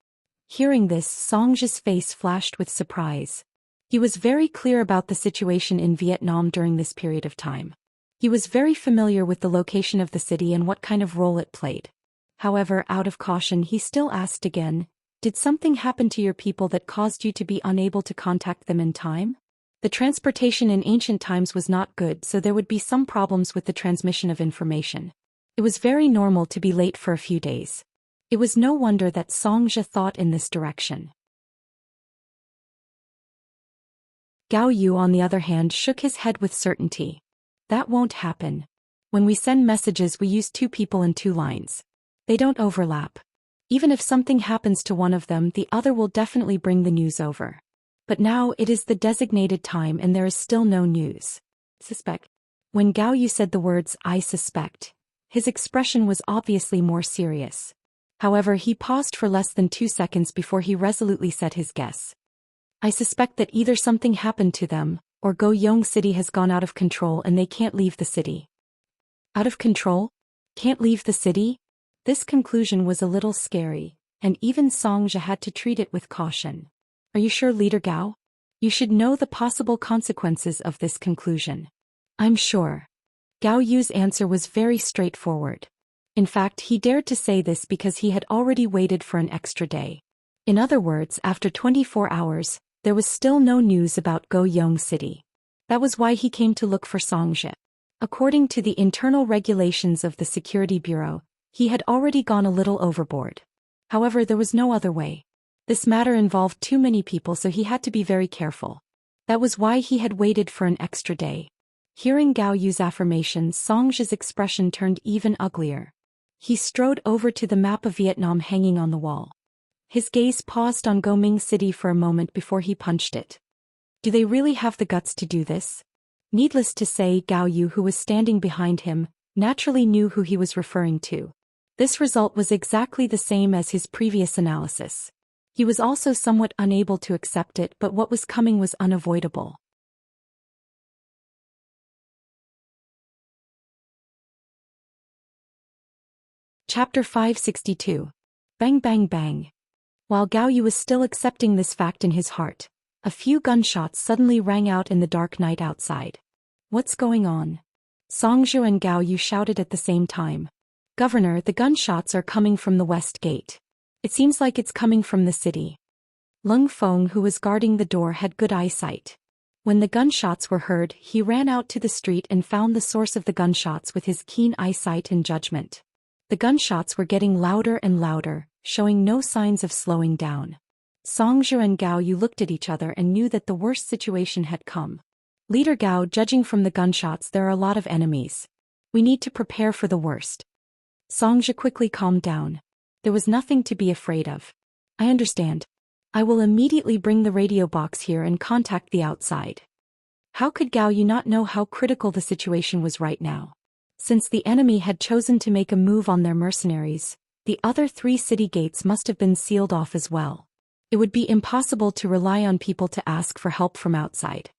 Hearing this, Xianxia's face flashed with surprise. He was very clear about the situation in Vietnam during this period of time. He was very familiar with the location of the city and what kind of role it played. However, out of caution he still asked again, "Did something happen to your people that caused you to be unable to contact them in time?" The transportation in ancient times was not good, so there would be some problems with the transmission of information. It was very normal to be late for a few days. It was no wonder that Xianxia thought in this direction. Gao Yu, on the other hand, shook his head with certainty. "That won't happen. When we send messages we use 2 people and 2 lines. They don't overlap. Even if something happens to one of them, the other will definitely bring the news over. But now it is the designated time and there is still no news. Suspect." When Gao Yu said the words, "I suspect," his expression was obviously more serious. However, he paused for less than 2 seconds before he resolutely said his guess. "I suspect that either something happened to them, or Goyong City has gone out of control and they can't leave the city." Out of control? Can't leave the city? This conclusion was a little scary, and even Xianxia had to treat it with caution. "Are you sure, Leader Gao? You should know the possible consequences of this conclusion." "I'm sure." Gao Yu's answer was very straightforward. In fact, he dared to say this because he had already waited for an extra day. In other words, after 24 hours, there was still no news about Goyong City. That was why he came to look for Xianxia. According to the internal regulations of the Security Bureau, he had already gone a little overboard. However, there was no other way. This matter involved too many people, so he had to be very careful. That was why he had waited for an extra day. Hearing Gao Yu's affirmations, Xianxia's expression turned even uglier. He strode over to the map of Vietnam hanging on the wall. His gaze paused on Goming City for a moment before he punched it. Do they really have the guts to do this? Needless to say, Gao Yu, who was standing behind him, naturally knew who he was referring to. This result was exactly the same as his previous analysis. He was also somewhat unable to accept it, but what was coming was unavoidable. Chapter 562. Bang Bang Bang. While Gao Yu was still accepting this fact in his heart, a few gunshots suddenly rang out in the dark night outside. "What's going on?" Xianxia and Gao Yu shouted at the same time. "Governor, the gunshots are coming from the west gate. It seems like it's coming from the city." Lung Feng, who was guarding the door, had good eyesight. When the gunshots were heard, he ran out to the street and found the source of the gunshots with his keen eyesight and judgment. The gunshots were getting louder and louder, showing no signs of slowing down. Xianxia and Gao Yu looked at each other and knew that the worst situation had come. "Leader Gao, judging from the gunshots, there are a lot of enemies. We need to prepare for the worst." Xianxia quickly calmed down. There was nothing to be afraid of. "I understand. I will immediately bring the radio box here and contact the outside." How could Gao Yu not know how critical the situation was right now? Since the enemy had chosen to make a move on their mercenaries, the other 3 city gates must have been sealed off as well. It would be impossible to rely on people to ask for help from outside.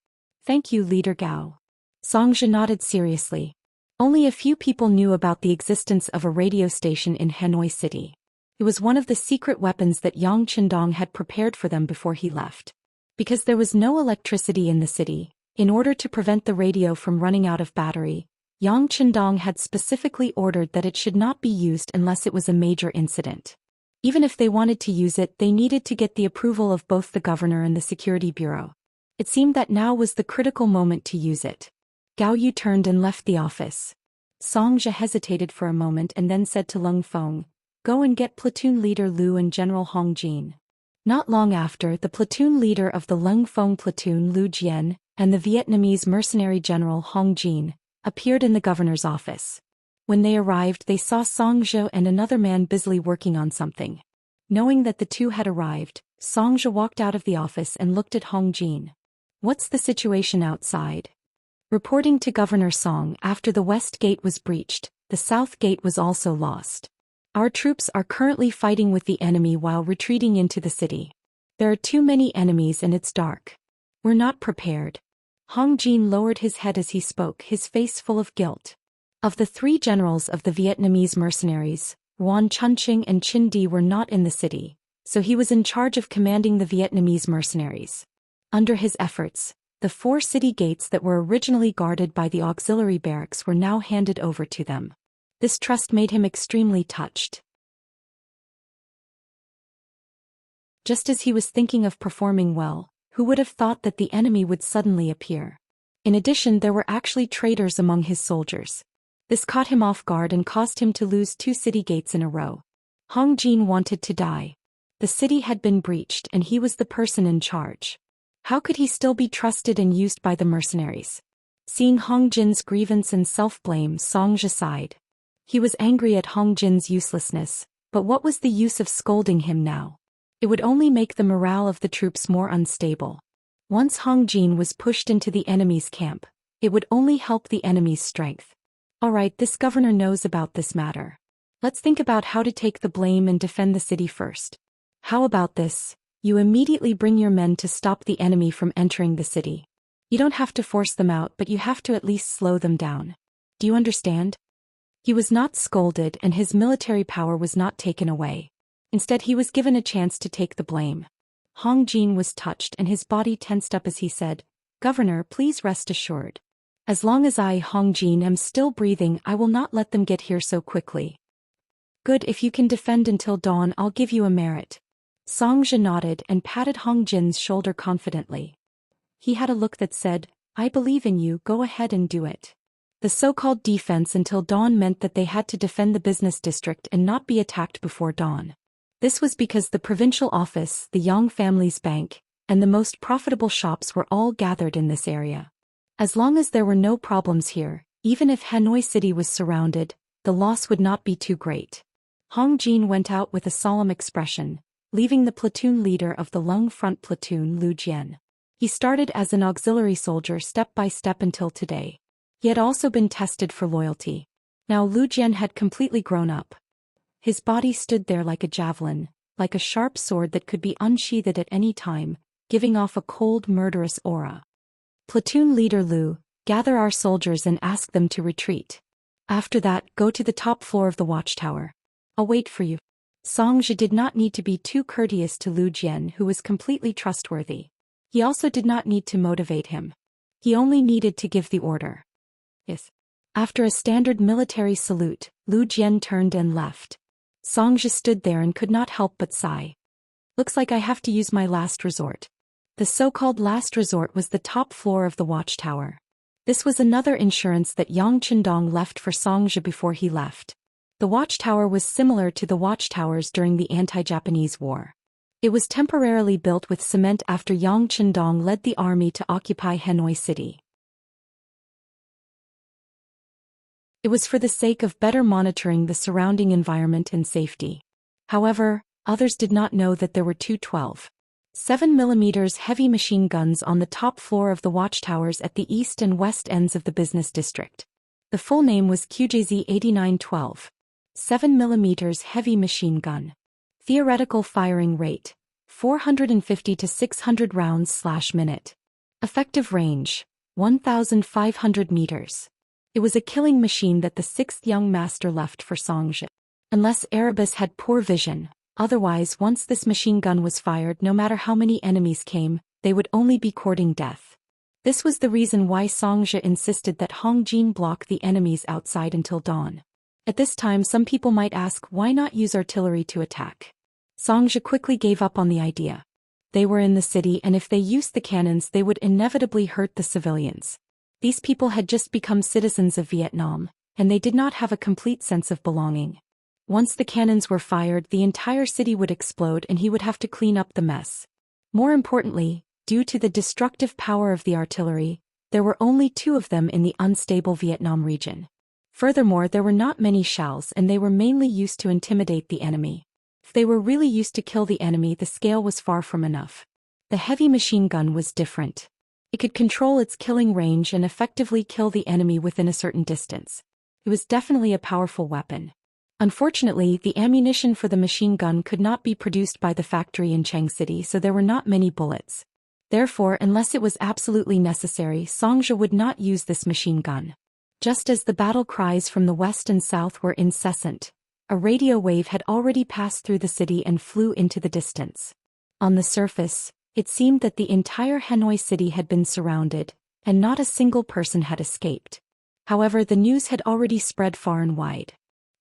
Thank you, Leader Gao. Xianxia nodded seriously. Only a few people knew about the existence of a radio station in Hanoi City. It was one of the secret weapons that Yang Qindong had prepared for them before he left. Because there was no electricity in the city, in order to prevent the radio from running out of battery, Yang Qindong had specifically ordered that it should not be used unless it was a major incident. Even if they wanted to use it, they needed to get the approval of both the governor and the security bureau. It seemed that now was the critical moment to use it. Gao Yu turned and left the office. Xianxia hesitated for a moment and then said to Leng Feng, "Go and get platoon leader Lu and General Hong Jin." Not long after, the platoon leader of the Leng Feng platoon, Zhou Xian, and the Vietnamese mercenary general Hong Jin appeared in the governor's office. When they arrived, they saw Xianxia and another man busily working on something. Knowing that the two had arrived, Xianxia walked out of the office and looked at Hong Jin. "What's the situation outside?" Reporting to Governor Song, after the west gate was breached, the south gate was also lost. "Our troops are currently fighting with the enemy while retreating into the city. There are too many enemies and it's dark. We're not prepared." Hong Jin lowered his head as he spoke, his face full of guilt. Of the three generals of the Vietnamese mercenaries, Yuan Chunqing and Chin Di were not in the city, so he was in charge of commanding the Vietnamese mercenaries. Under his efforts, the 4 city gates that were originally guarded by the auxiliary barracks were now handed over to them. This trust made him extremely touched. Just as he was thinking of performing well, who would have thought that the enemy would suddenly appear? In addition, there were actually traitors among his soldiers. This caught him off guard and caused him to lose 2 city gates in a row. Hong Jin wanted to die. The city had been breached and he was the person in charge. How could he still be trusted and used by the mercenaries? Seeing Hong Jin's grievance and self-blame, Xianxia sighed. He was angry at Hong Jin's uselessness, but what was the use of scolding him now? It would only make the morale of the troops more unstable. Once Hong Jin was pushed into the enemy's camp, it would only help the enemy's strength. Alright, this governor knows about this matter. Let's think about how to take the blame and defend the city first. How about this? You immediately bring your men to stop the enemy from entering the city. You don't have to force them out, but you have to at least slow them down. Do you understand? He was not scolded and his military power was not taken away. Instead, he was given a chance to take the blame. Hong Jin was touched and his body tensed up as he said, "Governor, please rest assured. As long as I, Hong Jin, am still breathing, I will not let them get here so quickly." "Good, if you can defend until dawn, I'll give you a merit." Xianxia nodded and patted Hong Jin's shoulder confidently. He had a look that said, "I believe in you, go ahead and do it." The so-called defense until dawn meant that they had to defend the business district and not be attacked before dawn. This was because the provincial office, the Yang family's bank, and the most profitable shops were all gathered in this area. As long as there were no problems here, even if Hanoi City was surrounded, the loss would not be too great. Hong Jin went out with a solemn expression, leaving the platoon leader of the Lung Front platoon, Zhou Xian. He started as an auxiliary soldier step by step until today. He had also been tested for loyalty. Now Zhou Xian had completely grown up. His body stood there like a javelin, like a sharp sword that could be unsheathed at any time, giving off a cold, murderous aura. "Platoon leader Lu, gather our soldiers and ask them to retreat. After that, go to the top floor of the watchtower. I'll wait for you." Xianxia did not need to be too courteous to Zhou Xian, who was completely trustworthy. He also did not need to motivate him. He only needed to give the order. Yes. After a standard military salute, Zhou Xian turned and left. Xianxia stood there and could not help but sigh. "Looks like I have to use my last resort." The so-called last resort was the top floor of the watchtower. This was another insurance that Yang Qindong left for Xianxia before he left. The watchtower was similar to the watchtowers during the anti-Japanese war. It was temporarily built with cement after Yang Qindong led the army to occupy Hanoi City. It was for the sake of better monitoring the surrounding environment and safety. However, others did not know that there were two 12.7mm heavy machine guns on the top floor of the watchtowers at the east and west ends of the business district. The full name was QJZ 8912. 7mm heavy machine gun. Theoretical firing rate, 450 to 600 rounds/minute. Effective range, 1,500 meters. It was a killing machine that the sixth young master left for Xianxia. Unless Erebus had poor vision, otherwise once this machine gun was fired, no matter how many enemies came, they would only be courting death. This was the reason why Xianxia insisted that Hong Jin block the enemies outside until dawn. At this time some people might ask why not use artillery to attack. Xianxia quickly gave up on the idea. They were in the city and if they used the cannons they would inevitably hurt the civilians. These people had just become citizens of Vietnam, and they did not have a complete sense of belonging. Once the cannons were fired, the entire city would explode and he would have to clean up the mess. More importantly, due to the destructive power of the artillery, there were only 2 of them in the unstable Vietnam region. Furthermore, there were not many shells and they were mainly used to intimidate the enemy. If they were really used to kill the enemy, the scale was far from enough. The heavy machine gun was different. It could control its killing range and effectively kill the enemy within a certain distance. It was definitely a powerful weapon. Unfortunately, the ammunition for the machine gun could not be produced by the factory in Cheng City, so there were not many bullets. Therefore, unless it was absolutely necessary, Xianxia would not use this machine gun. Just as the battle cries from the west and south were incessant, a radio wave had already passed through the city and flew into the distance. On the surface, it seemed that the entire Hanoi city had been surrounded, and not a single person had escaped. However, the news had already spread far and wide.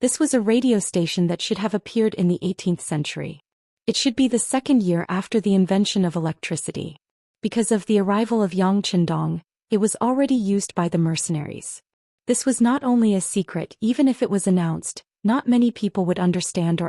This was a radio station that should have appeared in the 18th century. It should be the 2nd year after the invention of electricity. Because of the arrival of Yang Chendong, it was already used by the mercenaries. This was not only a secret, even if it was announced, not many people would understand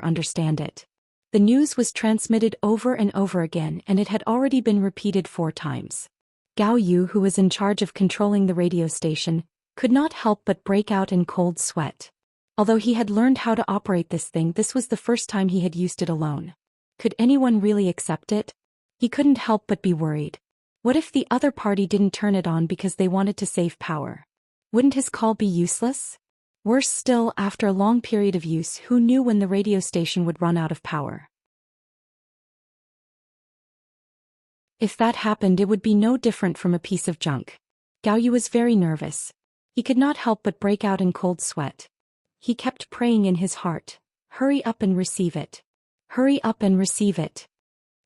it. The news was transmitted over and over again and it had already been repeated 4 times. Gao Yu, who was in charge of controlling the radio station, could not help but break out in cold sweat. Although he had learned how to operate this thing, this was the first time he had used it alone. Could anyone really accept it? He couldn't help but be worried. What if the other party didn't turn it on because they wanted to save power? Wouldn't his call be useless? Worse still, after a long period of use, who knew when the radio station would run out of power? If that happened, it would be no different from a piece of junk. Gao Yu was very nervous. He could not help but break out in cold sweat. He kept praying in his heart, "Hurry up and receive it. Hurry up and receive it."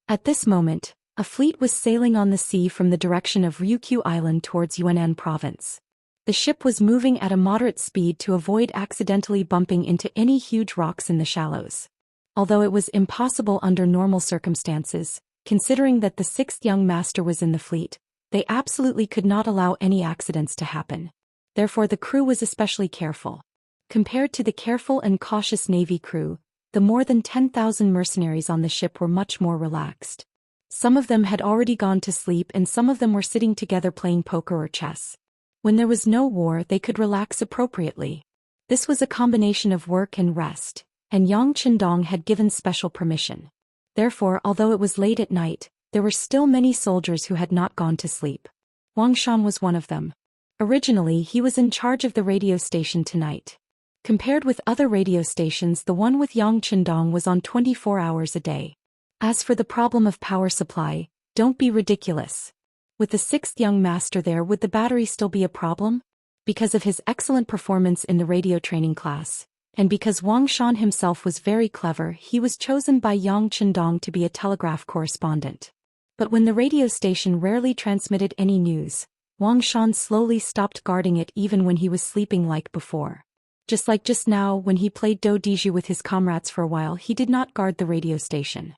At this moment, a fleet was sailing on the sea from the direction of Ryukyu Island towards Yunnan province. The ship was moving at a moderate speed to avoid accidentally bumping into any huge rocks in the shallows. Although it was impossible under normal circumstances, considering that the 6th young master was in the fleet, they absolutely could not allow any accidents to happen. Therefore the crew was especially careful. Compared to the careful and cautious Navy crew, the more than 10,000 mercenaries on the ship were much more relaxed. Some of them had already gone to sleep and some of them were sitting together playing poker or chess. When there was no war, they could relax appropriately. This was a combination of work and rest, and Yang Chendong had given special permission. Therefore, although it was late at night, there were still many soldiers who had not gone to sleep. Wang Shan was one of them. Originally, he was in charge of the radio station tonight. Compared with other radio stations, the one with Yang Chendong was on 24 hours a day. As for the problem of power supply, don't be ridiculous. With the 6th young master there, would the battery still be a problem? Because of his excellent performance in the radio training class, and because Wang Shan himself was very clever, he was chosen by Yang Chendong to be a telegraph correspondent. But when the radio station rarely transmitted any news, Wang Shan slowly stopped guarding it even when he was sleeping like before. Just like just now, when he played Do Diju with his comrades for a while, he did not guard the radio station.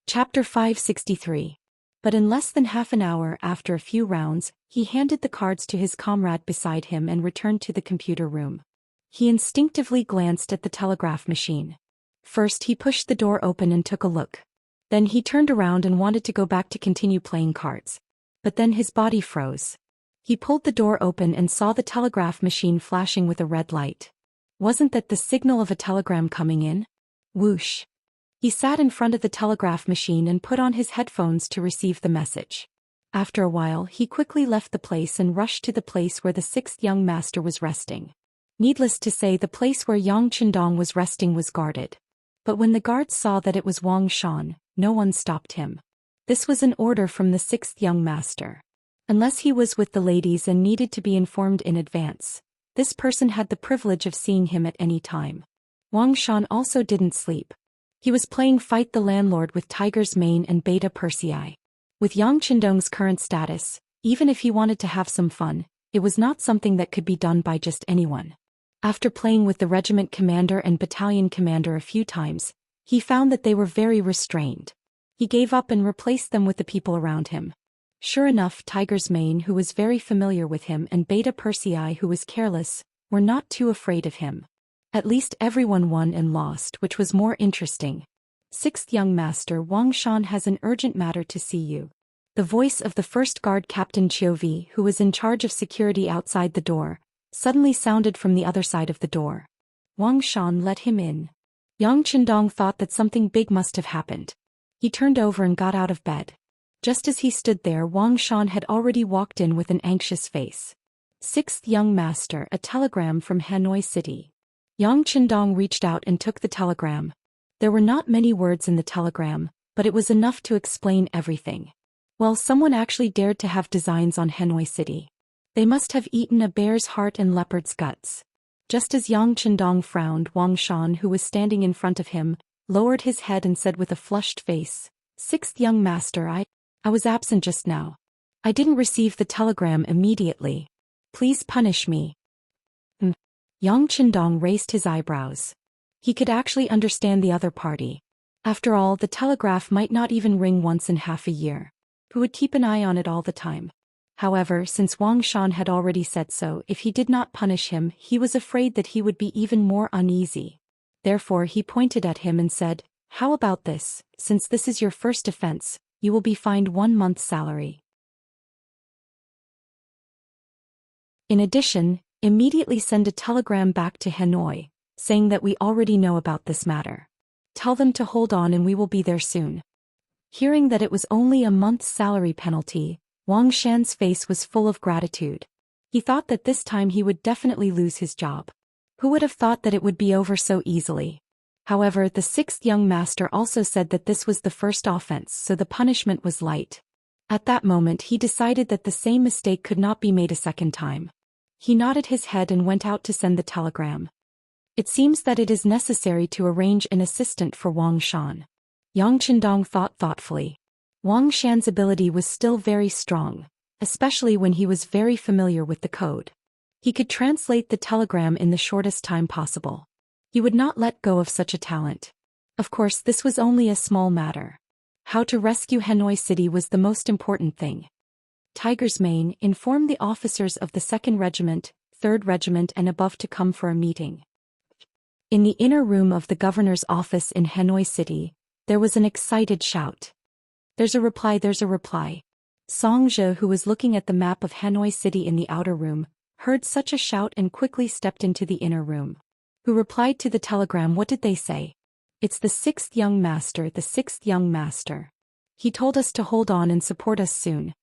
Chapter 563. But in less than half an hour after a few rounds, he handed the cards to his comrade beside him and returned to the computer room. He instinctively glanced at the telegraph machine. First he pushed the door open and took a look. Then he turned around and wanted to go back to continue playing cards. But then his body froze. He pulled the door open and saw the telegraph machine flashing with a red light. Wasn't that the signal of a telegram coming in? Whoosh. He sat in front of the telegraph machine and put on his headphones to receive the message. After a while, he quickly left the place and rushed to the place where the 6th young master was resting. Needless to say, the place where Yang Chendong was resting was guarded. But when the guards saw that it was Wang Shan, no one stopped him. This was an order from the sixth young master. Unless he was with the ladies and needed to be informed in advance, this person had the privilege of seeing him at any time. Wang Shan also didn't sleep. He was playing Fight the Landlord with Tiger's Mane and Beta Persei. With Yang Chendong's current status, even if he wanted to have some fun, it was not something that could be done by just anyone. After playing with the regiment commander and battalion commander a few times, he found that they were very restrained. He gave up and replaced them with the people around him. Sure enough, Tiger's Mane, who was very familiar with him, and Beta Persei, who was careless, were not too afraid of him. At least everyone won and lost, which was more interesting. Sixth young master, Wang Shan has an urgent matter to see you. The voice of the first guard captain Chiovi, who was in charge of security outside the door, suddenly sounded from the other side of the door. Wang Shan let him in. Yang Chendong thought that something big must have happened. He turned over and got out of bed. Just as he stood there, Wang Shan had already walked in with an anxious face. Sixth young master, a telegram from Hanoi City. Yang Chendong reached out and took the telegram. There were not many words in the telegram, but it was enough to explain everything. Well, someone actually dared to have designs on Hanoi City. They must have eaten a bear's heart and leopard's guts. Just as Yang Chendong frowned, Wang Shan, who was standing in front of him, lowered his head and said with a flushed face, "Sixth young master, I was absent just now. I didn't receive the telegram immediately. Please punish me." Yang Chendong raised his eyebrows. He could actually understand the other party. After all, the telegraph might not even ring once in half a year. Who would keep an eye on it all the time? However, since Wang Shan had already said so, if he did not punish him, he was afraid that he would be even more uneasy. Therefore he pointed at him and said, "How about this? Since this is your first offense, you will be fined 1 month's salary. In addition, immediately send a telegram back to Hanoi, saying that we already know about this matter. Tell them to hold on and we will be there soon." Hearing that it was only a month's salary penalty, Wang Shan's face was full of gratitude. He thought that this time he would definitely lose his job. Who would have thought that it would be over so easily? However, the sixth young master also said that this was the first offense, so the punishment was light. At that moment he decided that the same mistake could not be made a second time. He nodded his head and went out to send the telegram. It seems that it is necessary to arrange an assistant for Wang Shan. Yang Chendong thought thoughtfully. Wang Shan's ability was still very strong, especially when he was very familiar with the code. He could translate the telegram in the shortest time possible. He would not let go of such a talent. Of course, this was only a small matter. How to rescue Hanoi City was the most important thing. Tiger's Mane informed the officers of the 2nd Regiment, 3rd Regiment and above to come for a meeting. In the inner room of the governor's office in Hanoi City, there was an excited shout. "There's a reply, there's a reply." Xianxia, who was looking at the map of Hanoi City in the outer room, heard such a shout and quickly stepped into the inner room. Who replied to the telegram? What did they say? "It's the 6th young master, the 6th young master. He told us to hold on and support us soon."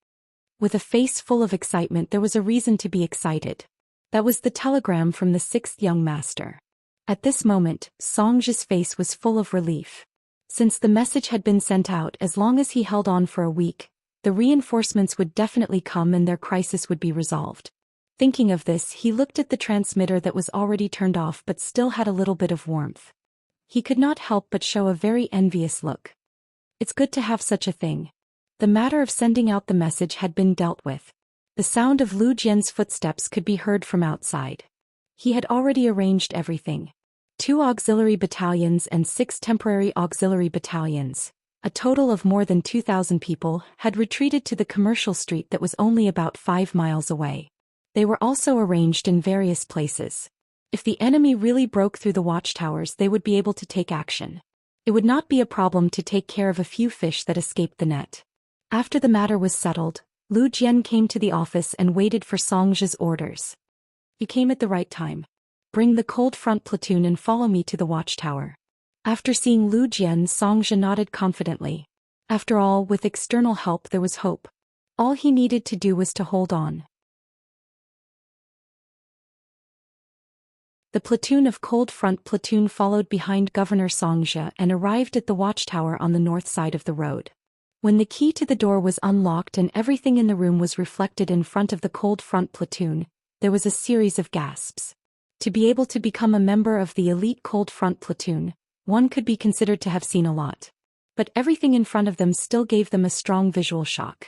With a face full of excitement, there was a reason to be excited. That was the telegram from the 6th young master. At this moment, Xianxia's face was full of relief. Since the message had been sent out, as long as he held on for a week, the reinforcements would definitely come and their crisis would be resolved. Thinking of this, he looked at the transmitter that was already turned off but still had a little bit of warmth. He could not help but show a very envious look. It's good to have such a thing. The matter of sending out the message had been dealt with. The sound of Lu Jian's footsteps could be heard from outside. He had already arranged everything. 2 auxiliary battalions and 6 temporary auxiliary battalions, a total of more than 2,000 people, had retreated to the commercial street that was only about 5 miles away. They were also arranged in various places. If the enemy really broke through the watchtowers, they would be able to take action. It would not be a problem to take care of a few fish that escaped the net. After the matter was settled, Lu Jian came to the office and waited for Xianxia's orders. "You came at the right time. Bring the cold front platoon and follow me to the watchtower." After seeing Lu Jian, Xianxia nodded confidently. After all, with external help there was hope. All he needed to do was to hold on. The platoon of Cold Front Platoon followed behind Governor Xianxia and arrived at the watchtower on the north side of the road. When the key to the door was unlocked and everything in the room was reflected in front of the Cold Front Platoon, there was a series of gasps. To be able to become a member of the elite Cold Front Platoon, one could be considered to have seen a lot. But everything in front of them still gave them a strong visual shock.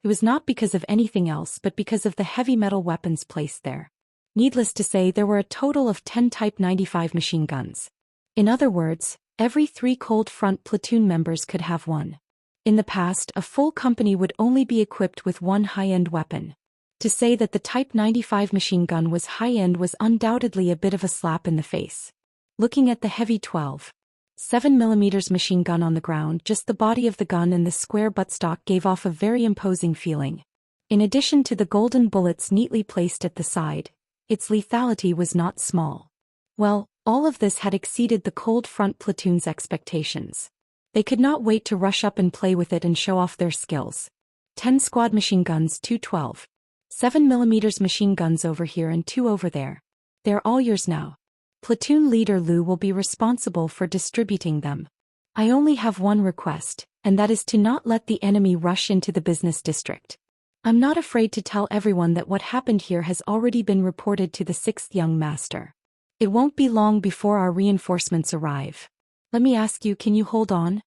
It was not because of anything else but because of the heavy metal weapons placed there. Needless to say, there were a total of 10 Type 95 machine guns. In other words, every 3 Cold Front Platoon members could have one. In the past, a full company would only be equipped with one high-end weapon. To say that the Type 95 machine gun was high-end was undoubtedly a bit of a slap in the face. Looking at the heavy 12.7mm machine gun on the ground, just the body of the gun and the square buttstock gave off a very imposing feeling. In addition to the golden bullets neatly placed at the side, its lethality was not small. Well, all of this had exceeded the Cold Front Platoon's expectations. They could not wait to rush up and play with it and show off their skills. 10 squad machine guns, 2 12.7mm machine guns over here and 2 over there. They're all yours now. Platoon leader Lu will be responsible for distributing them. I only have one request, and that is to not let the enemy rush into the business district. I'm not afraid to tell everyone that what happened here has already been reported to the 6th young master. It won't be long before our reinforcements arrive. Let me ask you, can you hold on?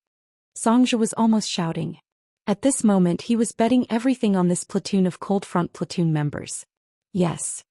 Xianxia was almost shouting. At this moment he was betting everything on this platoon of Cold Front Platoon members. Yes.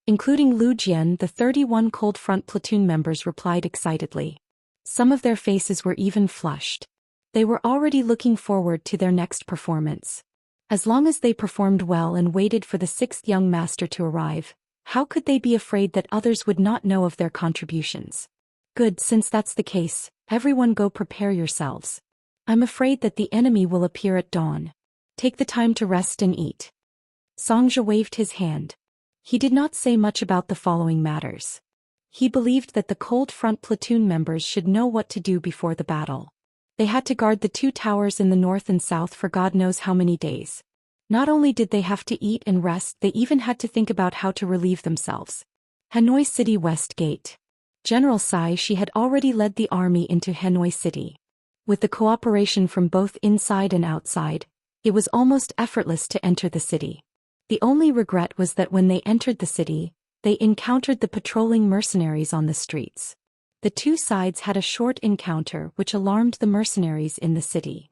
Including Zhou Xian, the 31 Cold Front Platoon members replied excitedly. Some of their faces were even flushed. They were already looking forward to their next performance. As long as they performed well and waited for the 6th young master to arrive, how could they be afraid that others would not know of their contributions? Good, since that's the case, everyone go prepare yourselves. I'm afraid that the enemy will appear at dawn. Take the time to rest and eat. Xianxia waved his hand. He did not say much about the following matters. He believed that the Cold Front Platoon members should know what to do before the battle. They had to guard the 2 towers in the north and south for God knows how many days. Not only did they have to eat and rest, they even had to think about how to relieve themselves. Hanoi City West Gate. General Sai Shi had already led the army into Hanoi City. With the cooperation from both inside and outside, it was almost effortless to enter the city. The only regret was that when they entered the city, they encountered the patrolling mercenaries on the streets. The 2 sides had a short encounter which alarmed the mercenaries in the city.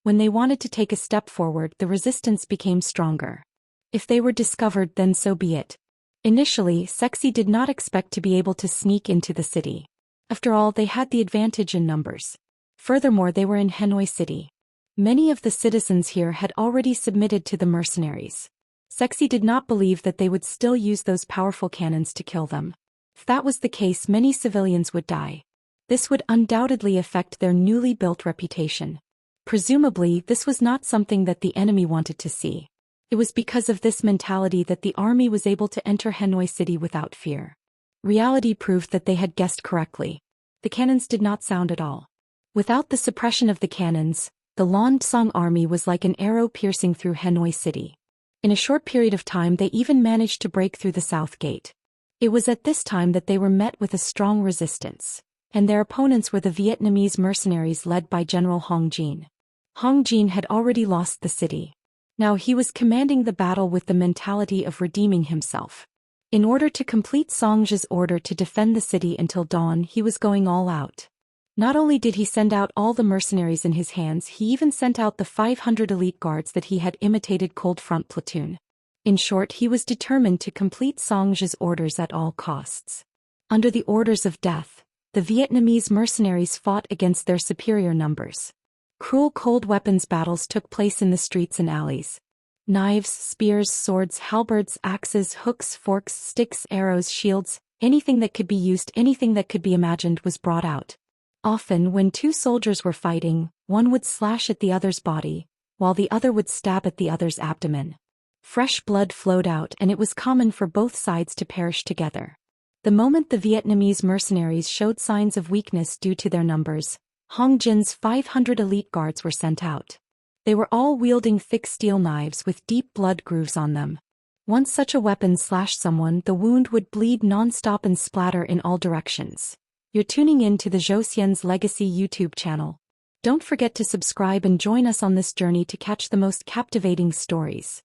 When they wanted to take a step forward, the resistance became stronger. If they were discovered, then so be it. Initially, Sexy did not expect to be able to sneak into the city. After all, they had the advantage in numbers. Furthermore, they were in Hanoi City. Many of the citizens here had already submitted to the mercenaries. Sexy did not believe that they would still use those powerful cannons to kill them. If that was the case, many civilians would die. This would undoubtedly affect their newly built reputation. Presumably, this was not something that the enemy wanted to see. It was because of this mentality that the army was able to enter Hanoi City without fear. Reality proved that they had guessed correctly. The cannons did not sound at all. Without the suppression of the cannons, the Lan-Tsang army was like an arrow piercing through Hanoi City. In a short period of time they even managed to break through the south gate. It was at this time that they were met with a strong resistance, and their opponents were the Vietnamese mercenaries led by General Hong Jin. Hong Jin had already lost the city. Now he was commanding the battle with the mentality of redeeming himself. In order to complete Xianxia's order to defend the city until dawn, he was going all out. Not only did he send out all the mercenaries in his hands, he even sent out the 500 elite guards that he had imitated Cold Front Platoon. In short, he was determined to complete Xianxia's orders at all costs. Under the orders of death, the Vietnamese mercenaries fought against their superior numbers. Cruel cold weapons battles took place in the streets and alleys. Knives, spears, swords, halberds, axes, hooks, forks, sticks, arrows, shields, anything that could be used, anything that could be imagined was brought out. Often, when 2 soldiers were fighting, one would slash at the other's body, while the other would stab at the other's abdomen. Fresh blood flowed out, and it was common for both sides to perish together. The moment the Vietnamese mercenaries showed signs of weakness due to their numbers, Hong Jin's 500 elite guards were sent out. They were all wielding thick steel knives with deep blood grooves on them. Once such a weapon slashed someone, the wound would bleed non-stop and splatter in all directions. You're tuning in to the Zhou Xian's Legacy YouTube channel. Don't forget to subscribe and join us on this journey to catch the most captivating stories.